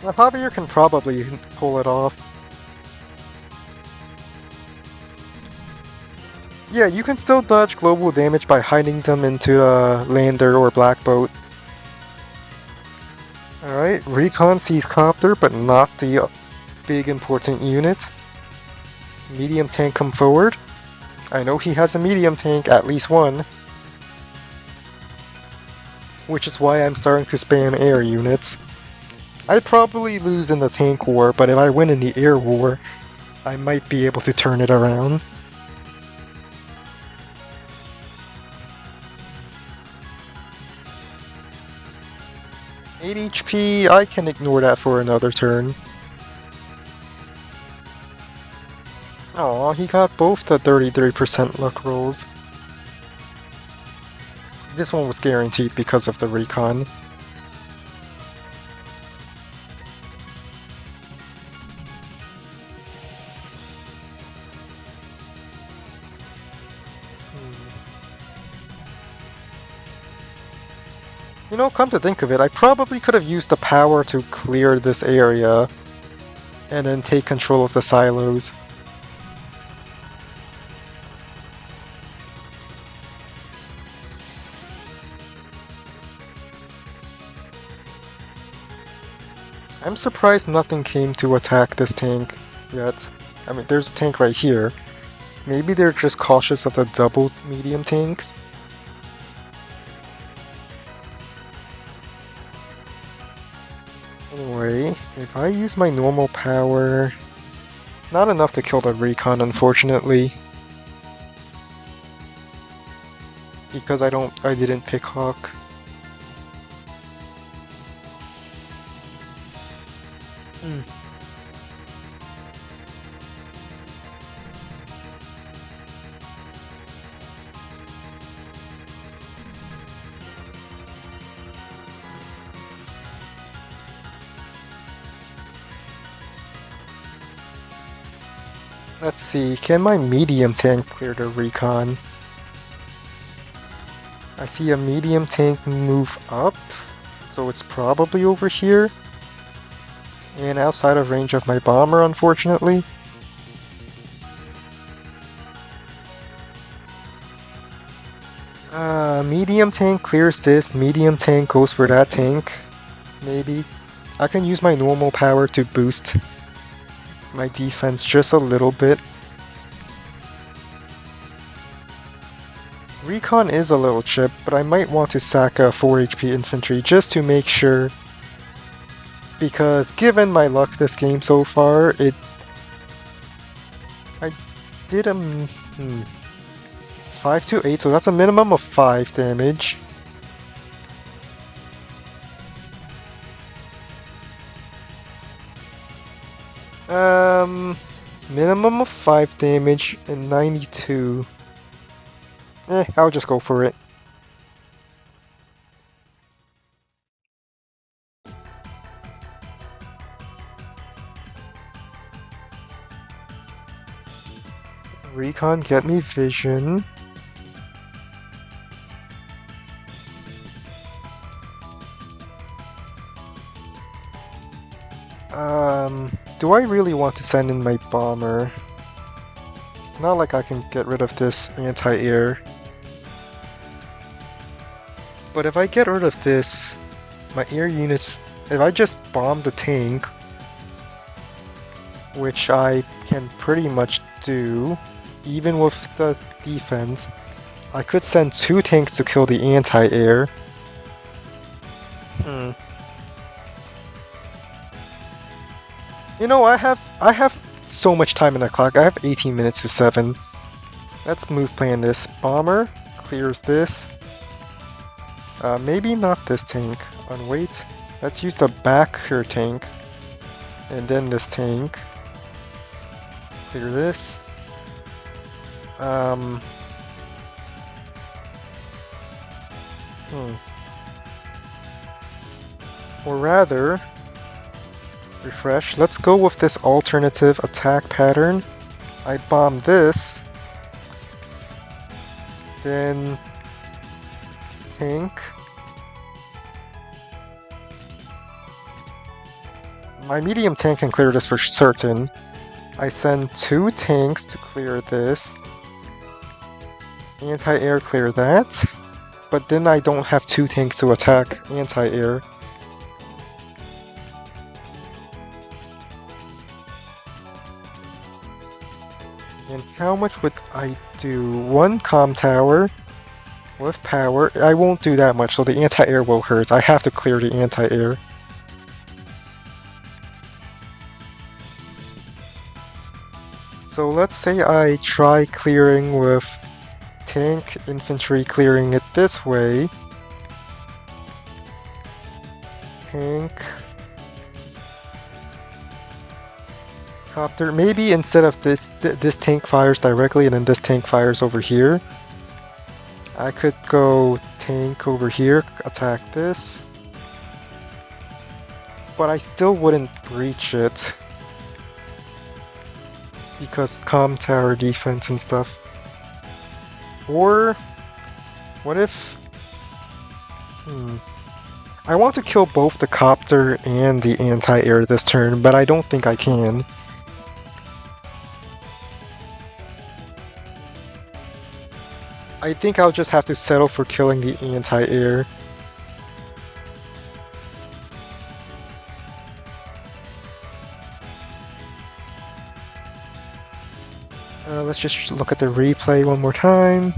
Now, Javier can probably pull it off. Yeah, you can still dodge global damage by hiding them into a lander or black boat. Alright, Recon sees Copter, but not the big important unit. Medium tank come forward. I know he has a medium tank, at least one. Which is why I'm starting to spam air units. I'd probably lose in the tank war, but if I win in the air war, I might be able to turn it around. 8 HP, I can ignore that for another turn. Aw, he got both the 33% luck rolls. This one was guaranteed because of the recon. You know, come to think of it, I probably could have used the power to clear this area and then take control of the silos. I'm surprised nothing came to attack this tank yet. I mean, there's a tank right here. Maybe they're just cautious of the double medium tanks? Anyway, if I use my normal power... Not enough to kill the recon, unfortunately. Because I didn't pick Hawk. Let's see, can my medium tank clear the recon? I see a medium tank move up, so it's probably over here. And outside of range of my bomber, unfortunately. Medium tank clears this, medium tank goes for that tank. Maybe. I can use my normal power to boost my defense just a little bit. Recon is a little chip, but I might want to sack a 4 HP infantry just to make sure. Because given my luck this game so far, I did 5 to 8, so that's a minimum of 5 damage. Minimum of 5 damage and 92. I'll just go for it. Recon, get me vision. Do I really want to send in my bomber? It's not like I can get rid of this anti-air. But if I get rid of this, my air units, if I just bomb the tank, which I can pretty much do, even with the defense, I could send 2 tanks to kill the anti-air. You know, I have so much time in the clock. I have 18 minutes to 7. Let's move plan this. Bomber clears this. Maybe not this tank. On wait. Let's use the backer tank. And then this tank. Clear this. Or rather, refresh. Let's go with this alternative attack pattern. I bomb this. Then tank. My medium tank can clear this for certain. I send 2 tanks to clear this. Anti-air clear that. But then I don't have 2 tanks to attack anti-air. And how much would I do? 1 comm tower with power. I won't do that much, so the anti-air will hurt. I have to clear the anti-air. So let's say I try clearing with tank infantry clearing it this way. Tank. Copter. Maybe instead of this tank fires directly and then this tank fires over here. I could go tank over here, attack this. But I still wouldn't breach it. Because comm tower defense and stuff. Or what if I want to kill both the copter and the anti-air this turn, but I don't think I can. I think I'll just have to settle for killing the anti-air. Let's just look at the replay one more time.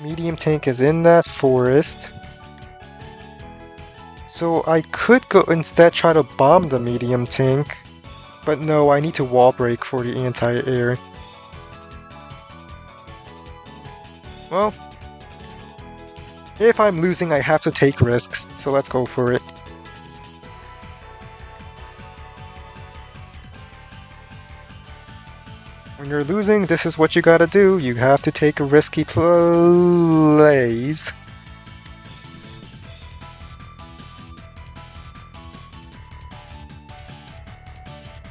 Medium tank is in that forest. So I could go instead try to bomb the medium tank. But no, I need to wall break for the anti-air. Well, if I'm losing, I have to take risks, so let's go for it. When you're losing, this is what you gotta do. You have to take risky plays.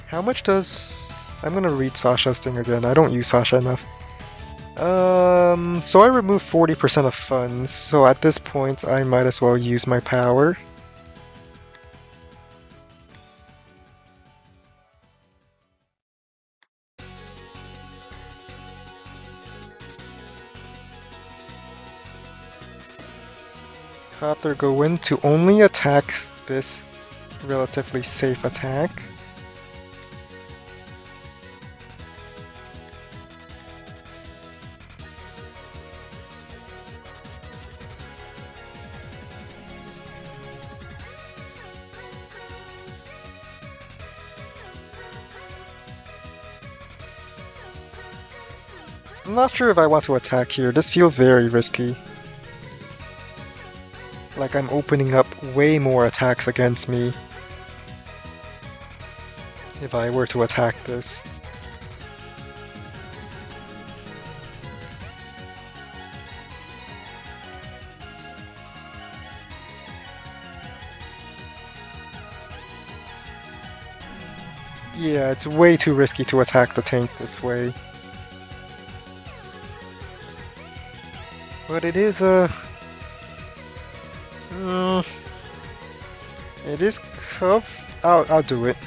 How much does... I'm gonna read Sasha's thing again. I don't use Sasha enough. So I removed 40% of funds, so at this point I might as well use my power. Copter go in to only attack this relatively safe attack. I'm not sure if I want to attack here. This feels very risky. Like I'm opening up way more attacks against me if I were to attack this. Yeah, it's way too risky to attack the tank this way. But it is a... it is I'll do it.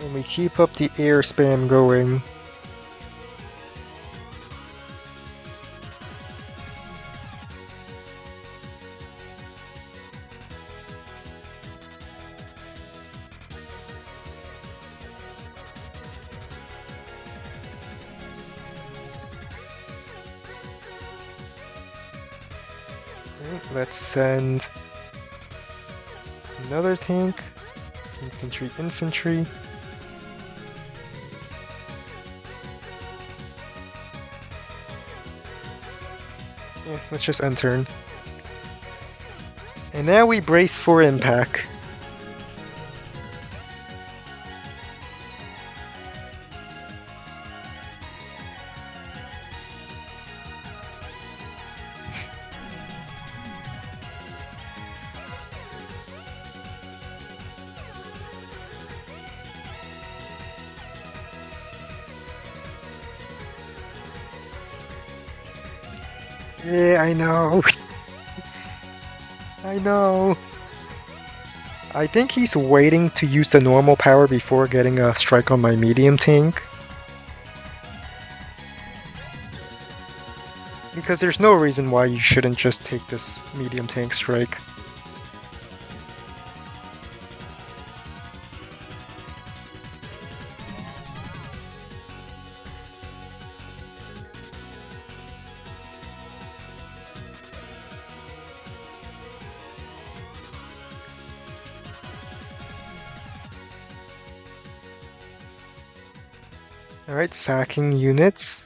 And we keep up the air spam going. Let's send another tank. Infantry. Yeah, let's just end turn. And now we brace for impact. Yeah, I know. I know. I think he's waiting to use the normal power before getting a strike on my medium tank. Because there's no reason why you shouldn't just take this medium tank strike. Alright, sacking units.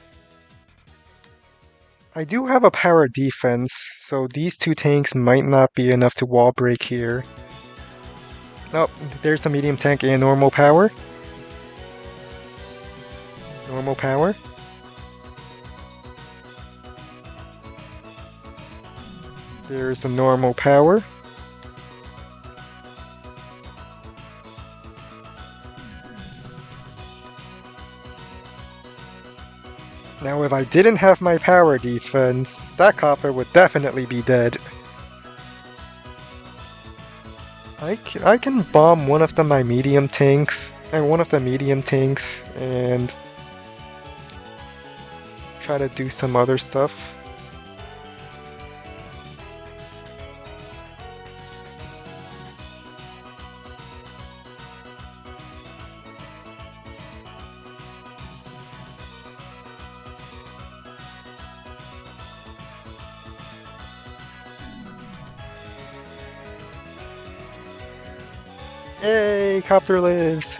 I do have a power defense, so these two tanks might not be enough to wall break here. Oh, there's a medium tank and normal power. Normal power. There's a normal power. Now if I didn't have my power defense, that copper would definitely be dead. I can bomb one of my medium tanks, and and try to do some other stuff. Yay, copter lives!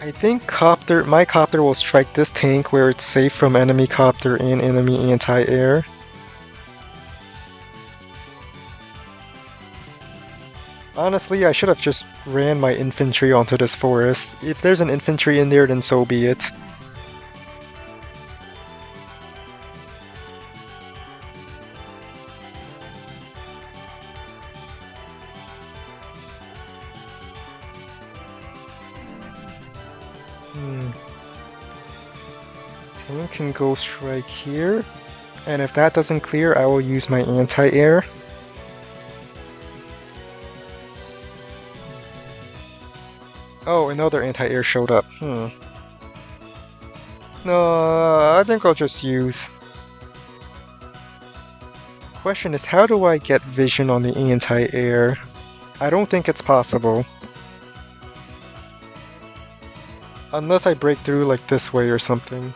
I think my copter will strike this tank where it's safe from enemy copter and enemy anti-air. Honestly, I should have just ran my infantry onto this forest. If there's an infantry in there, then so be it. Tank can go strike here, and if that doesn't clear, I will use my anti-air. Oh, another anti-air showed up. No, I think I'll just use... Question is, how do I get vision on the anti-air? I don't think it's possible. Unless I break through like this way or something.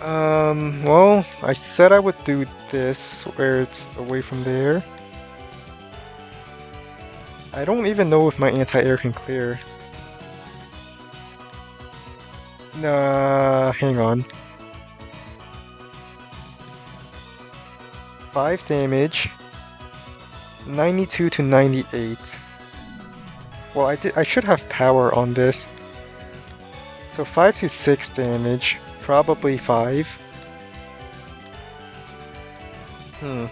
Well, I said I would do this where it's away from there. I don't even know if my anti-air can clear. Nah, hang on. 5 damage. 92 to 98. Well, I should have power on this. So 5 to 6 damage. Probably 5. Hmm.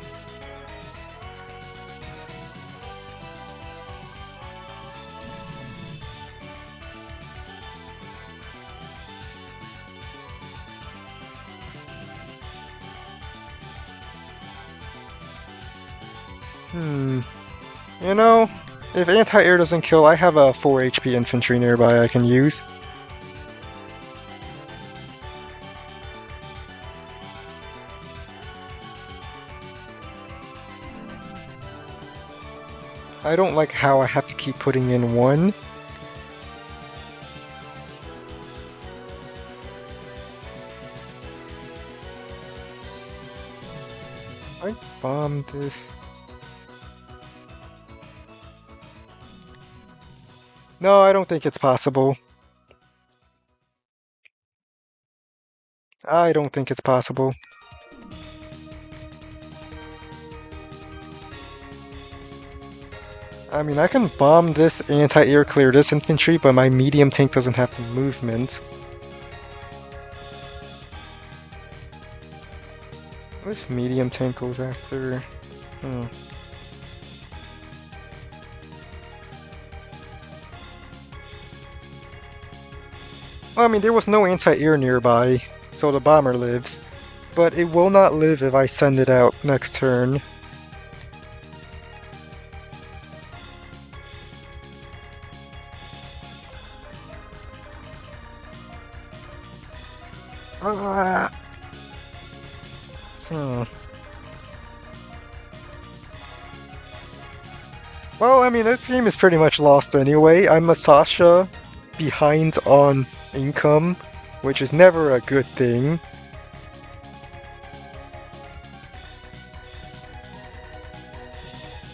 You know, if anti-air doesn't kill, I have a 4 HP infantry nearby I can use. I don't like how I have to keep putting in 1. I bombed this. No, I don't think it's possible. I don't think it's possible. I mean, I can bomb this anti-air clear this infantry, but my medium tank doesn't have some movement. What if medium tank goes after... Well, I mean, there was no anti-air nearby, so the bomber lives. But it will not live if I send it out next turn. Well, I mean, this game is pretty much lost anyway. I'm a Sasha behind on income, which is never a good thing.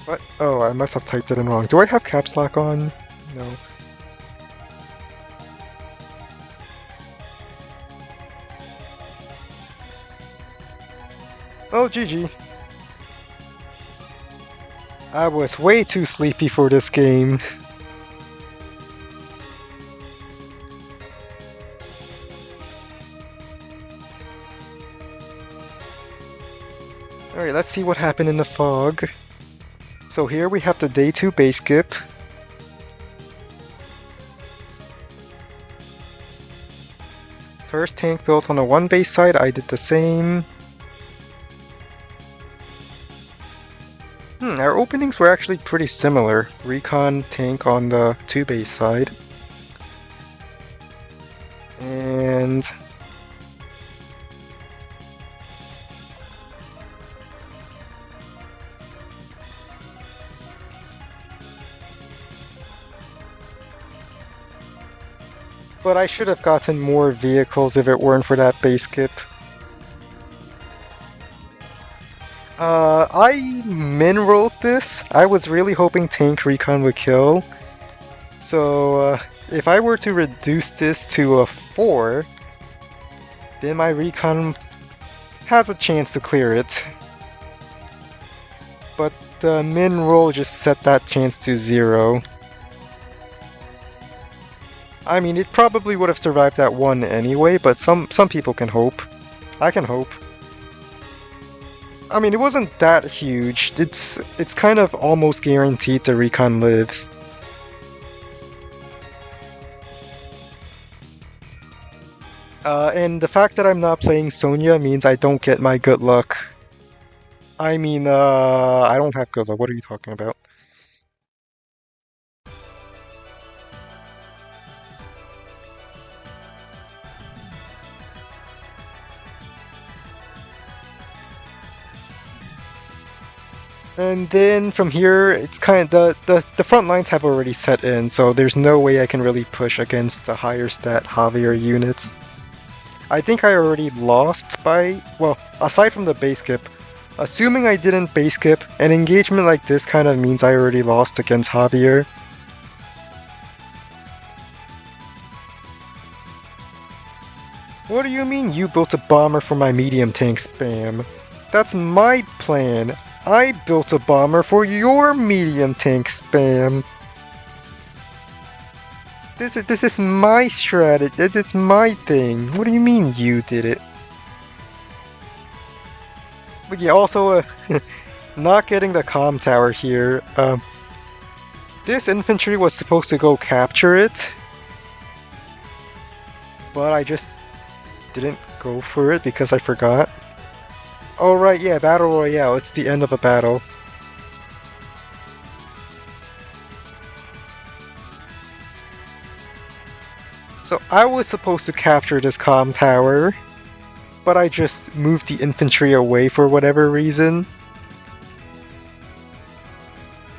What? Oh, I must have typed it in wrong. Do I have caps lock on? No. Oh, GG. I was way too sleepy for this game. Alright, let's see what happened in the fog. So here we have the day 2 base skip. First tank built on the 1 base side, I did the same. Our openings were actually pretty similar. Recon tank on the 2 base side. And... but I should have gotten more vehicles if it weren't for that base skip. I min-rolled this. I was really hoping tank recon would kill. So, if I were to reduce this to a 4, then my recon has a chance to clear it. But the min-roll just set that chance to 0. I mean, it probably would have survived that 1 anyway, but some people can hope. I can hope. I mean, it wasn't that huge. It's kind of almost guaranteed the recon lives. And the fact that I'm not playing Sonya means I don't get my good luck. I mean, I don't have good luck. What are you talking about? And then from here, it's kind of the front lines have already set in, so there's no way I can really push against the higher stat Javier units. I think I already lost by, well, aside from the base skip. Assuming I didn't base skip, an engagement like this kind of means I already lost against Javier. What do you mean you built a bomber for my medium tank spam? That's my plan. I built a bomber for your medium tank spam. This is my strategy. It's my thing. What do you mean you did it? But yeah, also, not getting the comm tower here. This infantry was supposed to go capture it, but I just didn't go for it because I forgot. Oh right, yeah, Battle Royale. It's the end of a battle. So I was supposed to capture this comm tower, but I just moved the infantry away for whatever reason.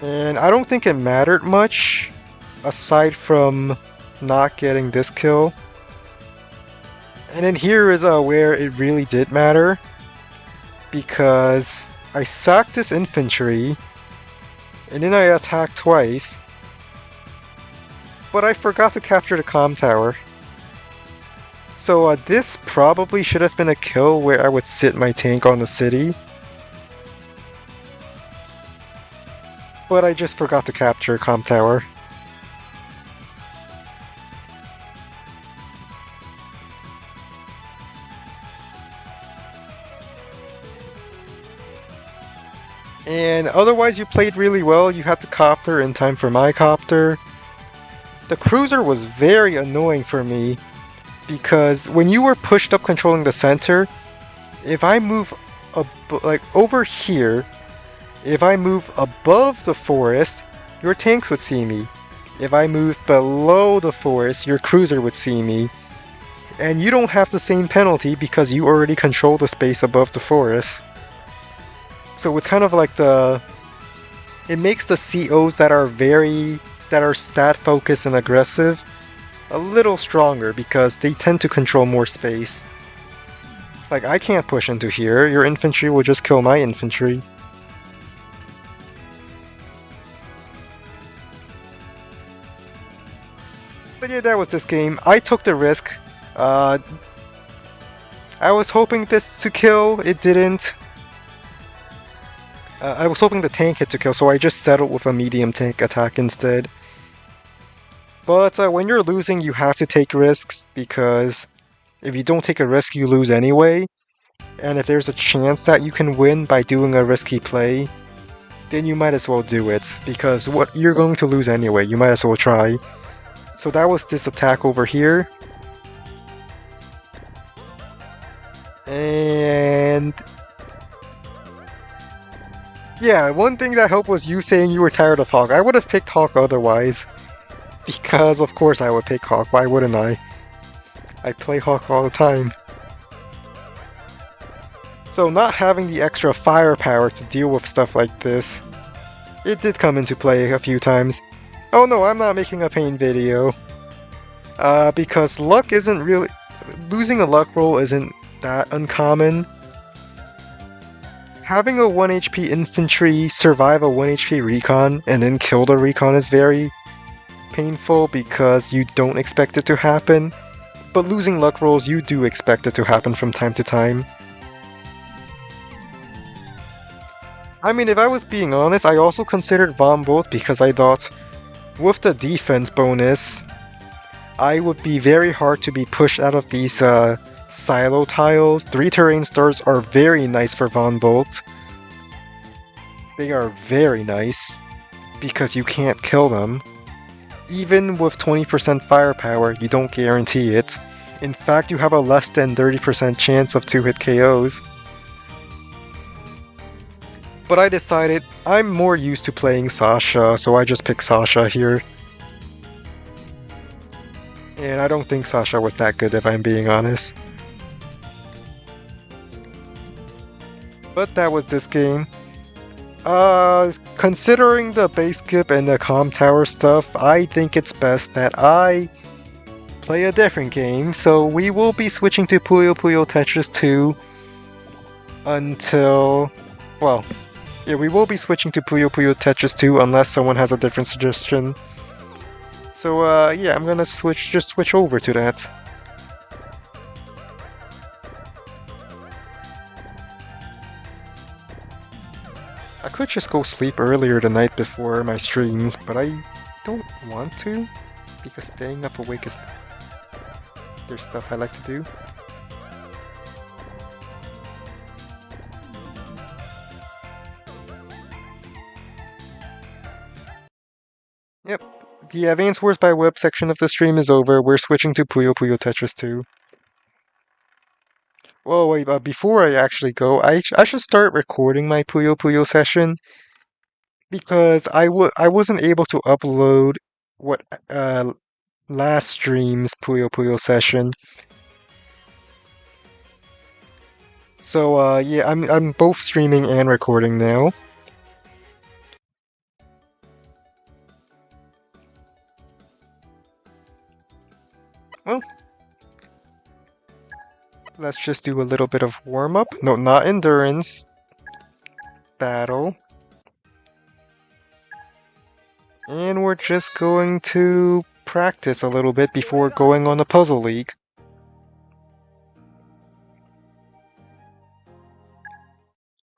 And I don't think it mattered much, aside from not getting this kill. And then here is where it really did matter, because I sacked this infantry, and then I attacked twice, but I forgot to capture the comm tower. So this probably should have been a kill where I would sit my tank on the city. But I just forgot to capture comm tower. And otherwise you played really well. You had the copter in time for my copter. The cruiser was very annoying for me, because when you were pushed up controlling the center, if I move like over here, if I move above the forest, your tanks would see me. If I move below the forest, your cruiser would see me. And you don't have the same penalty because you already control the space above the forest. So it's kind of like it makes the COs that are stat focused and aggressive a little stronger because they tend to control more space. Like, I can't push into here, your infantry will just kill my infantry. But yeah, that was this game. I took the risk. I was hoping this to kill, it didn't. I was hoping the tank hit to kill, so I just settled with a medium tank attack instead. But when you're losing, you have to take risks, because if you don't take a risk, you lose anyway. And if there's a chance that you can win by doing a risky play, then you might as well do it, because you're going to lose anyway, you might as well try. So that was this attack over here. And yeah, one thing that helped was you saying you were tired of Hawk. I would have picked Hawk otherwise. Because of course I would pick Hawk, why wouldn't I? I play Hawk all the time. So not having the extra firepower to deal with stuff like this, it did come into play a few times. Oh no, I'm not making a pain video. Because luck isn't really... Losing a luck roll isn't that uncommon. Having a 1 HP infantry survive a 1 HP recon and then kill the recon is very painful because you don't expect it to happen, but losing luck rolls, you do expect it to happen from time to time. I mean, if I was being honest, I also considered Von Bolt because I thought, with the defense bonus, I would be very hard to be pushed out of these silo tiles. 3 terrain stars are very nice for Von Bolt. They are very nice because you can't kill them. Even with 20% firepower, you don't guarantee it. In fact, you have a less than 30% chance of 2-hit KOs. But I decided I'm more used to playing Sasha, so I just picked Sasha here. And I don't think Sasha was that good if I'm being honest. But that was this game. Considering the base skip and the comm tower stuff, I think it's best that I play a different game, so we will be switching to Puyo Puyo Tetris 2 until... well, yeah, we will be switching to Puyo Puyo Tetris 2 unless someone has a different suggestion. So, yeah, I'm gonna just switch over to that. I could just go sleep earlier the night before my streams, but I don't want to, because staying up awake is... there's stuff I like to do. Yep, the Advance Wars by Web section of the stream is over. We're switching to Puyo Puyo Tetris 2. Whoa, wait, before I actually go, I should start recording my Puyo Puyo session, because I wasn't able to upload what last stream's Puyo Puyo session. So yeah, I'm both streaming and recording now. Well, let's just do a little bit of warm-up. No, not endurance. Battle. And we're just going to practice a little bit before going on the Puzzle League.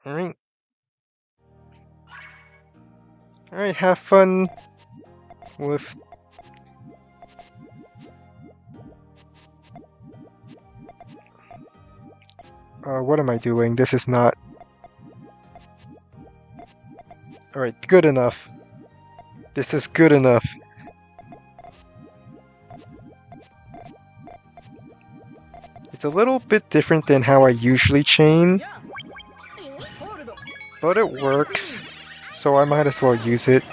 Alright. Alright, have fun with... what am I doing? This is not... Alright, good enough. This is good enough. It's a little bit different than how I usually chain, but it works, so I might as well use it.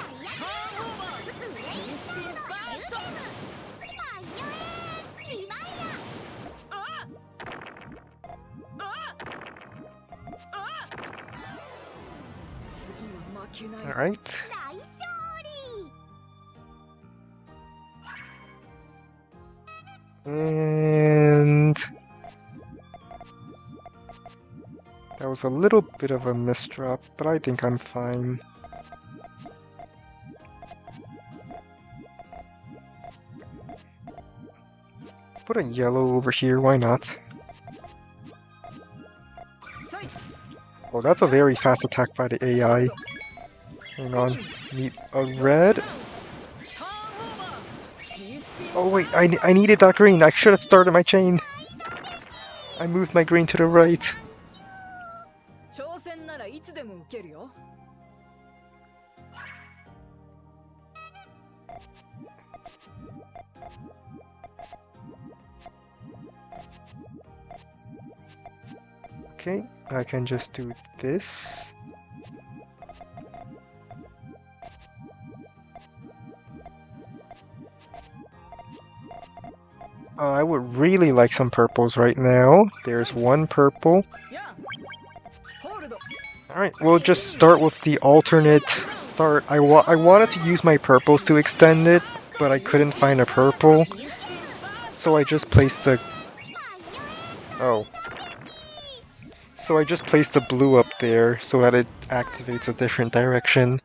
Alright. And... that was a little bit of a misdrop, but I think I'm fine. Put a yellow over here, why not? Oh, that's a very fast attack by the AI. Hang on, need a red. Oh wait, I needed that green. I should have started my chain. I moved my green to the right. Okay, I can just do this. I would really like some purples right now. There's one purple. Alright, we'll just start with the alternate start. I wanted to use my purples to extend it, but I couldn't find a purple. So I just placed the... oh. So I just placed the blue up there so that it activates a different direction.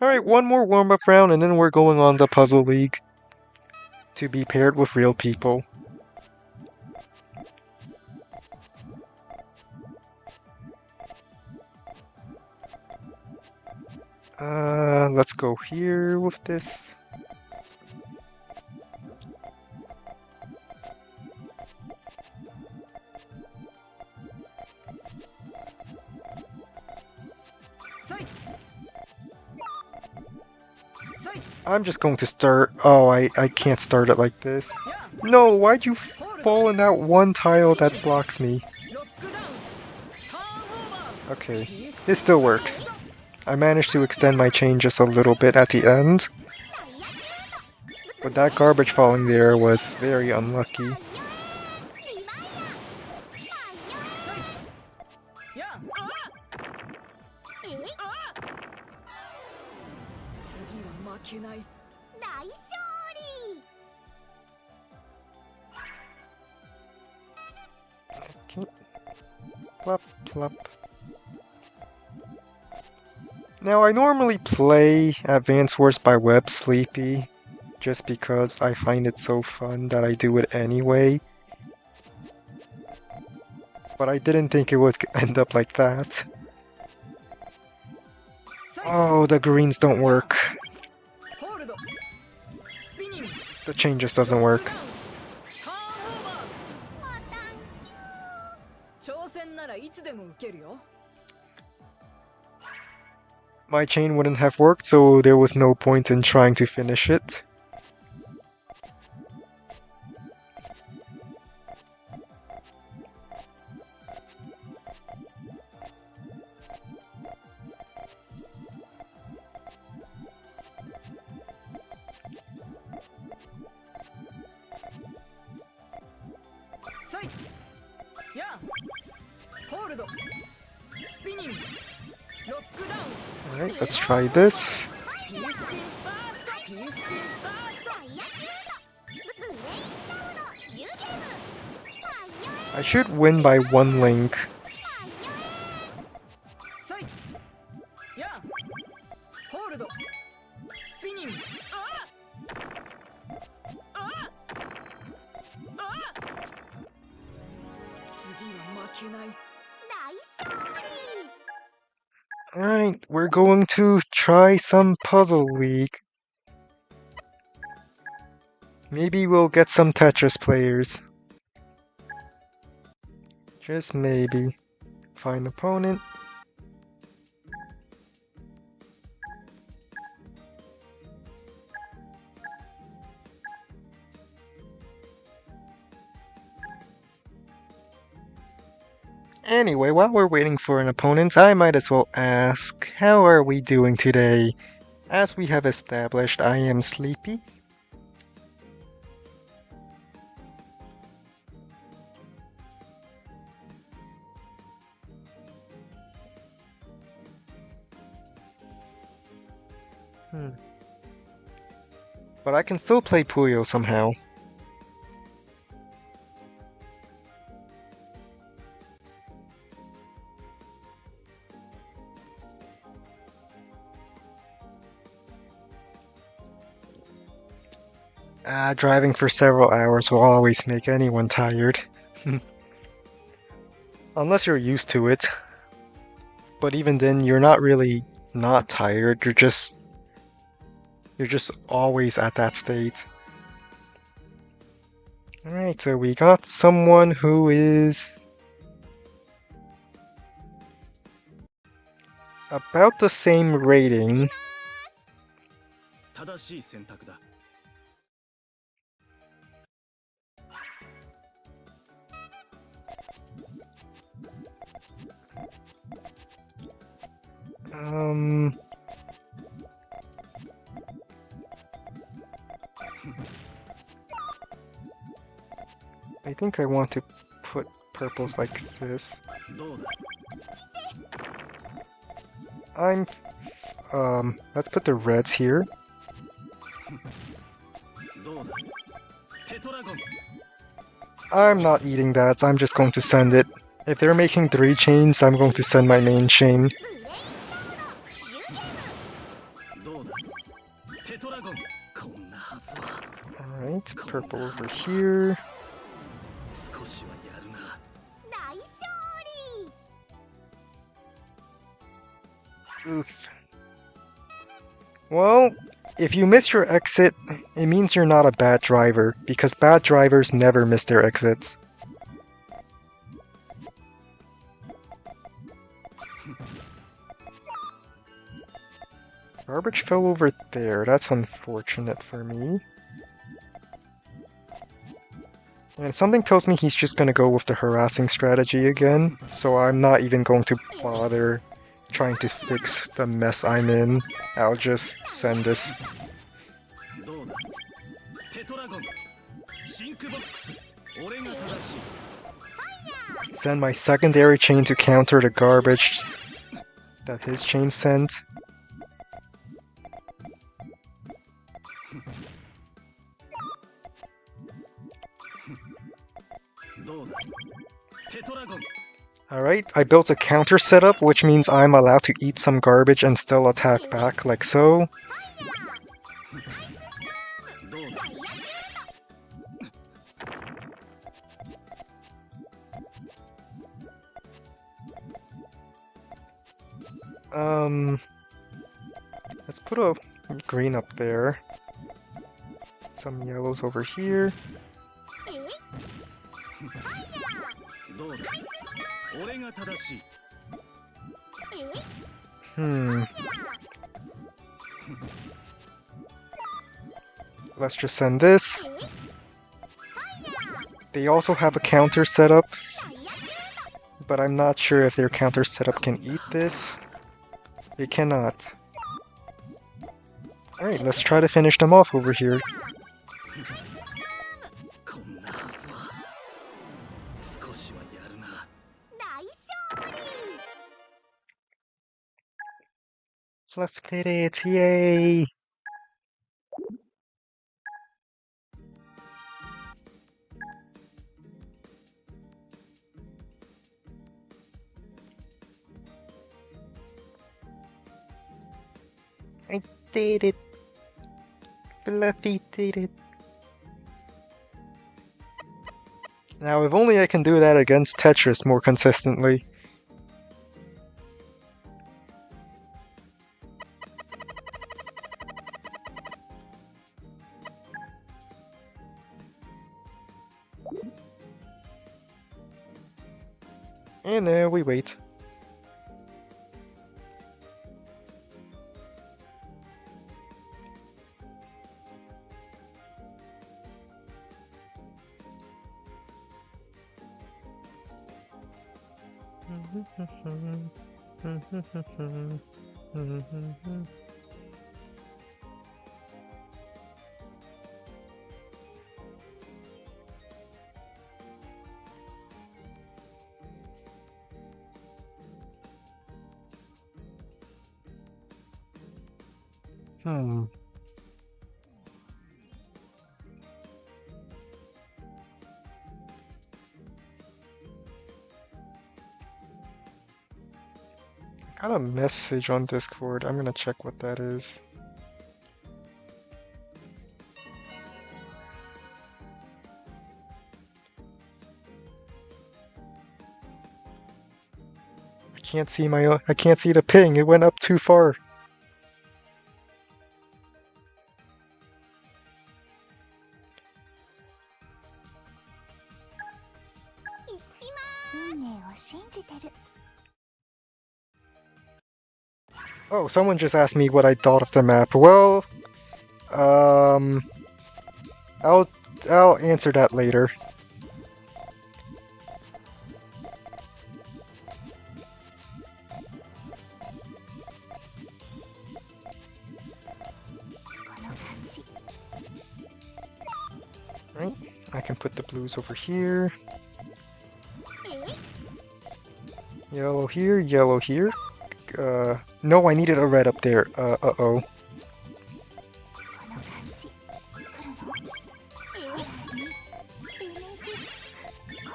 Alright, one more warm-up round and then we're going on the Puzzle League to be paired with real people. Let's go here with this. I'm just going to start... oh, I can't start it like this. No, why'd you fall in that one tile that blocks me? Okay, it still works. I managed to extend my chain just a little bit at the end. But that garbage falling there was very unlucky. Okay. Plop, plop. Now, I normally play Advance Wars by Web Sleepy, just because I find it so fun that I do it anyway. But I didn't think it would end up like that. Oh, the greens don't work. The chain just doesn't work. My chain wouldn't have worked, so there was no point in trying to finish it. Alright, let's try this. I should win by 1 link. Alright, we're going to try some Puzzle League. Maybe we'll get some Tetris players. Just maybe. Find opponent. Anyway, while we're waiting for an opponent, I might as well ask, how are we doing today? As we have established, I am sleepy. But I can still play Puyo somehow. Driving for several hours will always make anyone tired. Unless you're used to it. But even then, you're not really not tired, you're just always at that state. Alright, so we got someone who is about the same rating. I think I want to put purples like this. Let's put the reds here. I'm not eating that, I'm just going to send it. If they're making 3 chains, I'm going to send my main chain. Alright, purple over here. Oof. Well, if you miss your exit, it means you're not a bad driver, because bad drivers never miss their exits. Garbage fell over there, that's unfortunate for me. And something tells me he's just gonna go with the harassing strategy again, so I'm not even going to bother trying to fix the mess I'm in. I'll just send this. Send my secondary chain to counter the garbage that his chain sent. Alright, I built a counter setup, which means I'm allowed to eat some garbage and still attack back, like so. Let's put a green up there. Some yellows over here. Let's just send this. They also have a counter setup, but I'm not sure if their counter setup can eat this. They cannot. Alright, let's try to finish them off over here. Fluff did it, yay! I did it! Fluffy did it! Now, if only I can do that against Tetris more consistently. And there we wait. Got a message on Discord. I'm gonna check what that is. I can't see the ping. It went up too far. Oh, someone just asked me what I thought of the map. Well, I'll answer that later. Right, I can put the blues over here. Yellow here, yellow here. No, I needed a red up there. Uh-oh.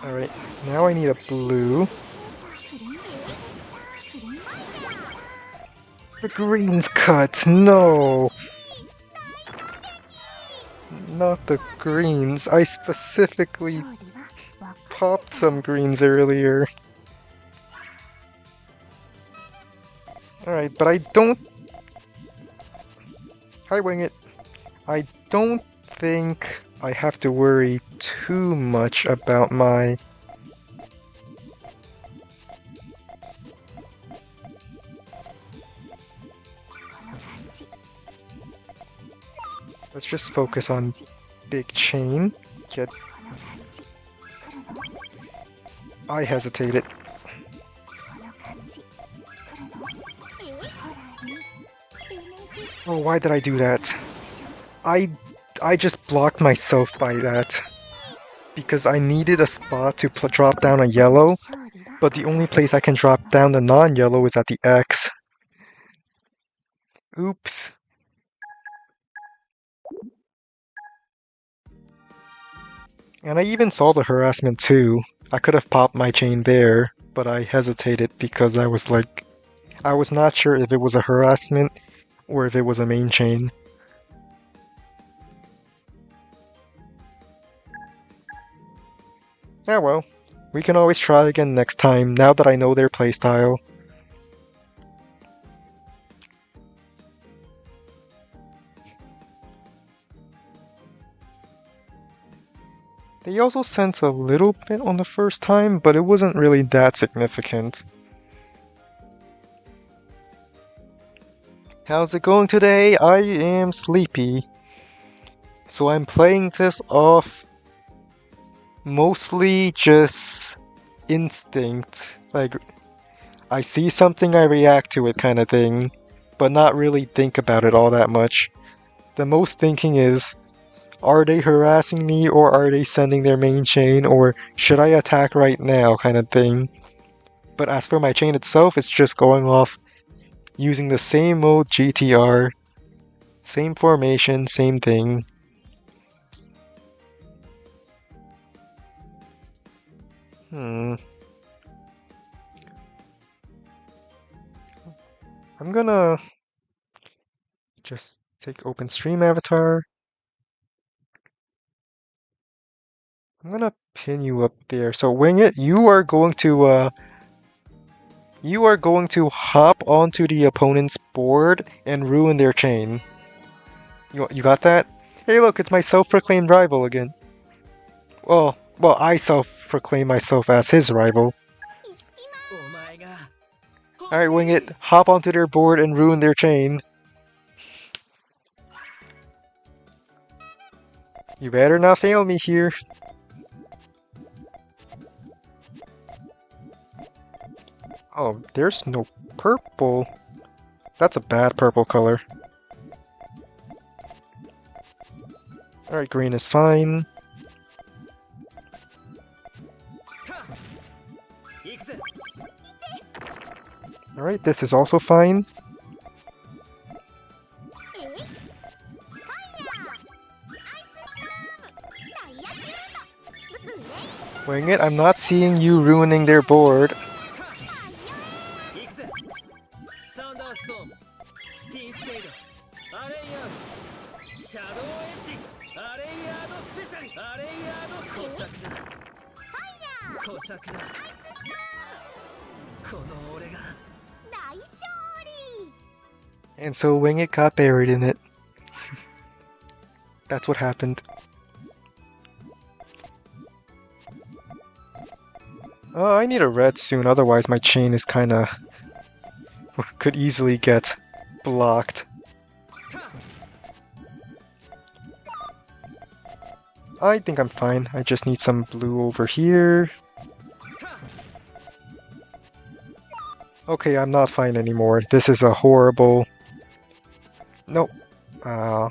Alright, now I need a blue. The green's cut, no! Not the greens. I specifically popped some greens earlier. Alright, but I don't... Hi, Wing It. I don't think I have to worry too much about my... Let's just focus on big chain. Get... I hesitated. Oh, why did I do that? I just blocked myself by that. Because I needed a spot to drop down a yellow, but the only place I can drop down the non-yellow is at the X. Oops. And I even saw the harassment too. I could have popped my chain there, but I hesitated because I was not sure if it was a harassment or if it was a main chain. Yeah, well, we can always try again next time, now that I know their playstyle. They also sent a little bit on the first time, but it wasn't really that significant. How's it going today? I am sleepy. So I'm playing this off mostly just instinct. Like, I see something, I react to it kind of thing, but not really think about it all that much. The most thinking is, are they harassing me or are they sending their main chain, or should I attack right now kind of thing. But as for my chain itself, it's just going off using the same mode GTR, same formation, same thing. I'm gonna just take open stream avatar. I'm gonna pin you up there. So Wing It, you are going to hop onto the opponent's board and ruin their chain. You got that? Hey look, it's my self-proclaimed rival again. Well, I self-proclaim myself as his rival. Alright, Wing It, hop onto their board and ruin their chain. You better not fail me here. Oh, there's no purple. That's a bad purple color. Alright, green is fine. Alright, this is also fine. Wing It, I'm not seeing you ruining their board. And so Wing It got buried in it. That's what happened. Oh, I need a red soon, otherwise my chain is kinda... could easily get blocked. I think I'm fine. I just need some blue over here. Okay, I'm not fine anymore. This is a horrible... Nope. I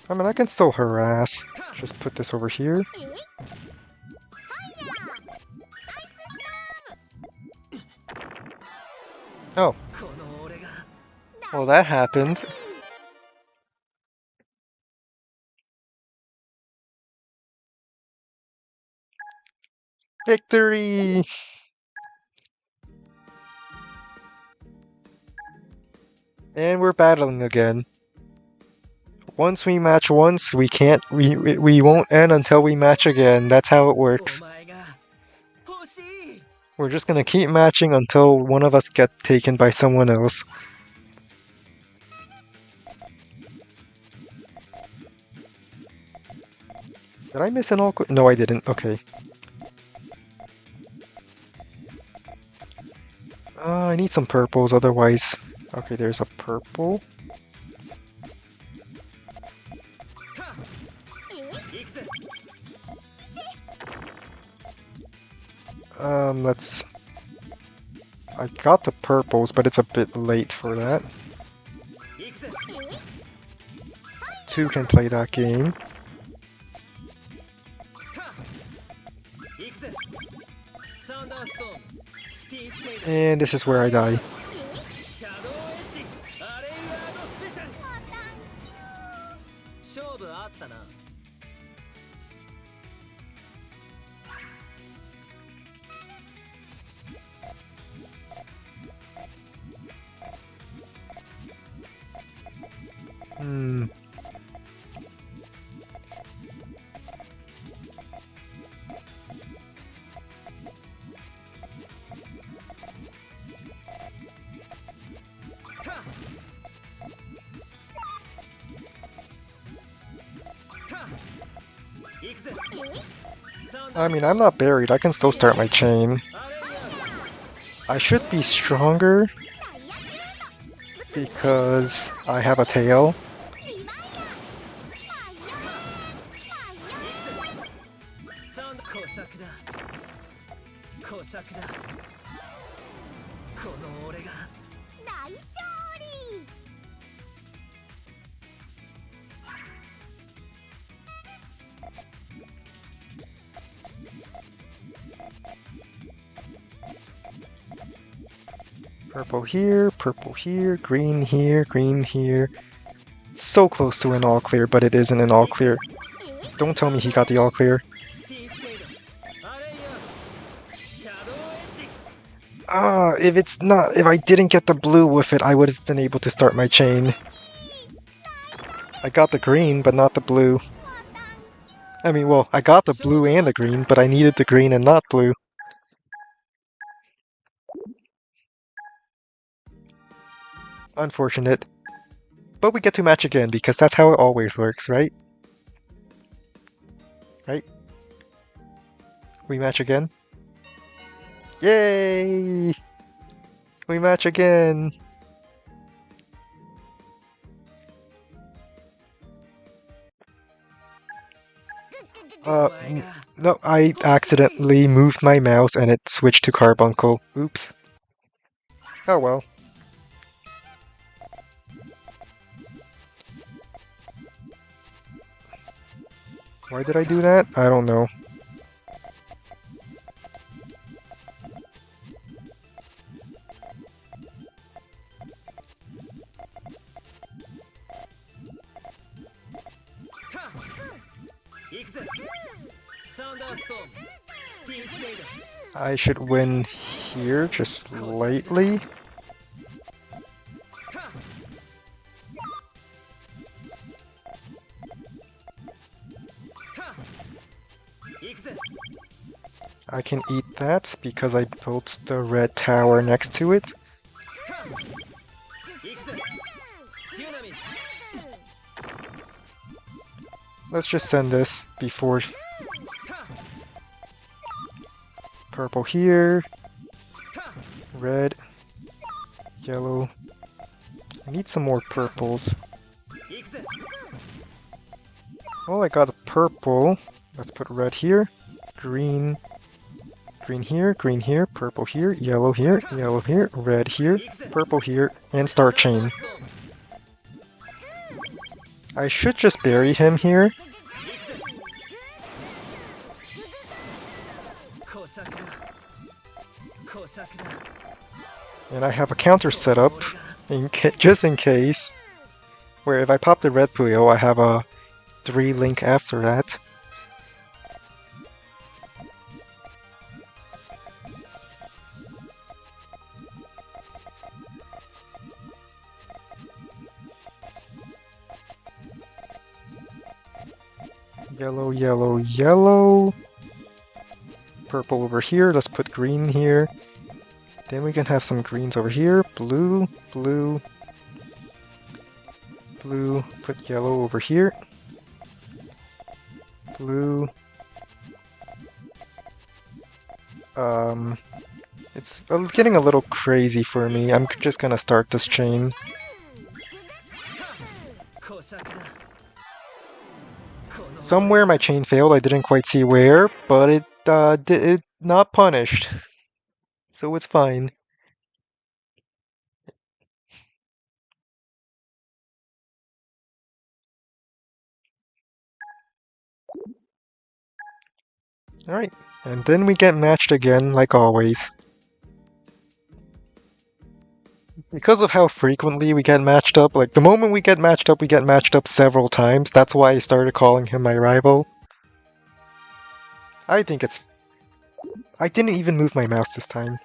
mean, I can still harass. Just put this over here. Oh. Well, that happened. Victory! And we're battling again. Once we match once, we won't end until we match again. That's how it works. We're just gonna keep matching until one of us gets taken by someone else. Did I miss an all? No, I didn't. Okay. I need some purples, otherwise... Okay, there's a purple. Let's... I got the purples, but it's a bit late for that. Two can play that game. And this is where I die. I mean, I'm not buried. I can still start my chain. I should be stronger because I have a tail. Purple here, green here, green here. So close to an all clear, but it isn't an all clear. Don't tell me he got the all clear. Ah, if I didn't get the blue with it, I would have been able to start my chain. I got the green, but not the blue. I mean, well, I got the blue and the green, but I needed the green and not blue. Unfortunate. But we get to match again, because that's how it always works, right? Right? We match again? Yay! We match again! No, I accidentally moved my mouse and it switched to Carbuncle. Oops. Oh well. Why did I do that? I don't know. I should win here, just slightly. I can eat that because I built the red tower next to it. Let's just send this before... Purple here. Red. Yellow. I need some more purples. Well, I got a purple. Let's put red here. Green. Green here, purple here, yellow here, red here, purple here, and start chain. I should just bury him here. And I have a counter set up, just in case, where if I pop the red Puyo, I have a 3 link after that. Yellow, yellow, yellow. Purple over here. Let's put green here. Then we can have some greens over here. Blue, blue, blue. Put yellow over here. Blue. It's getting a little crazy for me. I'm just gonna start this chain. Somewhere my chain failed, I didn't quite see where, but it not punished. So it's fine. Alright, and then we get matched again, like always. Because of how frequently we get matched up, like the moment we get matched up several times. That's why I started calling him my rival. I think it's... I didn't even move my mouse this time.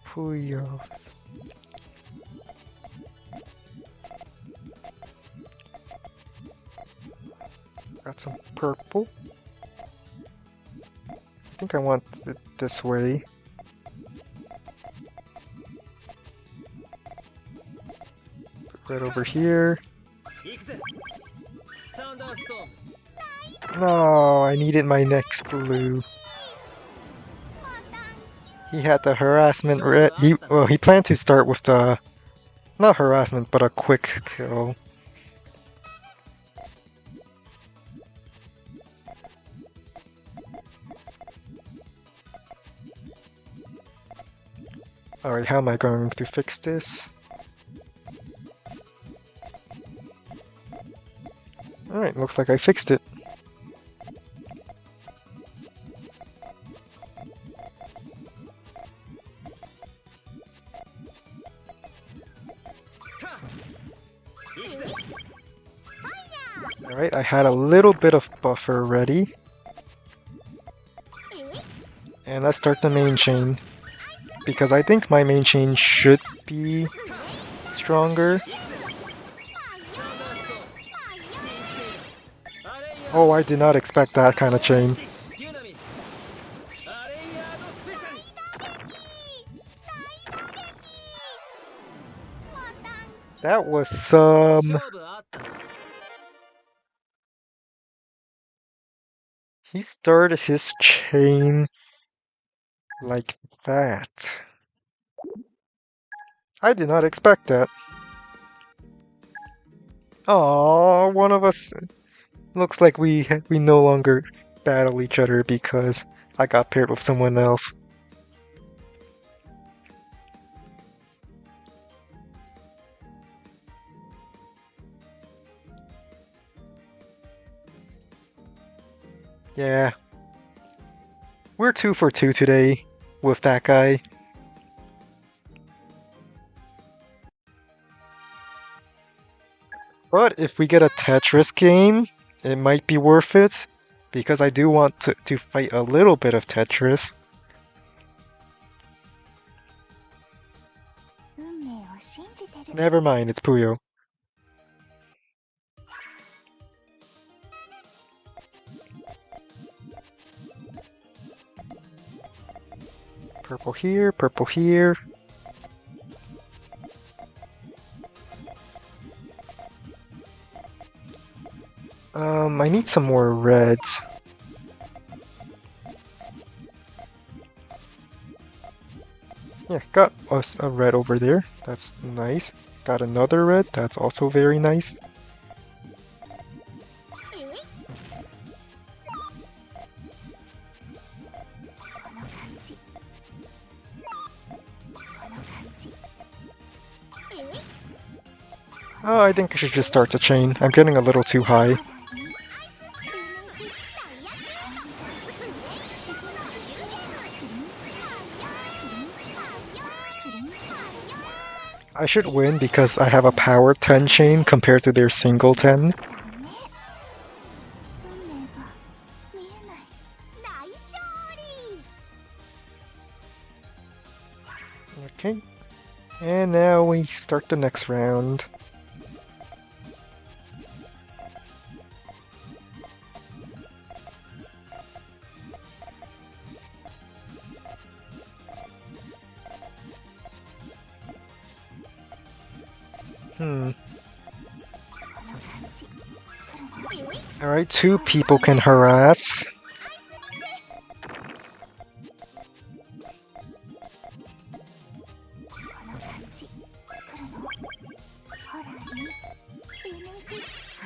Puyo. Got some purple. I think I want it this way. Red over here. No, I needed my next blue. He had the harassment red. He planned to start with the not harassment, but a quick kill. Alright, how am I going to fix this? Alright, looks like I fixed it. Alright, I had a little bit of buffer ready. And let's start the main chain. Because I think my main chain should be stronger. Oh, I did not expect that kind of chain. That was some... He started his chain like that. I did not expect that. Oh, one of us... Looks like we no longer battle each other because I got paired with someone else. Yeah. We're 2 for 2 today with that guy. But if we get a Tetris game, it might be worth it, because I do want to fight a little bit of Tetris. Never mind, it's Puyo. Purple here, purple here. I need some more reds. Yeah, got us a red over there. That's nice. Got another red. That's also very nice. Oh, I think I should just start the chain. I'm getting a little too high. I should win because I have a power 10 chain compared to their single 10. Okay. And now we start the next round. Alright, 2 people can harass.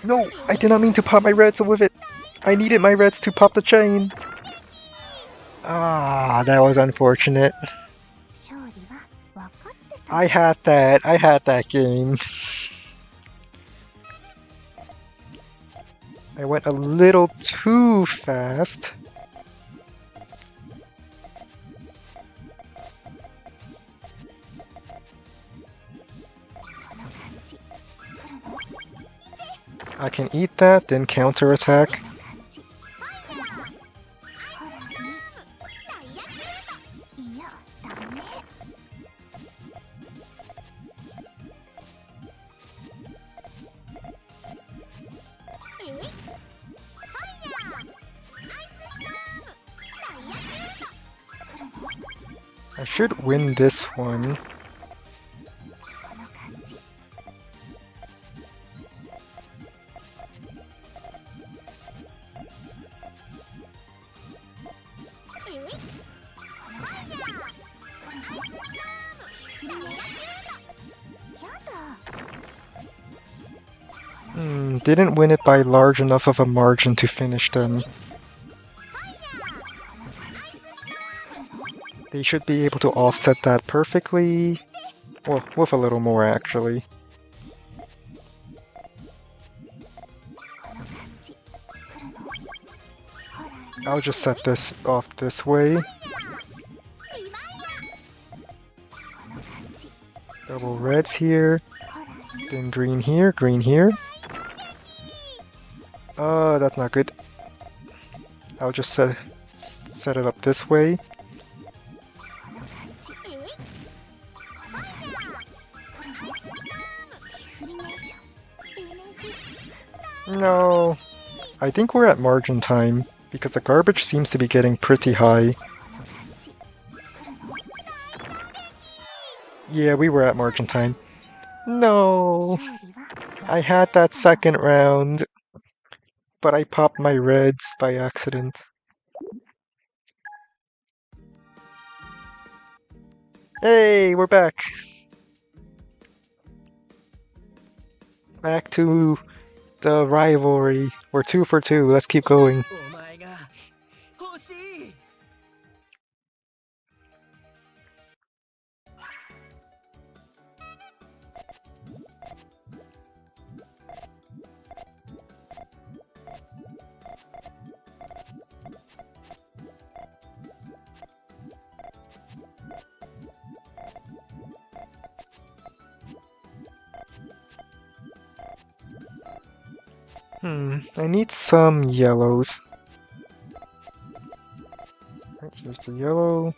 No! I did not mean to pop my reds with it! I needed my reds to pop the chain! Ah, that was unfortunate. I had that game. I went a little too fast. I can eat that, then counterattack. I should win this one. and didn't win it by large enough of a margin to finish them. They should be able to offset that perfectly, or with a little more actually. I'll just set this off this way. Double reds here, then green here, green here. That's not good. I'll just set it up this way. No, I think we're at margin time, because the garbage seems to be getting pretty high. Yeah, we were at margin time. No! I had that second round, but I popped my reds by accident. Hey, we're back! Back to the rivalry. We're 2 for 2, let's keep going. I need some yellows. Right, here's the yellow.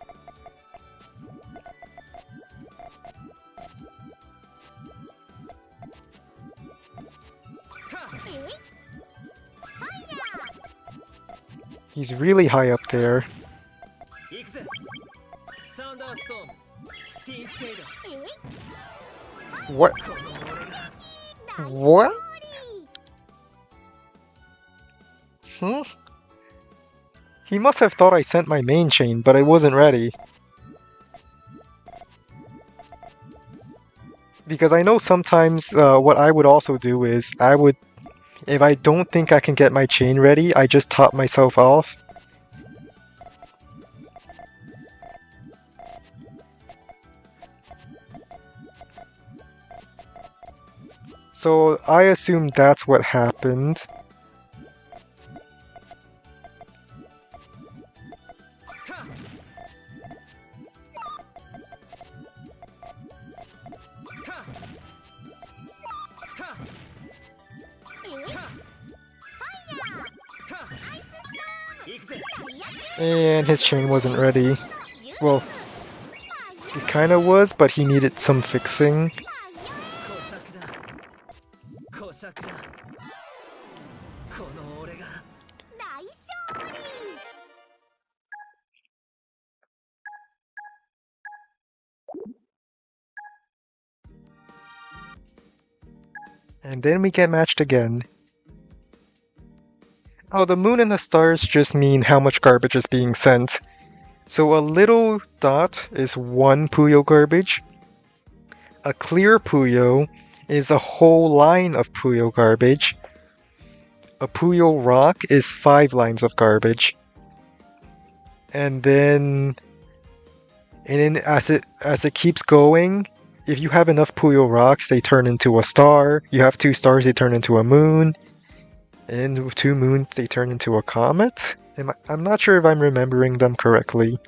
He's really high up there. What? What? He must have thought I sent my main chain, but I wasn't ready. Because I know sometimes what I would also do is, if I don't think I can get my chain ready, I just top myself off. So I assume that's what happened. And his chain wasn't ready. Well, it kinda was, but he needed some fixing. And then we get matched again. Oh, the moon and the stars just mean how much garbage is being sent. So a little dot is 1 Puyo garbage. A clear Puyo is a whole line of Puyo garbage. A Puyo rock is 5 lines of garbage. And then as it keeps going, if you have enough Puyo rocks, they turn into a star. You have 2 stars, they turn into a moon. And with 2 moons, they turn into a comet? I'm not sure if I'm remembering them correctly.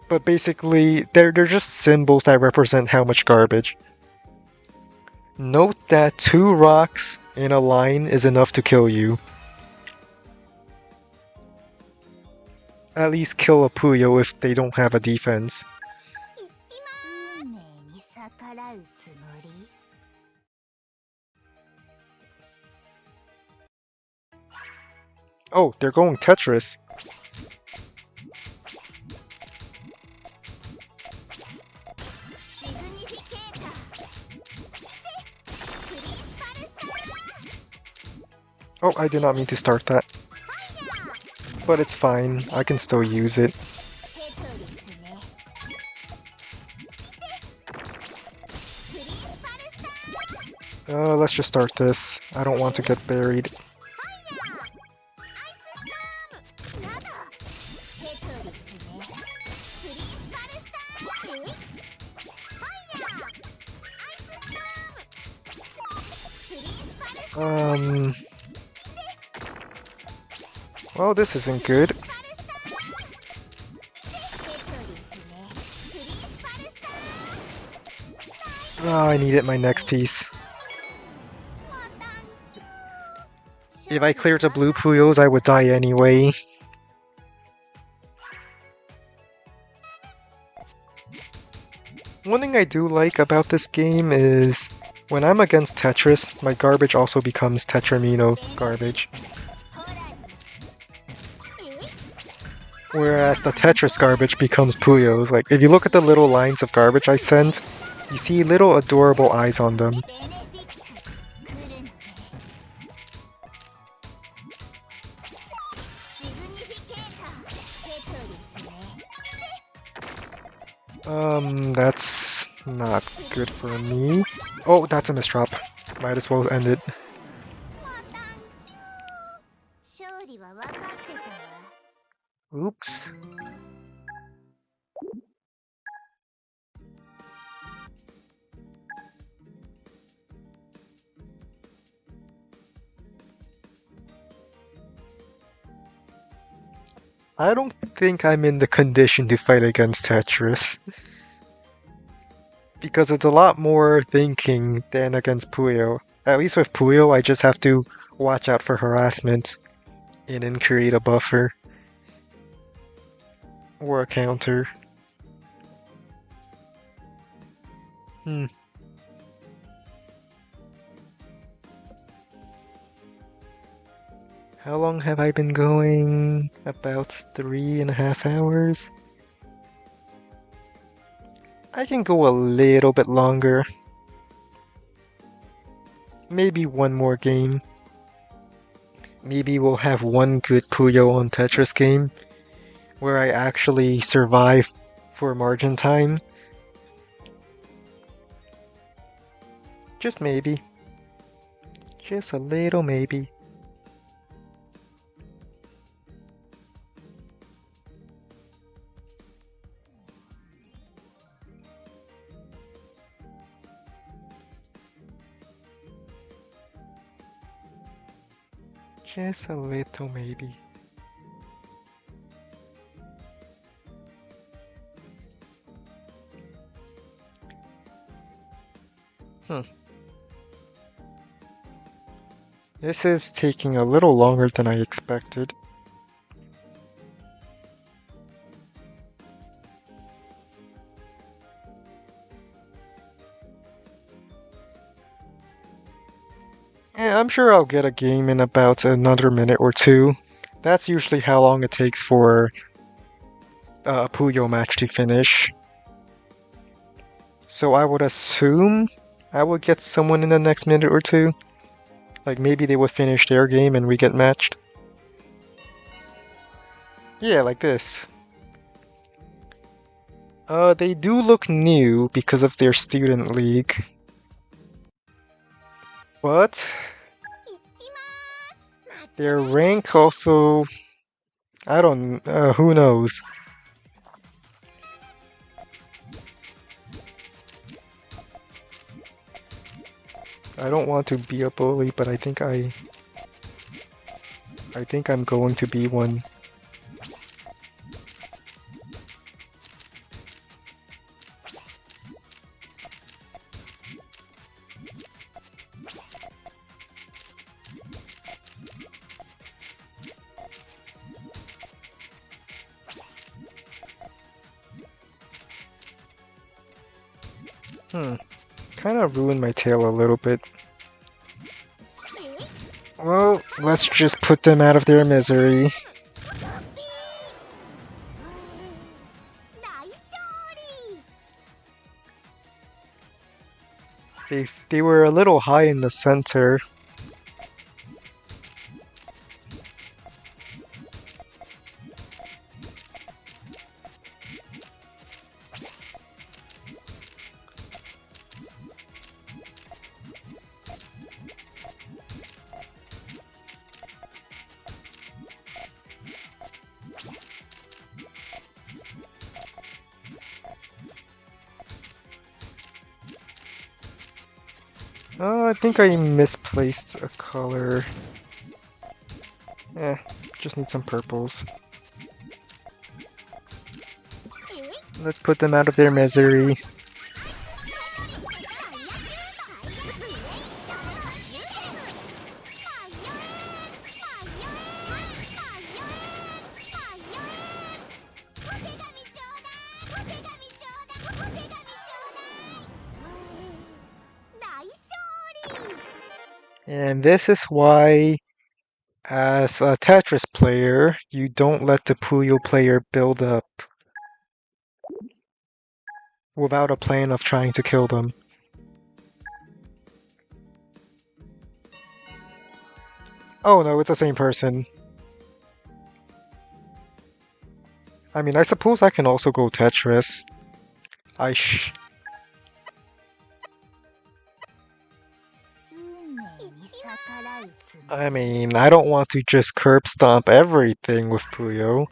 But basically, they're just symbols that represent how much garbage. Note that 2 rocks in a line is enough to kill you. At least kill a Puyo if they don't have a defense. Oh, they're going Tetris. Oh, I did not mean to start that. But it's fine, I can still use it. Let's just start this. I don't want to get buried. Well, this isn't good. Oh, I needed my next piece. If I cleared the blue Puyos, I would die anyway. One thing I do like about this game is when I'm against Tetris, my garbage also becomes Tetramino garbage. Whereas the Tetris garbage becomes Puyos. Like, if you look at the little lines of garbage I send, you see little adorable eyes on them. That's not good for me. Oh, that's a misdrop. Might as well end it. Oops. I don't think I'm in the condition to fight against Tetris. Because it's a lot more thinking than against Puyo. At least with Puyo, I just have to watch out for harassment and then create a buffer. Or a counter. How long have I been going? About 3.5 hours? I can go a little bit longer. Maybe one more game. Maybe we'll have one good Puyo on Tetris game where I actually survive for margin time. Just maybe. Just a little maybe. Just a little maybe. This is taking a little longer than I expected. Yeah, I'm sure I'll get a game in about another minute or two. That's usually how long it takes for a Puyo match to finish. So I would assume I will get someone in the next minute or two. Like maybe they will finish their game and we get matched. Yeah, like this. They do look new because of their student league. But their rank also, I don't, who knows? I don't want to be a bully, but I think I'm going to be one. Kind of ruined my tail a little bit. Well, let's just put them out of their misery. They were a little high in the center. Oh, I think I misplaced a color. Just need some purples. Let's put them out of their misery. And this is why, as a Tetris player, you don't let the Puyo player build up without a plan of trying to kill them. Oh no, it's the same person. I mean, I suppose I can also go Tetris. I mean, I don't want to just curb stomp everything with Puyo.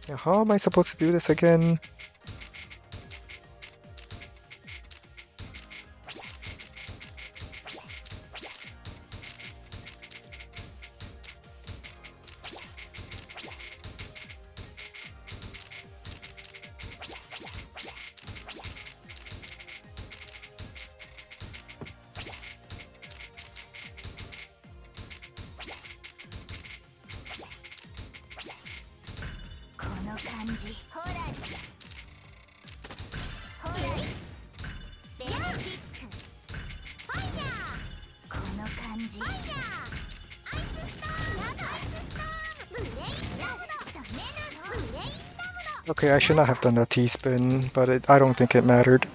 Now, how am I supposed to do this again? Okay, I should not have done that T-spin, but I don't think it mattered.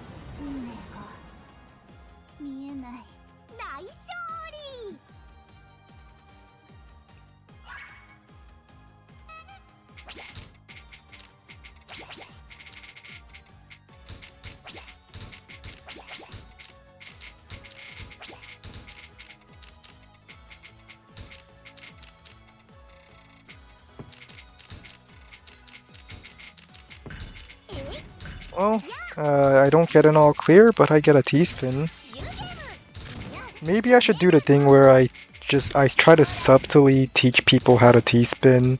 Well, I don't get an all clear, but I get a T-spin. Maybe I should do the thing where I try to subtly teach people how to T-spin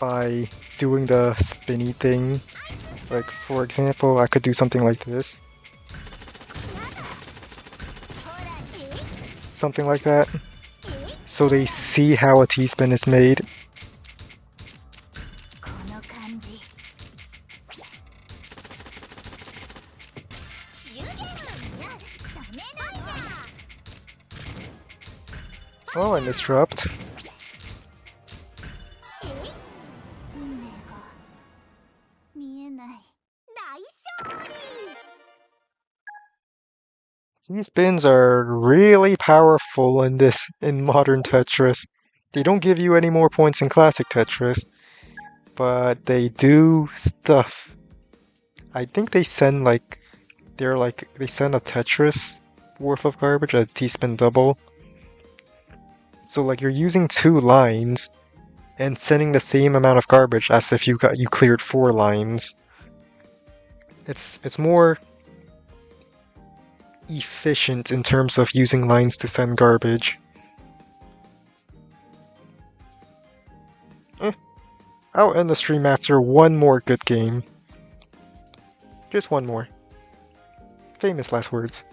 by doing the spinny thing. Like, for example, I could do something like this. Something like that. So they see how a T-spin is made. Oh, I misdropped. These spins are really powerful in modern Tetris. They don't give you any more points in classic Tetris, but they do stuff. I think they send they send a Tetris worth of garbage, a T-spin double. So like you're using 2 lines and sending the same amount of garbage as if you cleared 4 lines. It's more efficient in terms of using lines to send garbage. I'll end the stream after one more good game. Just one more. Famous last words.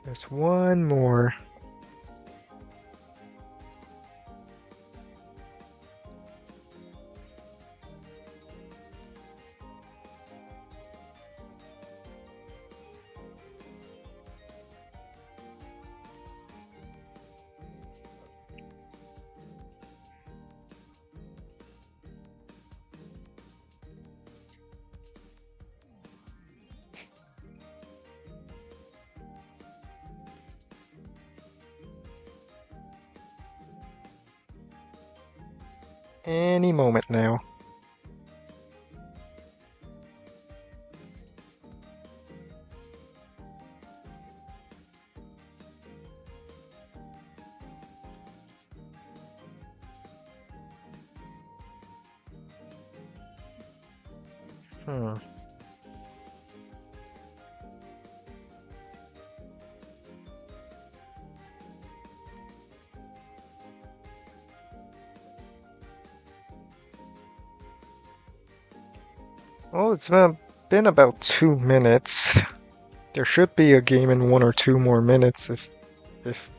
Just one more. Any moment now. Hmm. Well, it's been about 2 minutes. There should be a game in 1 or 2 more minutes if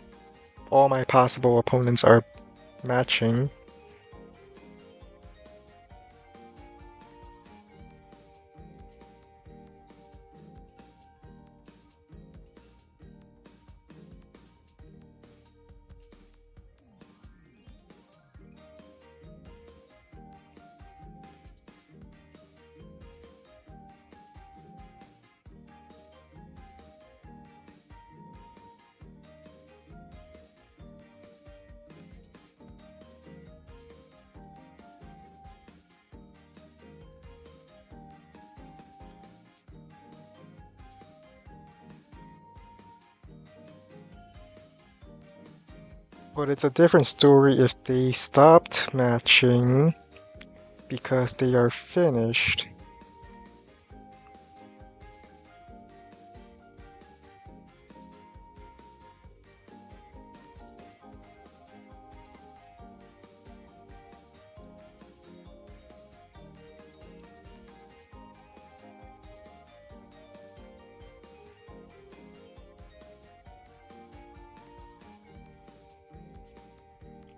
all my possible opponents are matching. But it's a different story if they stopped matching because they are finished.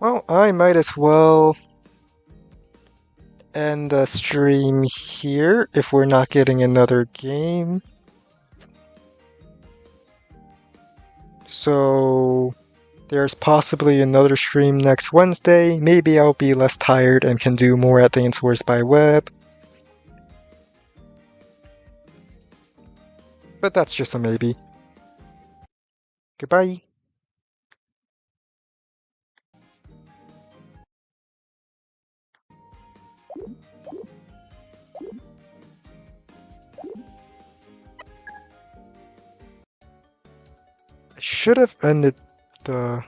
Well, I might as well end the stream here if we're not getting another game. So there's possibly another stream next Wednesday. Maybe I'll be less tired and can do more Advanced Wars by Web. But that's just a maybe. Goodbye. I should have ended the